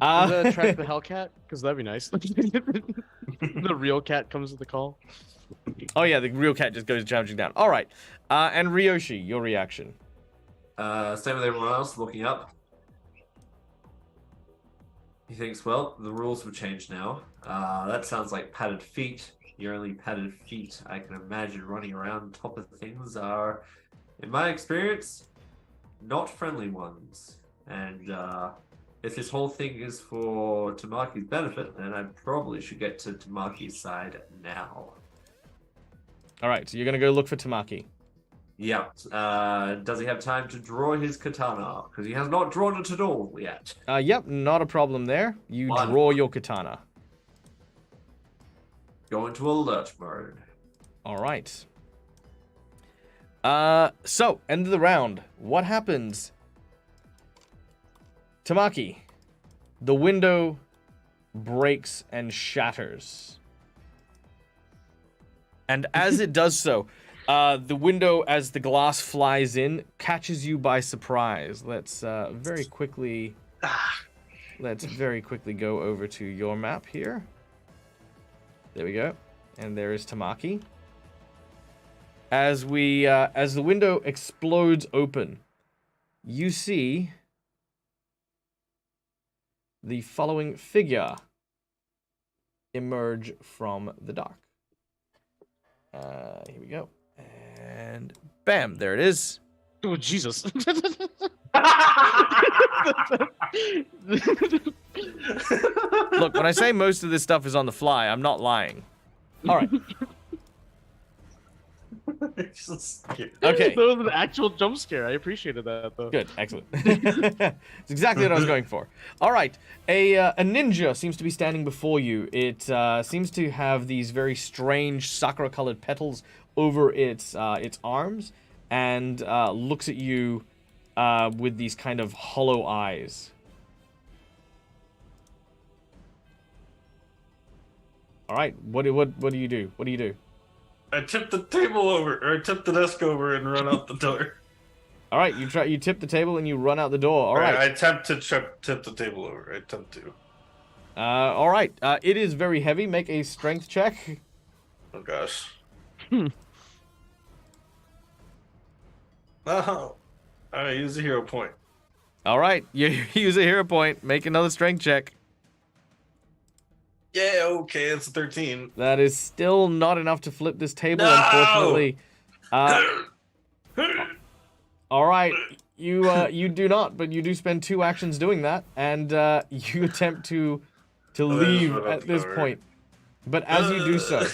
Track the Hellcat, because that'd be nice. The real cat comes to the call. Oh yeah, the real cat just goes charging down. All right. And Ryoshi, your reaction. Same with everyone else looking up. He thinks, well, the rules have changed now. That sounds like padded feet. The only padded feet I can imagine running around top of things are, in my experience, not friendly ones. And if this whole thing is for Tamaki's benefit, then I probably should get to Tamaki's side now. All right, so you're gonna go look for Tamaki. Yeah. Does he have time to draw his katana? Because he has not drawn it at all yet. Yep, not a problem there. You draw your katana. Go into alert mode. All right. So, end of the round. What happens? Tamaki, the window breaks and shatters. And as it does so, the window, as the glass flies in, catches you by surprise. Let's very quickly go over to your map here. There we go. And there is Tamaki. As the window explodes open, you see the following figure emerge from the dark. Here we go. And bam, there it is. Oh, Jesus. Look, when I say most of this stuff is on the fly, I'm not lying. All right. Okay. That was an actual jump scare. I appreciated that, though. Good, excellent. It's exactly what I was going for. All right, a ninja seems to be standing before you. It seems to have these very strange sakura-colored petals over its arms, and looks at you with these kind of hollow eyes. All right, what do you do? What do you do? I tip the table over, or I tip the desk over and run out the door. All right, you tip the table and you run out the door. All right. I attempt to tip the table over. I attempt to. All right. It is very heavy. Make a strength check. Oh gosh. Oh, I use a hero point. All right. You use a hero point. Make another strength check. Yeah, okay, it's a 13. That is still not enough to flip this table, No! unfortunately. All right. You do not, but you do spend 2 actions doing that, and you attempt to leave at this point. But as you do so,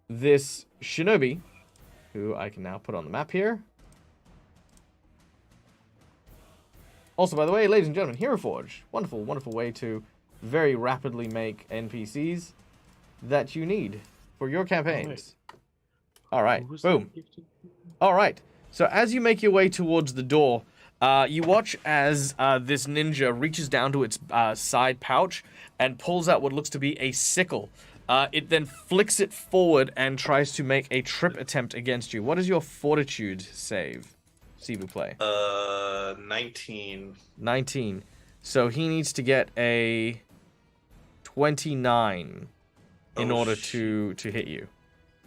this shinobi, who I can now put on the map here. Also, by the way, ladies and gentlemen, Hero Forge, wonderful, wonderful way to very rapidly make NPCs that you need for your campaigns. All right, boom. All right, so as you make your way towards the door, you watch as this ninja reaches down to its side pouch and pulls out what looks to be a sickle. It then flicks it forward and tries to make a trip attempt against you. What is your fortitude save? S'il vous plaît. 19. 19. So he needs to get a 29 in order to hit you,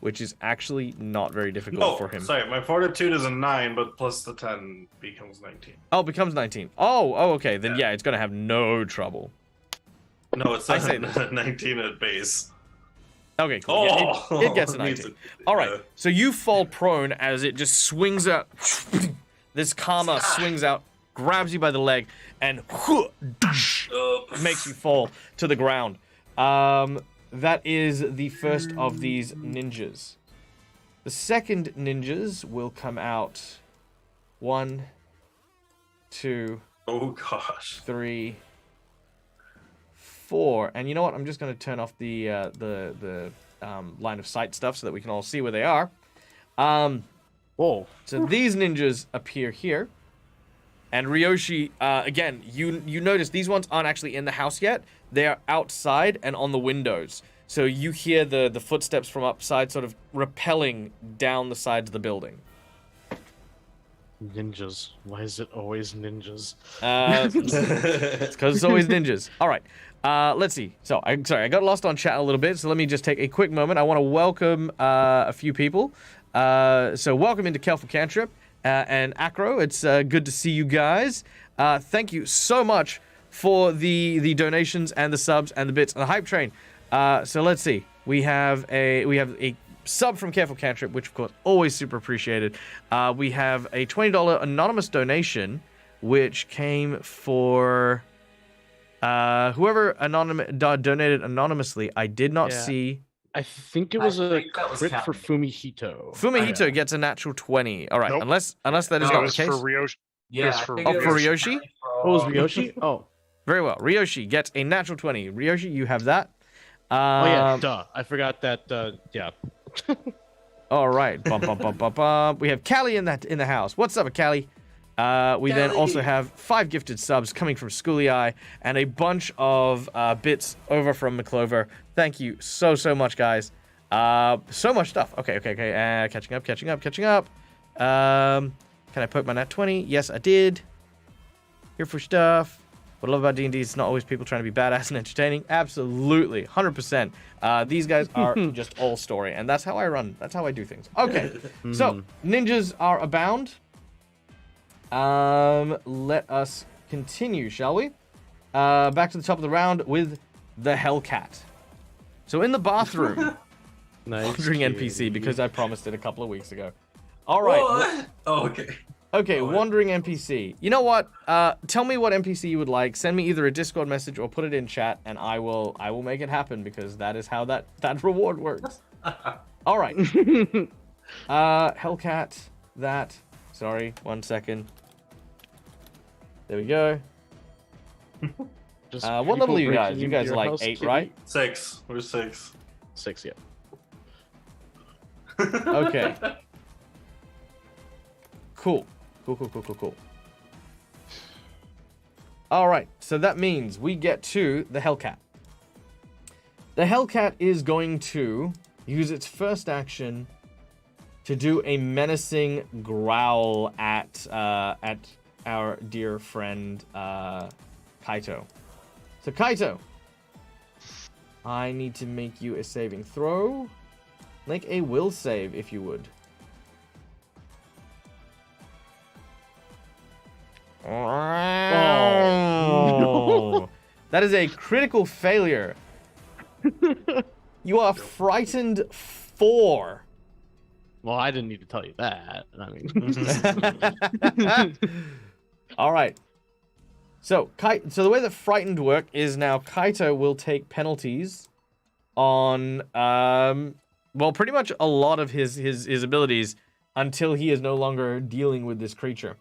which is actually not very difficult for him. Sorry, my fortitude is a 9, but plus the 10 becomes 19. Oh, becomes 19. Oh, okay. Then yeah, it's gonna have no trouble. No, it's I say 19 at base. Okay, cool. Yeah, it gets a 19. All right. So you fall prone as it just swings out. This Kama swings out, grabs you by the leg, and makes you fall to the ground. That is the first of these ninjas. The second ninjas will come out. 1, 2, oh gosh. 3, 4. And you know what? I'm just going to turn off the line of sight stuff so that we can all see where they are. Whoa. So these ninjas appear here. And Ryoshi, again, you notice these ones aren't actually in the house yet. They are outside and on the windows. So you hear the footsteps from upside sort of rappelling down the sides of the building. Ninjas. Why is it always ninjas? It's because it's always ninjas. All right. Let's see. So, I got lost on chat a little bit. So let me just take a quick moment. I want to welcome a few people. So welcome into Kelf Cantrip and Acro. It's good to see you guys. Thank you so much for the donations and the subs and the bits and the hype train. So let's see. We have a sub from Careful Cantrip, which of course always super appreciated. We have a $20 anonymous donation, which came for whoever donated anonymously. I did not see. I think it was I a think that was crit for Captain. Fumihito. Fumihito gets a natural 20. All right, Nope. unless that is No, not it the was case. for Ryoshi. Yeah, It's I for- think Oh, it for was Ryoshi? from- Oh, it was Ryoshi? Oh. Very well. Ryoshi gets a natural 20. Ryoshi, you have that. Oh, yeah, duh. I forgot that, yeah. All right. Bum, bum, bum, bum, bum. We have Callie in the house. What's up, Callie? We then also Callie. have 5 gifted subs coming from Schooly Eye and a bunch of bits over from McClover. Thank you so much, guys. So much stuff. Okay. Catching up. Can I poke my nat 20? Yes, I did. Here for stuff. What I love about D&D is it's not always people trying to be badass and entertaining. Absolutely. 100%. These guys are just all story. And that's how I run. That's how I do things. Okay. So, ninjas are abound. Let us continue, shall we? Back to the top of the round with the Hellcat. So in the bathroom, Nice. wandering NPC, because I promised it a couple of weeks ago. All right. What? Oh, okay. Okay, Go ahead. wandering NPC. You know what? Tell me what NPC you would like. Send me either a Discord message or put it in chat, and I will make it happen because that is how that reward works. All right. Hellcat. That. Sorry, 1 second. There we go. Just What people level are you guys? breaking You into guys your are like house, 8, Kitty? right? 6. We're 6. 6, yeah. Okay. Cool. All right, so that means we get to the Hellcat. The Hellcat is going to use its first action to do a menacing growl at our dear friend Kaito. So Kaito, I need to make you a saving throw. Make a will save if you would. Oh. That is a critical failure. You are frightened 4. Well, I didn't need to tell you that. I mean, All right. So the way that frightened work is now Kaito will take penalties on well, pretty much a lot of his abilities until he is no longer dealing with this creature.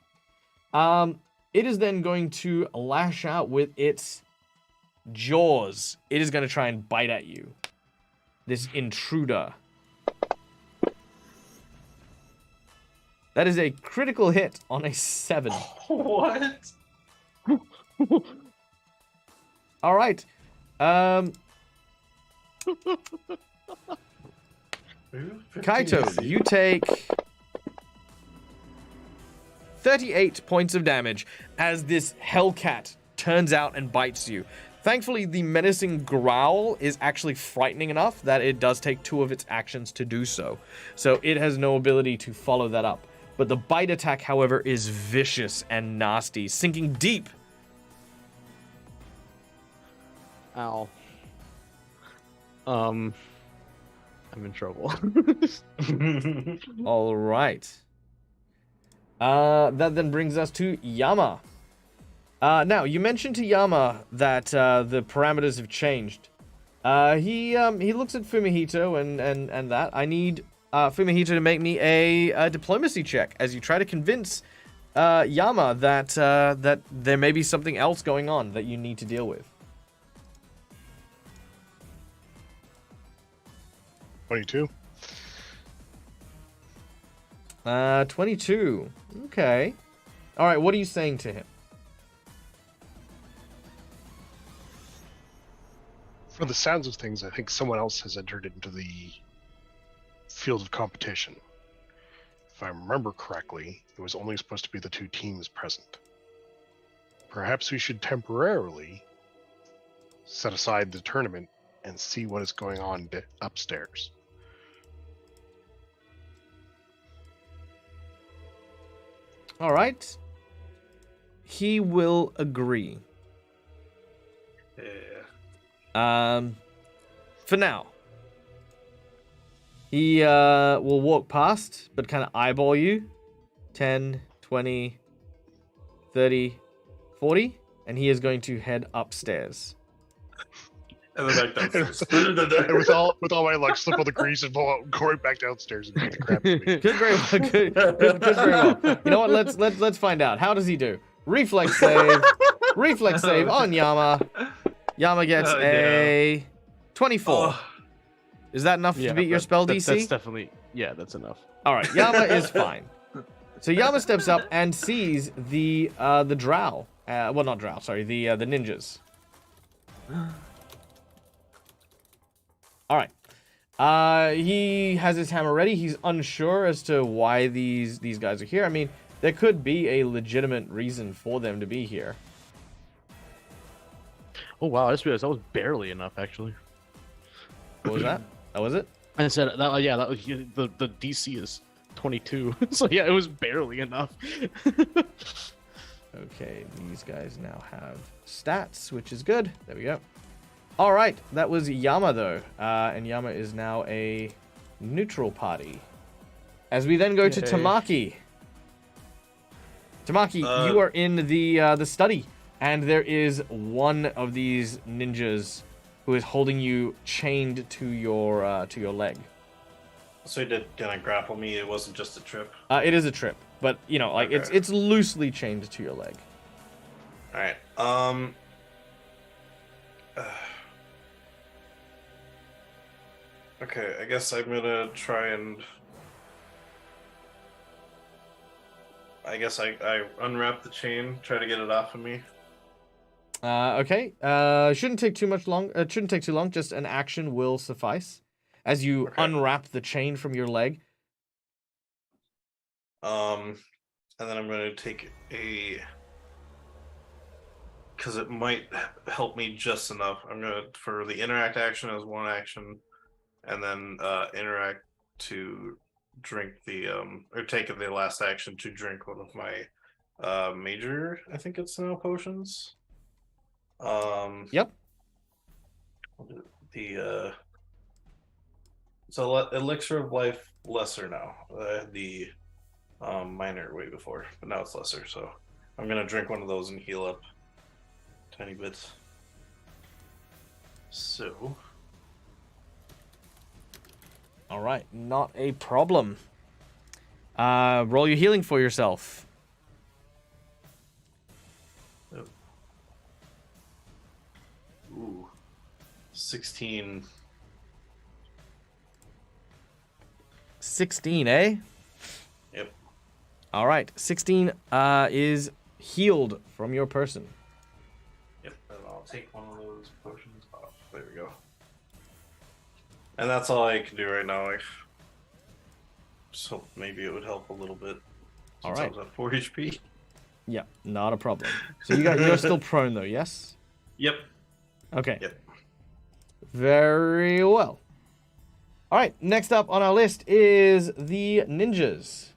It is then going to lash out with its jaws. It is going to try and bite at you. This intruder. That is a critical hit on a 7. What? All right. Kaito, you take 38 points of damage as this Hellcat turns out and bites you. Thankfully, the menacing growl is actually frightening enough that it does take 2 of its actions to do so. So it has no ability to follow that up. But the bite attack, however, is vicious and nasty, sinking deep. ow. I'm in trouble. All right. That then brings us to Yama. Now, you mentioned to Yama that the parameters have changed. He looks at Fumihito and that. I need Fumihito to make me a diplomacy check as you try to convince Yama that there may be something else going on that you need to deal with. 22. 22. Okay. All right, what are you saying to him? From the sounds of things, I think someone else has entered into the field of competition. If I remember correctly, it was only supposed to be the two teams present. Perhaps we should temporarily set aside the tournament and see what is going on upstairs. All right. He will agree. Yeah. For now. He will walk past, but kind of eyeball you. 10, 20, 30, 40. And he is going to head upstairs. And then back downstairs. And with all my luck, slip on the grease and go right back downstairs and beat the crap out of me. Good, very well. Good, very well. You know what? Let's find out. How does he do? Reflex save. Reflex save on Yama. Yama gets a 24. Oh, Is that enough to beat your spell DC? That's definitely, yeah, that's enough. All right, Yama is fine. So Yama steps up and sees the drow. Well, not drow. Sorry, the ninjas. All right. He has his hammer ready. He's unsure as to why these guys are here. I mean, there could be a legitimate reason for them to be here. Oh wow, I just realized that was barely enough actually. What was that? That was it? I said that. Yeah, that was the DC is 22. So yeah, it was barely enough. Okay, these guys now have stats, which is good. There we go. All right, that was Yama, though. And Yama is now a neutral party. As we then go to Yay. Tamaki. Tamaki, you are in the study. And there is one of these ninjas who is holding you chained to your leg. so he did kind of grapple me. It wasn't just a trip. It is a trip, but, you know, like, Okay. it's loosely chained to your leg. All right. Okay, I guess I'm gonna try and. I guess I unwrap the chain, try to get it off of me. Okay. Shouldn't take too long. It shouldn't take too long. Just an action will suffice. As you unwrap the chain from your leg. And then I'm gonna take because it might help me just enough. I'm gonna for the interact action as one action, and then interact to drink the or take the last action to drink one of my major. I think it's now potions. Yep. The so elixir of life lesser now. The minor way before, but now it's lesser. So I'm gonna drink one of those and heal up tiny bits. So All right. Not a problem. Roll your healing for yourself. ooh, 16. 16, eh? Yep. All right. 16 is healed from your person. Yep. And I'll take one of those potions off. There we go. And that's all I can do right now. I just hope maybe it would help a little bit. All Since right. I was at 4 HP. Yeah, not a problem. So you're still prone though, yes? Yep. Okay. Yep. Very well. All right, next up on our list is the ninjas.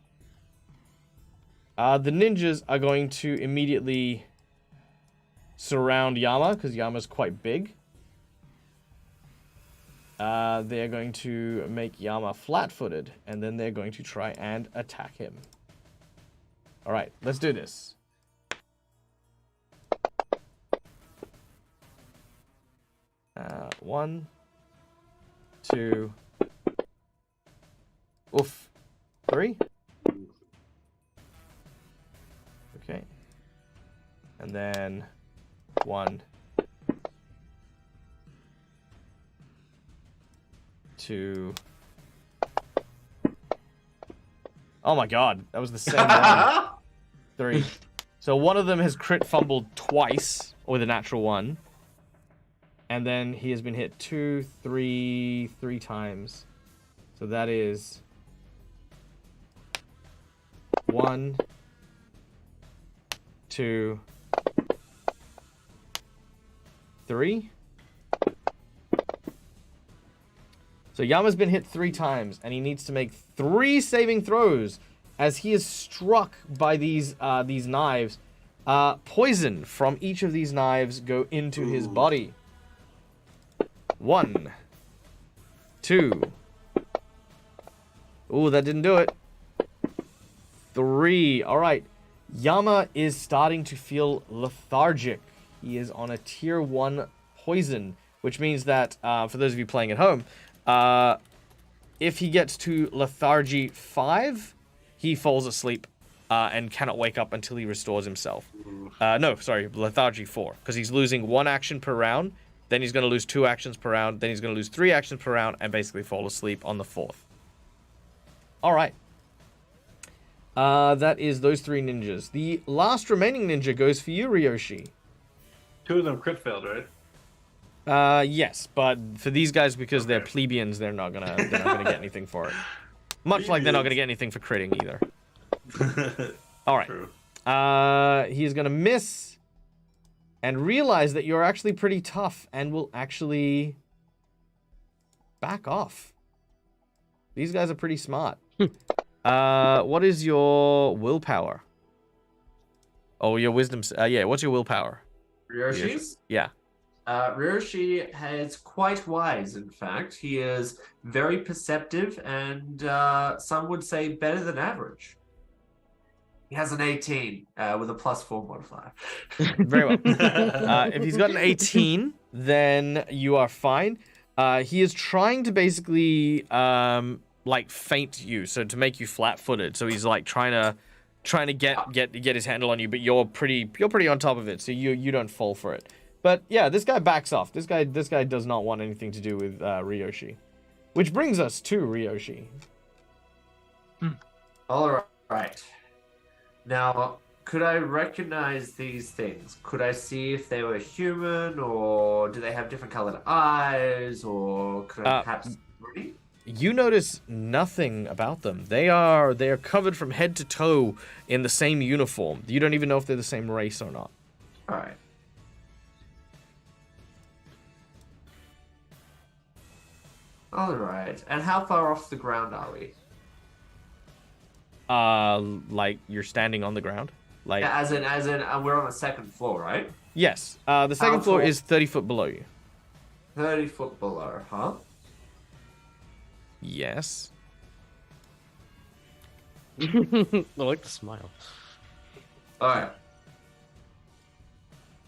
The ninjas are going to immediately surround Yama because Yama's quite big. They're going to make Yama flat-footed, and then they're going to try and attack him. All right, let's do this. One, two, oof, 3. Okay. And then 1, 2, Oh my god, that was the same one. 3. So one of them has crit fumbled twice with a natural 1. And then he has been hit 2, 3 times. So that is 1, 2, 3. So Yama's been hit 3 times, and he needs to make 3 saving throws as he is struck by these knives. Poison from each of these knives go into his body. 1, 2. Ooh, that didn't do it. 3. All right. Yama is starting to feel lethargic. He is on a tier 1 poison, which means that, for those of you playing at home, if he gets to lethargy 5, he falls asleep and cannot wake up until he restores himself. No, sorry, lethargy 4, because he's losing 1 action per round, then he's going to lose 2 actions per round, then he's going to lose 3 actions per round, and basically fall asleep on the 4th. All right. That is those 3 ninjas. The last remaining ninja goes for you, Ryoshi. 2 of them crit failed, right? Yes, but for these guys, because they're plebeians, they're not gonna get anything for it. Much like they're not gonna get anything for critting either. All right. True. He's gonna miss and realize that you're actually pretty tough and will actually back off. These guys are pretty smart. What is your willpower? Oh, your wisdom. Yeah. What's your willpower? Ryoshi's? Yeah. Ryoshi is quite wise, in fact. He is very perceptive and some would say better than average. He has an 18 with a +4 modifier. Very well. If he's got an 18, then you are fine. He is trying to basically like feint you, so to make you flat-footed. So he's like trying to get his handle on you, but you're pretty on top of it, so you don't fall for it. But yeah, this guy backs off. This guy does not want anything to do with Ryoshi. Which brings us to Ryoshi. All right. Now, could I recognize these things? Could I see if they were human, or do they have different colored eyes, or could I perhaps... You notice nothing about them. They are covered from head to toe in the same uniform. You don't even know if they're the same race or not. All right. All right. And how far off the ground are we? Like you're standing on the ground? Like Yeah, as in, we're on the 2nd floor, right? Yes. The second floor is 30 foot below you. 30 foot below, huh? Yes. I like the smile. All right.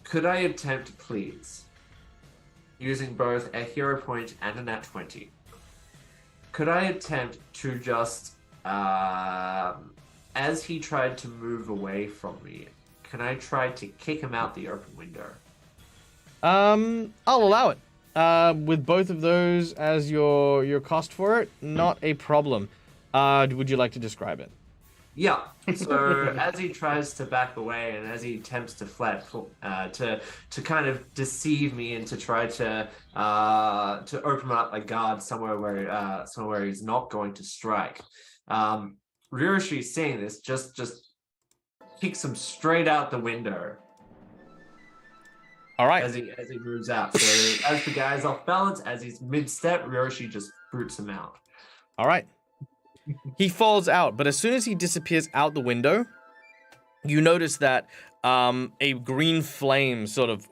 Could I attempt, please, using both a hero point and a nat 20? Could I attempt to just, as he tried to move away from me, can I try to kick him out the open window? I'll allow it. With both of those as your cost for it, not a problem. Would you like to describe it? Yeah. So as he tries to back away and as he attempts to to kind of deceive me and to try to open up a guard somewhere where he's not going to strike, Ryoshi, seeing this, just kicks him straight out the window. All right. As he moves out. So as the guy's off balance, as he's mid-step, Ryoshi just boots him out. All right. He falls out, but as soon as he disappears out the window, you notice that a green flame sort of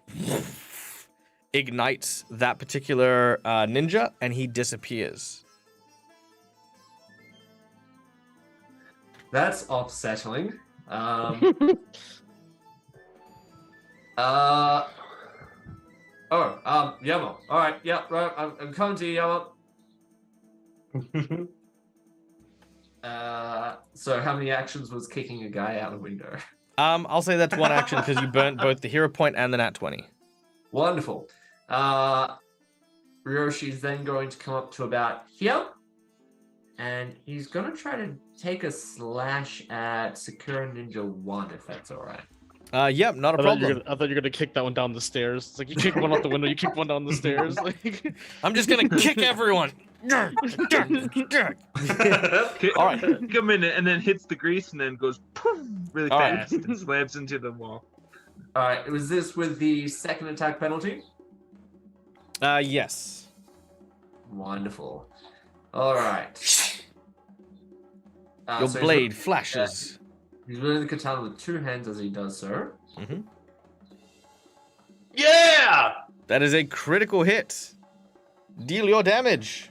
ignites that particular ninja, and he disappears. That's upsetting. Yama. All right, yeah, right. I'm coming to you, Yama. So how many actions was kicking a guy out the window? I'll say that's 1 action because you burnt both the hero point and the nat 20. Wonderful. Ryoshi's then going to come up to about here and he's gonna try to take a slash at Sakura Ninja 1, if that's alright. Yep, not a I problem. thought you were gonna kick that one down the stairs. It's like you kick one out the window, you kick one down the stairs. Like, I'm just gonna kick everyone. All right. Kick him in it and then hits the grease and then goes poof, really All right. fast and slams into the wall. Alright, was this with the second attack penalty? Yes. Wonderful. Alright. Your so blade flashes. He's wielding the katana with 2 hands as he does so. Hmm. Yeah! That is a critical hit. Deal your damage.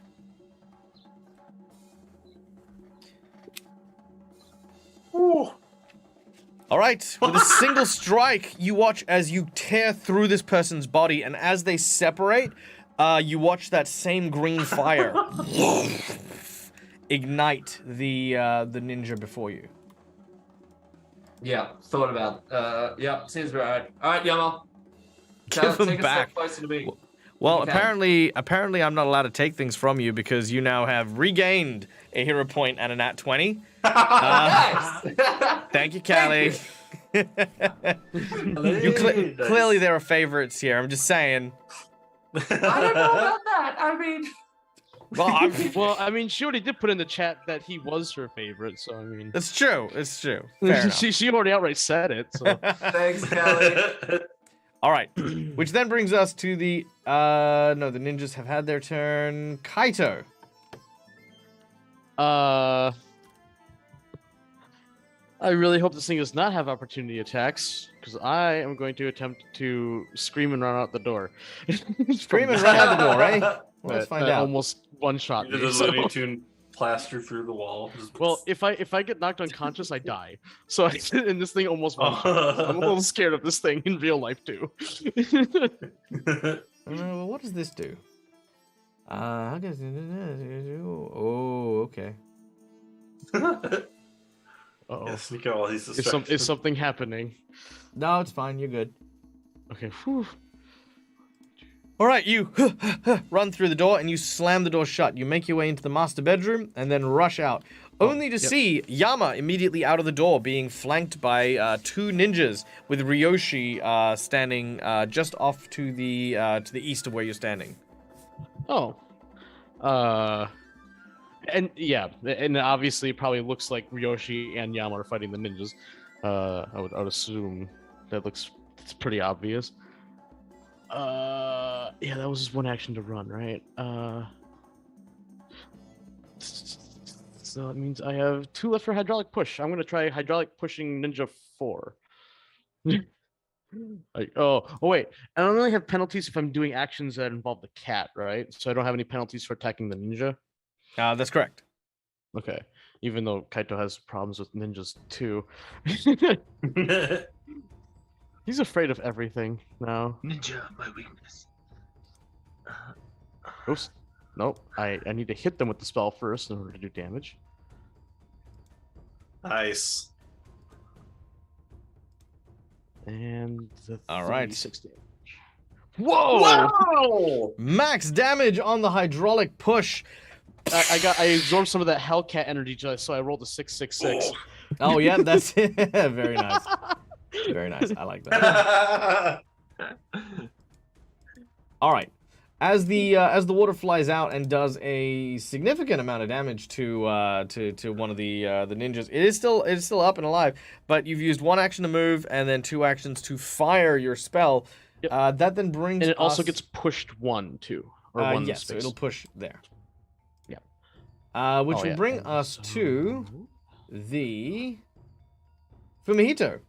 Ooh. All right, with a single strike, you watch as you tear through this person's body, and as they separate, you watch that same green fire ignite the ninja before you. Yeah, thought about. Yeah, seems about right. Alright, Yama. Give him take back. a step closer to me. Well, You can. apparently, I'm not allowed to take things from you because you now have regained a hero point and a nat 20. Nice! Thank you, Callie. Clearly, there are favorites here. I'm just saying. I don't know about that. I mean, Well, well, I mean, she already did put in the chat that he was her favorite, so I mean, it's true. It's true. Fair enough. she already outright said it. So thanks, Callie. All right, which then brings us to the no, the ninjas have had their turn. Kaito. I really hope this thing does not have opportunity attacks, because I am going to attempt to scream and run out the door. Scream and run out the door, right? Well, let's But find that out. Almost one shot. You did a Looney Tune plaster through the wall. Just- Well, if I get knocked unconscious, I die. So and this thing almost one shot. I'm a little scared of this thing in real life too. Well, what does this do? I guess. Oh, okay. Uh-oh. yeah, sneak out all these Is distractions. something happening? No, it's fine. You're good. Okay. Whew. All right, you run through the door and you slam the door shut. You make your way into the master bedroom and then rush out, only to see Yama immediately out of the door, being flanked by 2 ninjas, with Ryoshi standing just off to the east of where you're standing. Oh. And yeah, and obviously it probably looks like Ryoshi and Yama are fighting the ninjas. I would assume it's pretty obvious. Yeah, that was just one action to run, right? So that means I have 2 left for hydraulic push. I'm gonna try hydraulic pushing ninja 4. Oh wait, I don't really have penalties if I'm doing actions that involve the cat, right? So I don't have any penalties for attacking the ninja. That's correct. Okay, even though Kaito has problems with ninjas too. He's afraid of everything now. Ninja, my weakness. Oops. Nope. I need to hit them with the spell first in order to do damage. Nice. And the All right. 36 damage. Whoa! Wow! Max damage on the hydraulic push. I absorbed some of that Hellcat energy, so I rolled a 666. Oh yeah, that's very nice. Very nice. I like that. All right. As the water flies out and does a significant amount of damage to one of the ninjas, it is still up and alive. But you've used 1 action to move and then 2 actions to fire your spell. Yep. That then brings And it also us- gets pushed 1 too, or 1 yes, so space. it'll push there. Yeah. Which will bring and us so- to the Fumihito.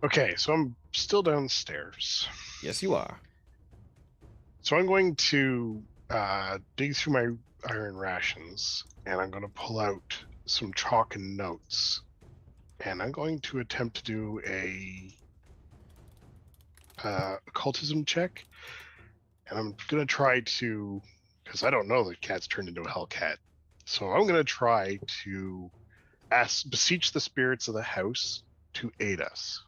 Okay, so I'm still downstairs. Yes, you are. So I'm going to dig through my iron rations, and I'm going to pull out some chalk and notes, and I'm going to attempt to do a occultism check, and I'm going to try to, because I don't know the cat's turned into a hellcat, so I'm going to try to beseech the spirits of the house to aid us.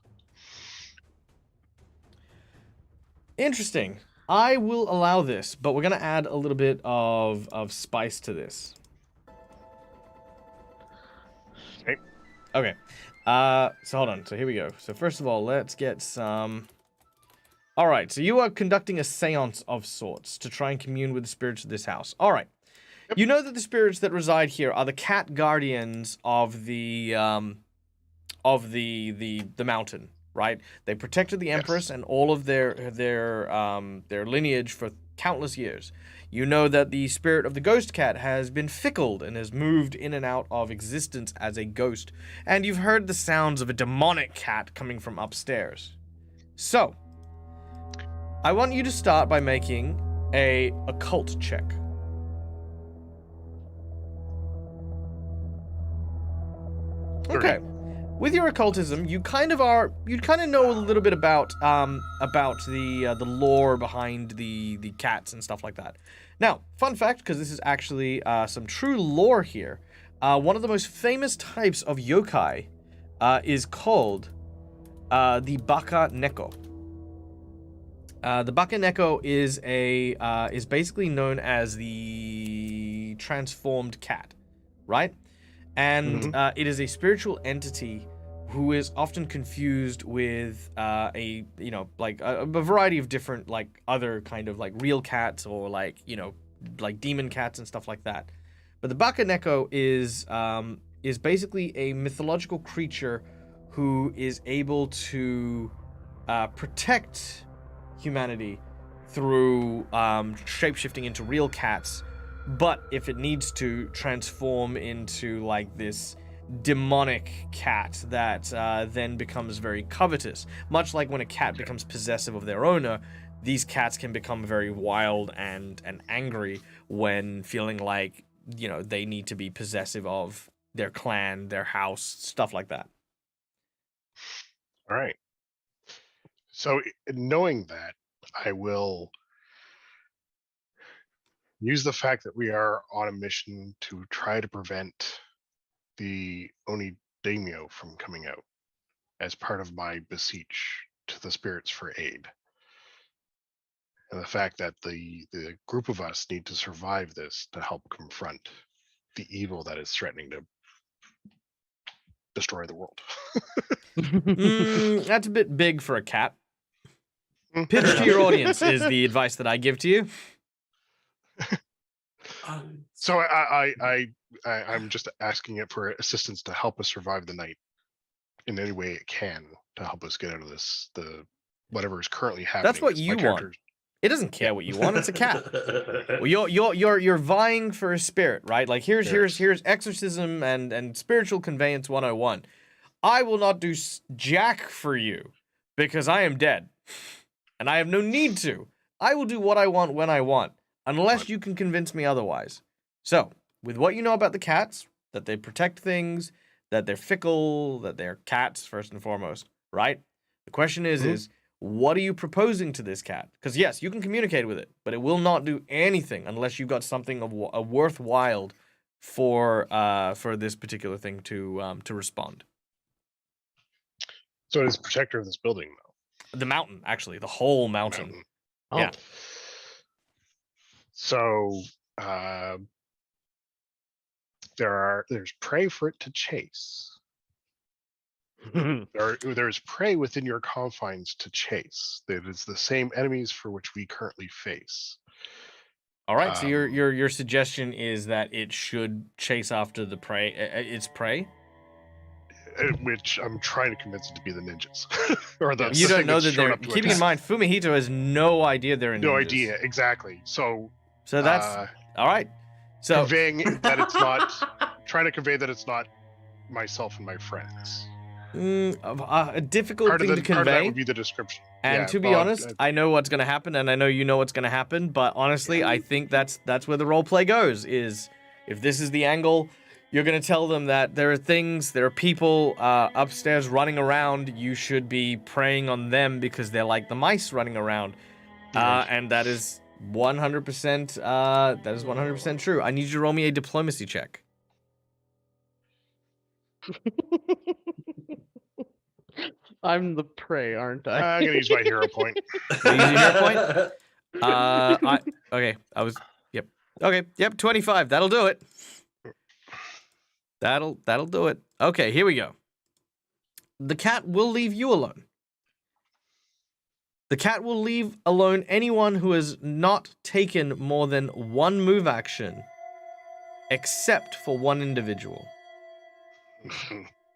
Interesting. I will allow this, but we're gonna add a little bit of spice to this. Okay. Okay. So hold on. So here we go. So first of all, let's get some. All right. So you are conducting a séance of sorts to try and commune with the spirits of this house. All right. Yep. You know that the spirits that reside here are the cat guardians of the mountain, right? They protected the Empress and all of their lineage for countless years. You know that the spirit of the ghost cat has been fickled and has moved in and out of existence as a ghost, and you've heard the sounds of a demonic cat coming from upstairs. So, I want you to start by making a occult check. Okay. With your occultism, you kind of know a little bit about the lore behind the cats and stuff like that. Now, fun fact, because this is actually some true lore here. One of the most famous types of yokai is called the Baka Neko. The Baka Neko is basically known as the transformed cat, right? And it is a spiritual entity who is often confused with a variety of different other kind of real cats or demon cats and stuff like that. But the Baka Neko is basically a mythological creature who is able to protect humanity through shapeshifting into real cats, but if it needs to transform into this demonic cat that then becomes very covetous. Much like when a cat becomes possessive of their owner, these cats can become very wild and angry when feeling like, they need to be possessive of their clan, their house, stuff like that. All right. So knowing that, I will use the fact that we are on a mission to try to prevent the Oni daimyo from coming out as part of my beseech to the spirits for aid. And the fact that the group of us need to survive this to help confront the evil that is threatening to destroy the world. That's a bit big for a cat. Pitch to your audience is the advice that I give to you. So I'm just asking it for assistance to help us survive the night in any way it can to help us get out of this, whatever is currently happening. That's what you want. It doesn't care what you want. It's a cat. Well, you're vying for a spirit, right? Here's exorcism and spiritual conveyance 101. I will not do jack for you because I am dead, and I have no need to. I will do what I want when I want, unless you can convince me otherwise. So, with what you know about the cats, that they protect things, that they're fickle, that they're cats first and foremost, right? The question is what are you proposing to this cat? Because yes, you can communicate with it, but it will not do anything unless you've got something of worthwhile for this particular thing to respond. So it is protector of this building, though. The mountain, actually, the whole mountain. Oh. Yeah. So there's prey for it to chase. There's prey within your confines to chase. That is the same enemies for which we currently face. All right. So your suggestion is that it should chase after the prey. Its prey. Which I'm trying to convince it to be the ninjas. Or the you don't know that they're. Keeping Keeping in mind, Fumihito has no idea they're in. No ninjas. idea exactly. So that's all right. So conveying that it's not. Trying to convey that it's not myself and my friends. A difficult thing to convey. Part of that would be the description. And to be honest, I know what's going to happen, and I know you know what's going to happen. But honestly, I think that's where the role play goes. Is if this is the angle. You're going to tell them that there are people upstairs running around. You should be preying on them because they're like the mice running around. And that is 100%, that is 100% true. I need you to roll me a diplomacy check. I'm the prey, aren't I? I'm going to use my hero point. You use your hero point? Okay. I was. Yep. Okay. Yep. 25. That'll do it. That'll do it. Okay. Here we go. The cat will leave you alone. The cat will leave alone anyone who has not taken more than one move action, except for one individual.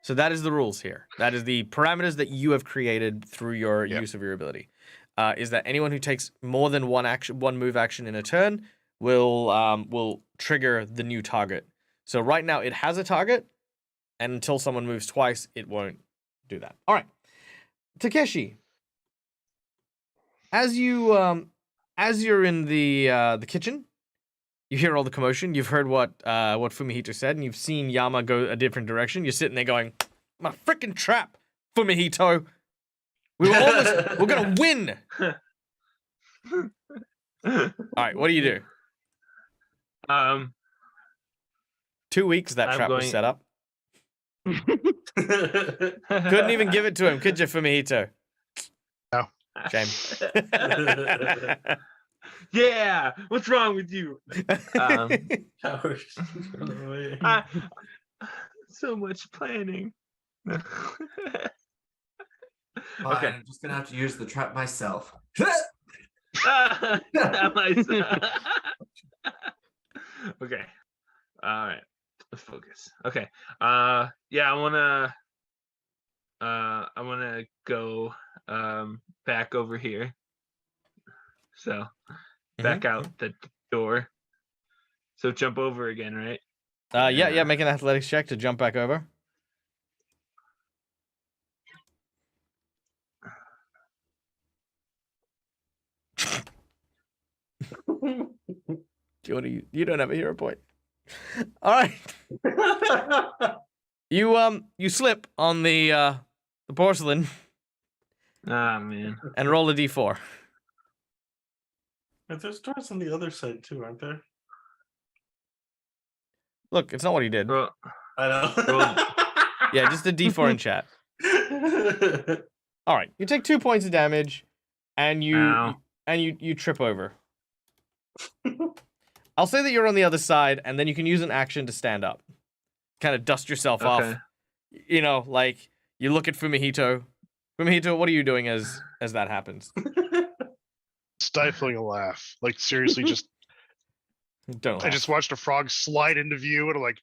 So that is the rules here. That is the parameters that you have created through your use of your ability. Is that anyone who takes more than one move action in a turn will trigger the new target. So right now it has a target, and until someone moves twice, it won't do that. All right, Takeshi. As you're in the kitchen, you hear all the commotion. You've heard what Fumihito said, and you've seen Yama go a different direction. You're sitting there going, "My freaking trap, Fumihito! We're gonna win." All right, what do you do? 2 weeks that I'm trap was going- set up. Couldn't even give it to him, could you, Fumihito? No. Shame. Yeah, what's wrong with you? Coward. Run away. So much planning. Fine, Okay. I'm just gonna have to use the trap myself. Not myself. Okay. All right. Let's focus. Okay. Yeah, I wanna go back over here. So back out the door. So jump over again, right? Yeah, make an athletics check to jump back over. You don't have a hero point. All right. You slip on the porcelain Ah, man. and roll a d4. But there's doors on the other side too, aren't there? Look, it's not what he did. Roll, I know. Yeah, just a d4 in chat. All right, you take 2 points of damage, and Ow. you trip over. I'll say that you're on the other side, and then you can use an action to stand up, kind of dust yourself off. Okay. You know, like you look at Fumihito. Fumihito, what are you doing as that happens? Stifling a laugh. Like seriously, just Don't. I just watched a frog slide into view, and I'm like,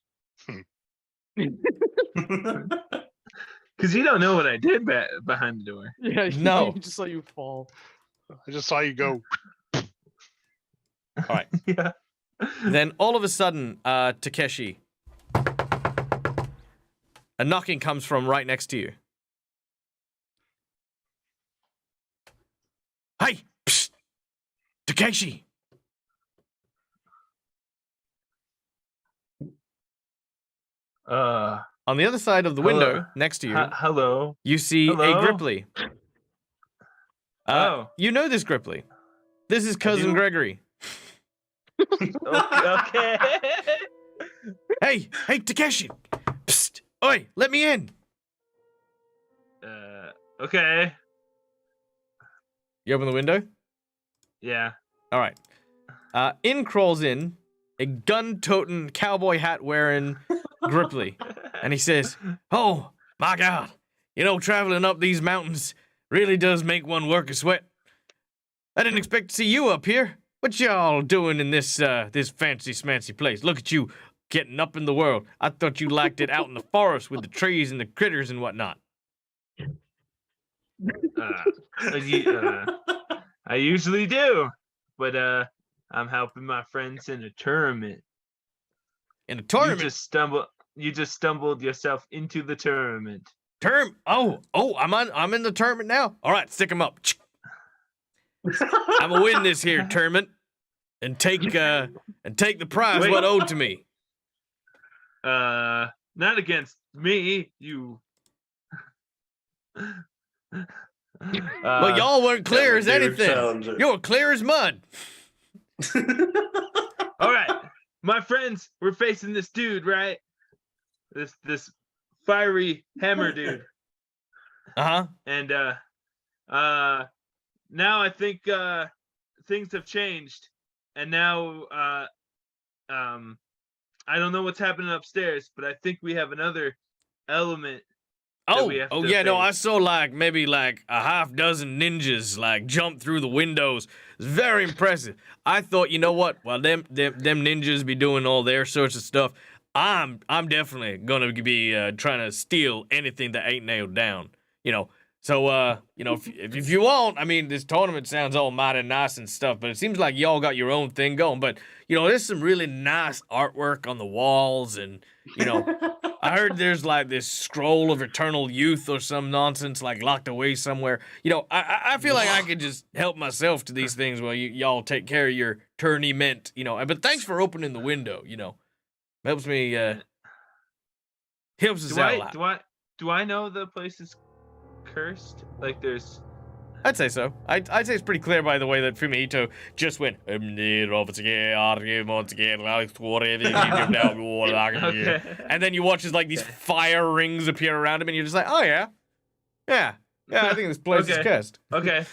Because you don't know what I did behind the door. Yeah, No. he just saw you fall. I just saw you go. All right. Yeah. Then all of a sudden, Takeshi, a knocking comes from right next to you. Hey, psst, Takeshi. On the other side of the window, Hello. next to you, Hello. you see Hello? a Gripply. Oh. You know this Gripply. This is cousin do? Gregory. Okay. Hey, Takeshi. Psst, oi, let me in. Okay. You open the window? Yeah. All right. In crawls in a gun-toting, cowboy hat-wearing Gripply. And he says, "Oh, my God. You know, traveling up these mountains really does make one work a sweat. I didn't expect to see you up here. What y'all doing in this fancy-smancy place? Look at you getting up in the world. I thought you liked it out in the forest with the trees and the critters and whatnot." I usually do, but I'm helping my friends in a tournament. In a tournament? You just stumbled yourself into the tournament. Oh, I'm in the tournament now. All right, stick 'em up. I'm gonna win this here tournament and take the prize Wait. what owed to me. Not against me, you. Well, y'all weren't clear as Dear anything. challenger. You were clear as mud. All right, my friends, we're facing this dude, right? This fiery hammer dude, Uh-huh. and now I think things have changed, and now I don't know what's happening upstairs, but I think we have another element that we have to yeah, no, I face. saw like maybe like a half dozen ninjas like jump through the windows. It's very impressive. I thought, you know what? While them ninjas be doing all their sorts of stuff, I'm definitely gonna be trying to steal anything that ain't nailed down. You know. So you know, if you want, I mean, this tournament sounds all mighty nice and stuff, but it seems like y'all got your own thing going. But you know, there's some really nice artwork on the walls, and you know, I heard there's like this scroll of eternal youth or some nonsense like locked away somewhere. You know, I feel like I could just help myself to these things while y'all take care of your tournament. You know, but thanks for opening the window. You know, helps me helps us out a lot. Do I know the place is cursed? Like there's I'd say so. I'd say it's pretty clear by the way that Fumihito just went. Okay. And then you watch as like these fire rings appear around him, and you're just like, oh yeah, yeah. I think this place is Okay. cursed. Okay.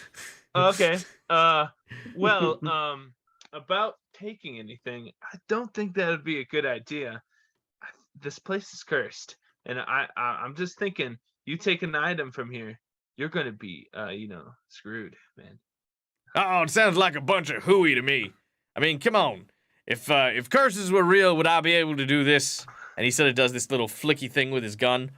Well, about taking anything, I don't think that would be a good idea. This place is cursed, and I'm just thinking, you take an item from here, you're gonna be, screwed, man. Oh, it sounds like a bunch of hooey to me. I mean, come on. If curses were real, would I be able to do this? And he sort of does this little flicky thing with his gun.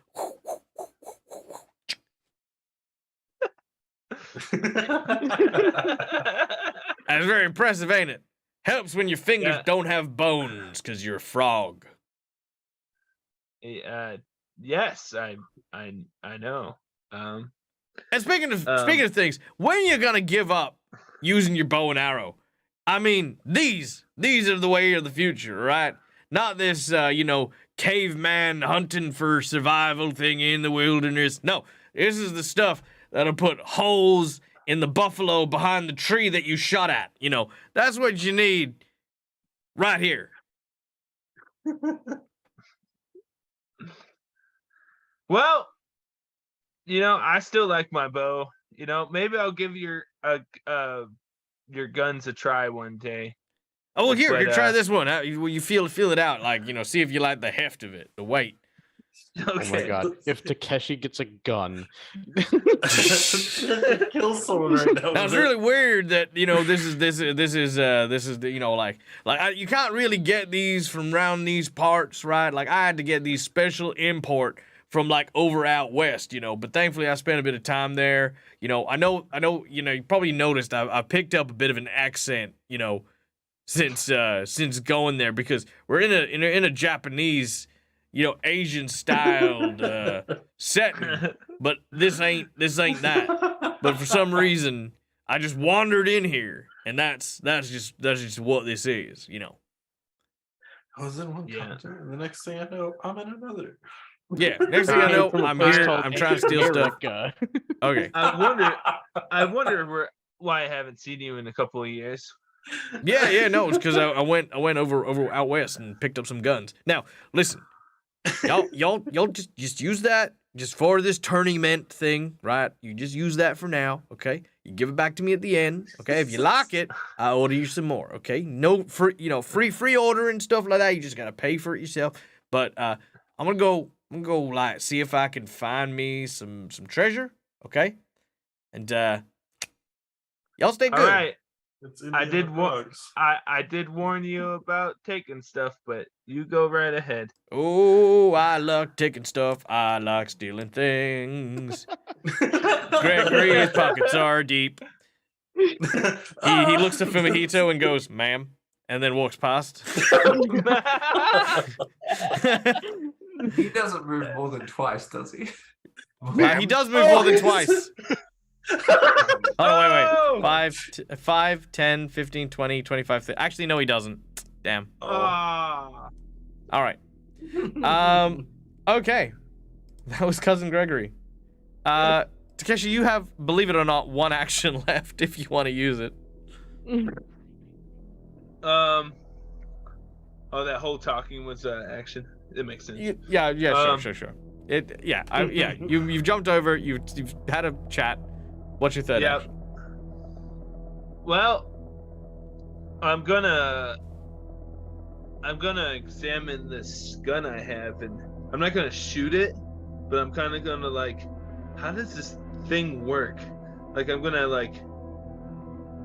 That's very impressive, ain't it? Helps when your fingers Yeah. don't have bones, cause you're a frog. Yes, I know. And speaking of things, when are you gonna give up using your bow and arrow? I mean, these are the way of the future, right? Not this, caveman hunting for survival thing in the wilderness. No, this is the stuff that'll put holes in the buffalo behind the tree that you shot at. You know, that's what you need right here. Well, I still like my bow. Maybe I'll give your guns a try one day. Oh, well, here, But, try this one. You feel it out, like, see if you like the heft of it, the weight. Oh my god! If Takeshi gets a gun, Kill someone right now. Now it's really weird that this is you can't really get these from around these parts, right? Like I had to get these special import from like over out west, But thankfully I spent a bit of time there. I know. You probably noticed I picked up a bit of an accent, since going there because we're in a Japanese, Asian styled setting, but this ain't that. But for some reason, I just wandered in here, and that's just what this is, I was in one counter, and the next thing I know, I'm in another. Yeah, next thing I know, I'm here. I'm trying to steal stuff. Okay. I wonder why I haven't seen you in a couple of years. Yeah, no, it's because I went over out west and picked up some guns. Now, listen, y'all just use that just for this tournament thing, right? You just use that for now, okay? You give it back to me at the end, okay? If you like it, I order you some more, okay? No free order and stuff like that. You just gotta pay for it yourself. But I'm gonna go like see if I can find me some treasure, okay? And y'all stay good. All right. I did I did warn you about taking stuff, but you go right ahead. Oh, I like taking stuff. I like stealing things. Gregory's pockets are deep. He looks at Fumihito and goes, "Ma'am," and then walks past. He doesn't move more than twice, does he? He does move more than twice. Oh, wait. 5, 10, 15, 20, 25, 30. Actually, no, he doesn't. Damn. Ah. All right. Okay. That was Cousin Gregory. Takeshi, you have, believe it or not, one action left if you want to use it. Oh, that whole talking was action. It makes sense. Sure. You've jumped over. You've had a chat. What's your third action? Well, I'm gonna examine this gun I have, and I'm not gonna shoot it, but I'm kind of gonna like, how does this thing work? Like I'm gonna like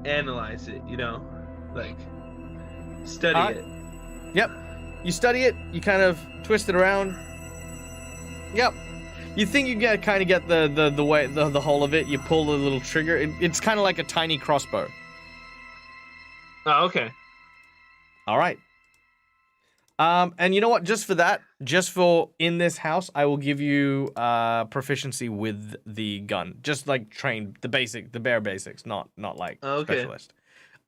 analyze it, like study Alright. it. Yep. You study it. You kind of twist it around. Yep. You think you kind of get the way the whole of it. You pull the little trigger. It's kind of like a tiny crossbow. Oh, okay. All right. And you know what? Just for that, just for in this house, I will give you proficiency with the gun. Just like trained, the bare basics, not like Okay. specialist.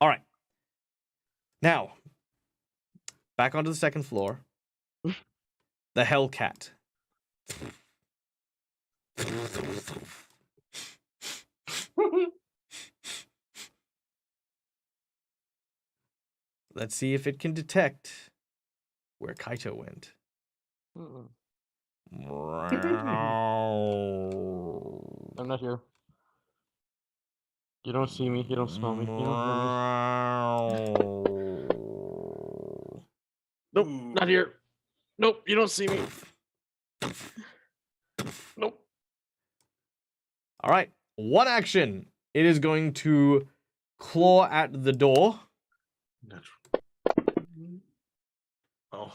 All right. Now, back onto the second floor. The Hellcat. Let's see if it can detect where Kaito went. I'm not here. You don't see me. You don't smell me. You don't hear me. Nope, not here. Nope, you don't see me. Nope. All right. One action. It is going to claw at the door. Oh.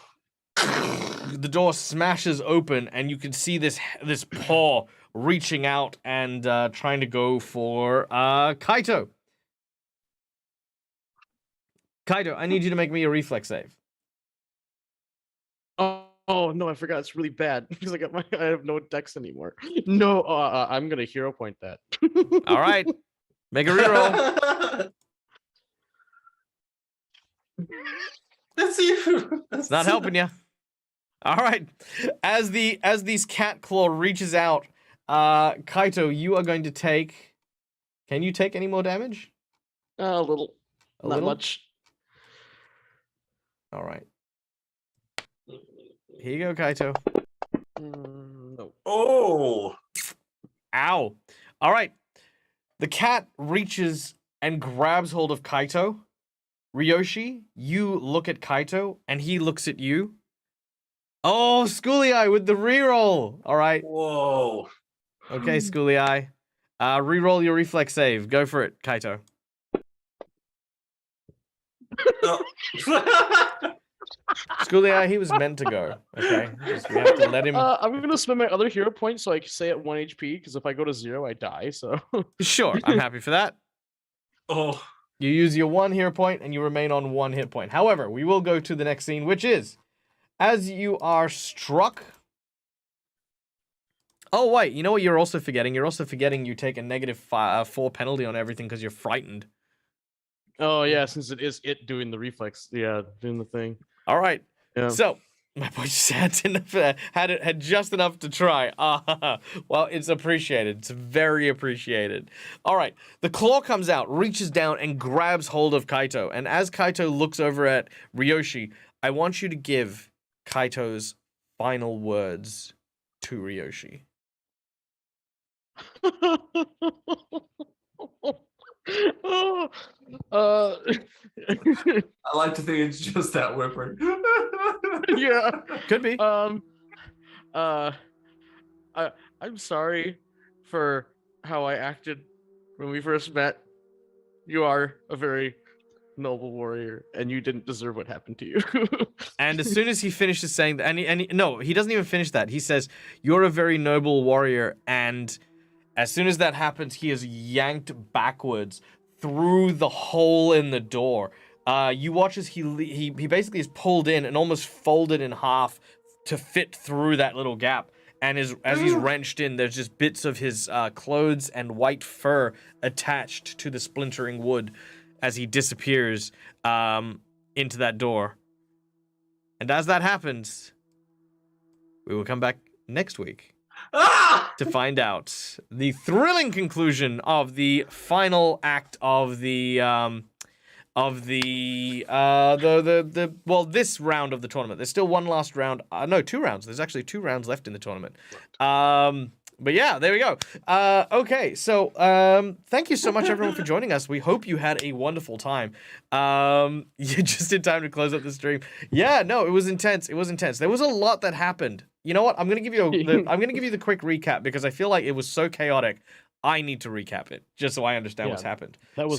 The door smashes open, and you can see this paw reaching out and trying to go for Kaito. Kaito, I need you to make me a reflex save. Oh no, I forgot. It's really bad because I have no dex anymore. No, I'm gonna hero point that. All right. Make a reroll. That's you. It's not helping you. All right. As these cat claw reaches out, Kaito, you are going to take. Can you take any more damage? A little. A Not little? much. All right. Here you go, Kaito. No. Oh. Ow. All right. The cat reaches and grabs hold of Kaito. Ryoshi, you look at Kaito, and he looks at you. Oh, Schooly Eye with the reroll. All right. Whoa. Okay, Schooly Eye. Reroll your reflex save. Go for it, Kaito. Schooly Eye, he was meant to go. Okay, just we have to let him. I'm gonna spend my other hero point so I can stay at 1 HP because if I go to 0, I die. So. Sure, I'm happy for that. Oh. You use your 1 hero point and you remain on 1 hit point. However, we will go to the next scene, which is as you are struck. Oh wait, you know what you're also forgetting? You're also forgetting you take a -4 penalty on everything because you're frightened. Oh yeah, since it is it doing the reflex, yeah, doing the thing. All right. Yeah. So my boy just had just enough to try. Well, it's appreciated. It's very appreciated. All right. The claw comes out, reaches down, and grabs hold of Kaito. And as Kaito looks over at Ryoshi, I want you to give Kaito's final words to Ryoshi. Oh, I like to think it's just that whimper. yeah. Could be. I'm sorry for how I acted when we first met. You are a very noble warrior, and you didn't deserve what happened to you. And as soon as he finishes saying that, no, he doesn't even finish that. He says, "You're a very noble warrior," and as soon as that happens, he is yanked backwards through the hole in the door. You watch as he basically is pulled in and almost folded in half to fit through that little gap. And as he's wrenched in, there's just bits of his clothes and white fur attached to the splintering wood as he disappears into that door. And as that happens, we will come back next week to find out the thrilling conclusion of the final act of this round of the tournament. There's still one last round. No, 2 rounds. There's actually 2 rounds left in the tournament. But yeah, there we go. Okay, so thank you so much, everyone, for joining us. We hope you had a wonderful time. You just in time to close up the stream. Yeah, no, it was intense. It was intense. There was a lot that happened. You know what? I'm gonna give you the quick recap because I feel like it was so chaotic. I need to recap it just so I understand what's happened. That was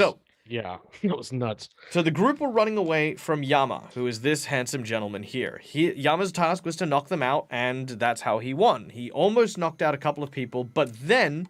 that was nuts. So the group were running away from Yama, who is this handsome gentleman here. Yama's task was to knock them out, and that's how he won. He almost knocked out a couple of people, but then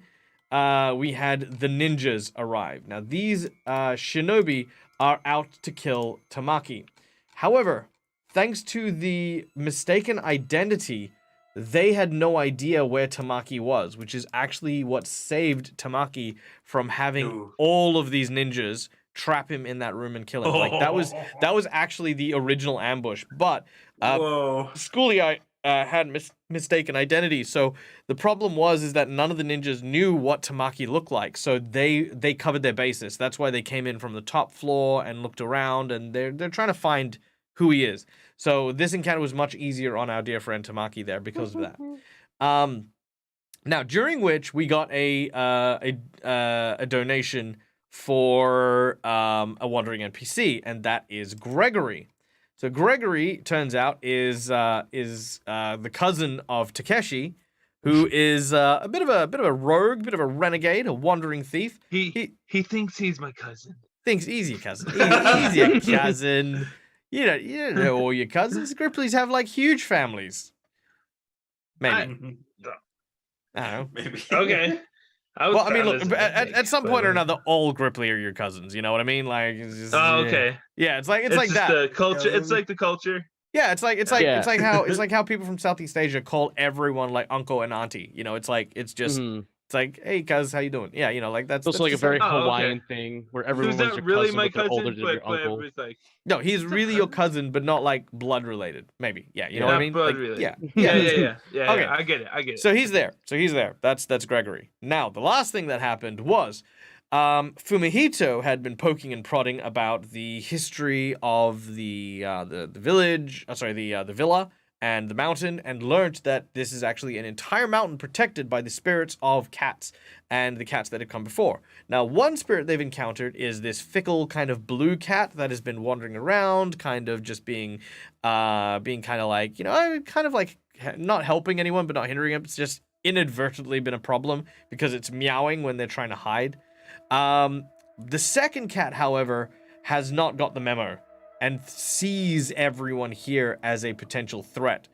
we had the ninjas arrive. Now, these shinobi are out to kill Tamaki. However, thanks to the mistaken identity, they had no idea where Tamaki was, which is actually what saved Tamaki from having all of these ninjas trap him in that room and kill him. Like that was actually the original ambush. But Schoolie had mistaken identity. So the problem is that none of the ninjas knew what Tamaki looked like. So they covered their bases. That's why they came in from the top floor and looked around, and they're trying to find who he is. So this encounter was much easier on our dear friend Tamaki there because of that. Now, during which we got a donation for a wandering NPC, and that is Gregory. So Gregory turns out is the cousin of Takeshi, who is a bit of a rogue, bit of a renegade, a wandering thief. He thinks he's my cousin. Thinks he's your cousin. He's your cousin. You don't know all your cousins. Gripplies have like huge families. Maybe. I don't know. Maybe. Okay. Well, I mean, look, at some point or another, all Grippley are your cousins. You know what I mean? Like, it's just, okay. Yeah, it's like that. The culture. It's like the culture. Yeah, it's like how people from Southeast Asia call everyone like uncle and auntie. You know, it's like it's like, hey, cuz, how you doing? Yeah, you know, like that's like a very Hawaiian okay. thing where everyone's that your really cousin, my but they're cousin? older than your uncle. Like, no, he's really your cousin, but not like blood related. Maybe, yeah, you know what I mean? Blood like, related. Yeah. Okay, I get it. So he's there. That's Gregory. Now, the last thing that happened was Fumihito had been poking and prodding about the history of the village. The villa and the mountain, and learned that this is actually an entire mountain protected by the spirits of cats and the cats that had come before. Now, one spirit they've encountered is this fickle kind of blue cat that has been wandering around, kind of just being kind of like, you know, kind of like not helping anyone but not hindering them. It's just inadvertently been a problem because it's meowing when they're trying to hide. The second cat, however, has not got the memo and sees everyone here as a potential threat.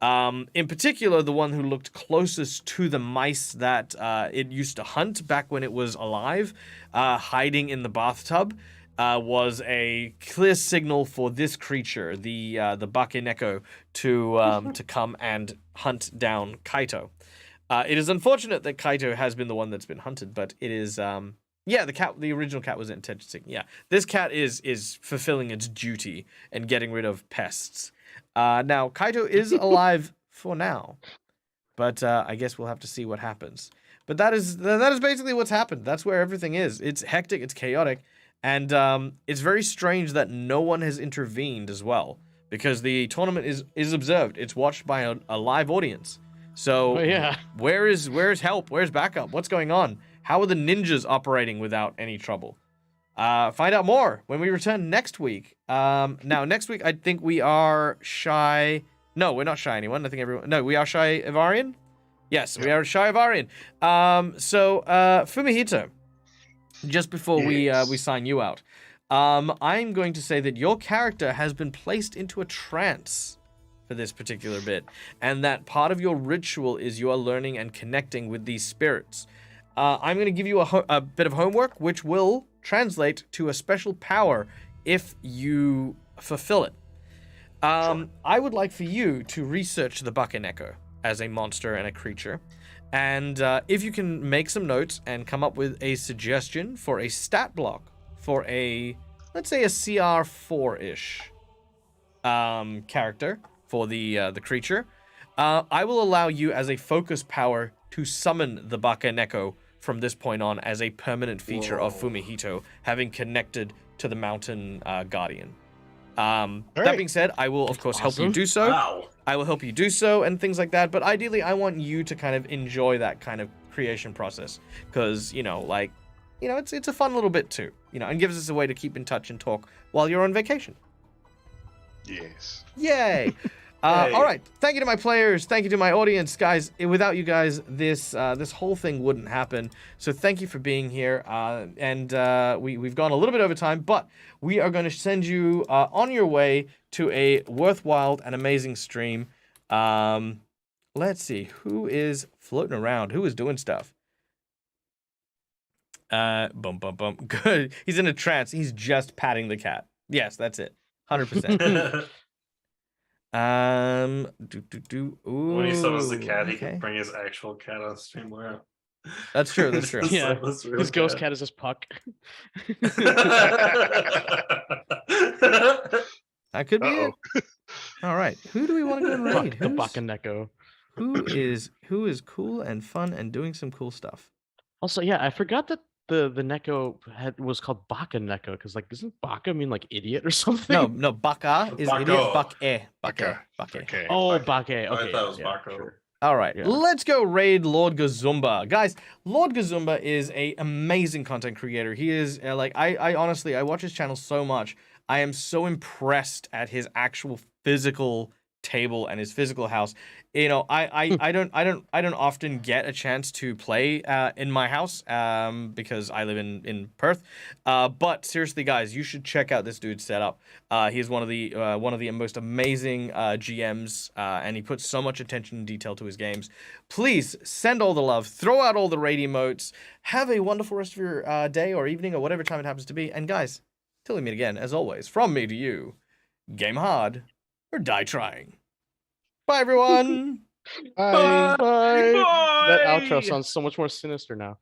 In particular, the one who looked closest to the mice that it used to hunt back when it was alive, hiding in the bathtub, was a clear signal for this creature, the Bakeneko, to come and hunt down Kaito. It is unfortunate that Kaito has been the one that's been hunted, but it is... the original cat was intention seeking. Yeah, this cat is fulfilling its duty and getting rid of pests. Now, Kaito is alive for now, but I guess we'll have to see what happens. But that is basically what's happened. That's where everything is. It's hectic, it's chaotic, and it's very strange that no one has intervened as well, because the tournament is observed. It's watched by a live audience. So where is help? Where's backup? What's going on? How are the ninjas operating without any trouble? Find out more when we return next week. Now, next week, I think we are shy. No, we're not shy anyone. I think everyone... No, we are shy of Arian? Yes, we are shy of Arian. So, Fumihito, just before we sign you out, I'm going to say that your character has been placed into a trance for this particular bit, and that part of your ritual is you are learning and connecting with these spirits. I'm going to give you a bit of homework, which will translate to a special power if you fulfill it. I would like for you to research the Bakeneko as a monster and a creature. And if you can make some notes and come up with a suggestion for a stat block for let's say a CR 4-ish character for the creature, I will allow you as a focus power to summon the Bakeneko from this point on as a permanent feature of Fumihito, having connected to the mountain guardian. That right. being said, I will of course help you Awesome. do so. Wow. I will help you do so and things like that. But ideally, I want you to kind of enjoy that kind of creation process because it's a fun little bit too. And gives us a way to keep in touch and talk while you're on vacation. Yes. Yay! Yay. All right. Thank you to my players. Thank you to my audience, guys. Without you guys, this whole thing wouldn't happen. So thank you for being here. We've gone a little bit over time, but we are going to send you on your way to a worthwhile and amazing stream. Let's see who is floating around, who is doing stuff. Bum bum bum. Good. He's in a trance. He's just patting the cat. Yes, that's it. 100%. When he summons the Ooh, cat, he okay. can bring his actual cat on stream. Wow. That's true. That's true. Just Yeah, like this real His ghost cat is his puck. That could be Uh-oh. it. All right. Who do we want to go and raid? The Bakaneko. Who is cool and fun and doing some cool stuff? Also, yeah, I forgot that the Neko was called Bakaneko because isn't Baka mean idiot or something? No, Baka is Bako. idiot. Bake. Baka. Bake. Okay. Oh, Baka. Bake. I Okay. thought it was yeah, Bako. sure. All right, Yeah. let's go raid Lord Gazumba. Guys, Lord Gazumba is a amazing content creator. He is I honestly, I watch his channel so much. I am so impressed at his actual physical table and his physical house. I don't often get a chance to play in my house because I live in Perth. But seriously, guys, you should check out this dude's setup. He's one of the most amazing GMs, and he puts so much attention and detail to his games. Please send all the love, throw out all the raid emotes, have a wonderful rest of your day or evening or whatever time it happens to be. And guys, till we meet again, as always, from me to you, game hard or die trying. Bye, everyone. Bye. Bye. That Bye. outro sounds so much more sinister now.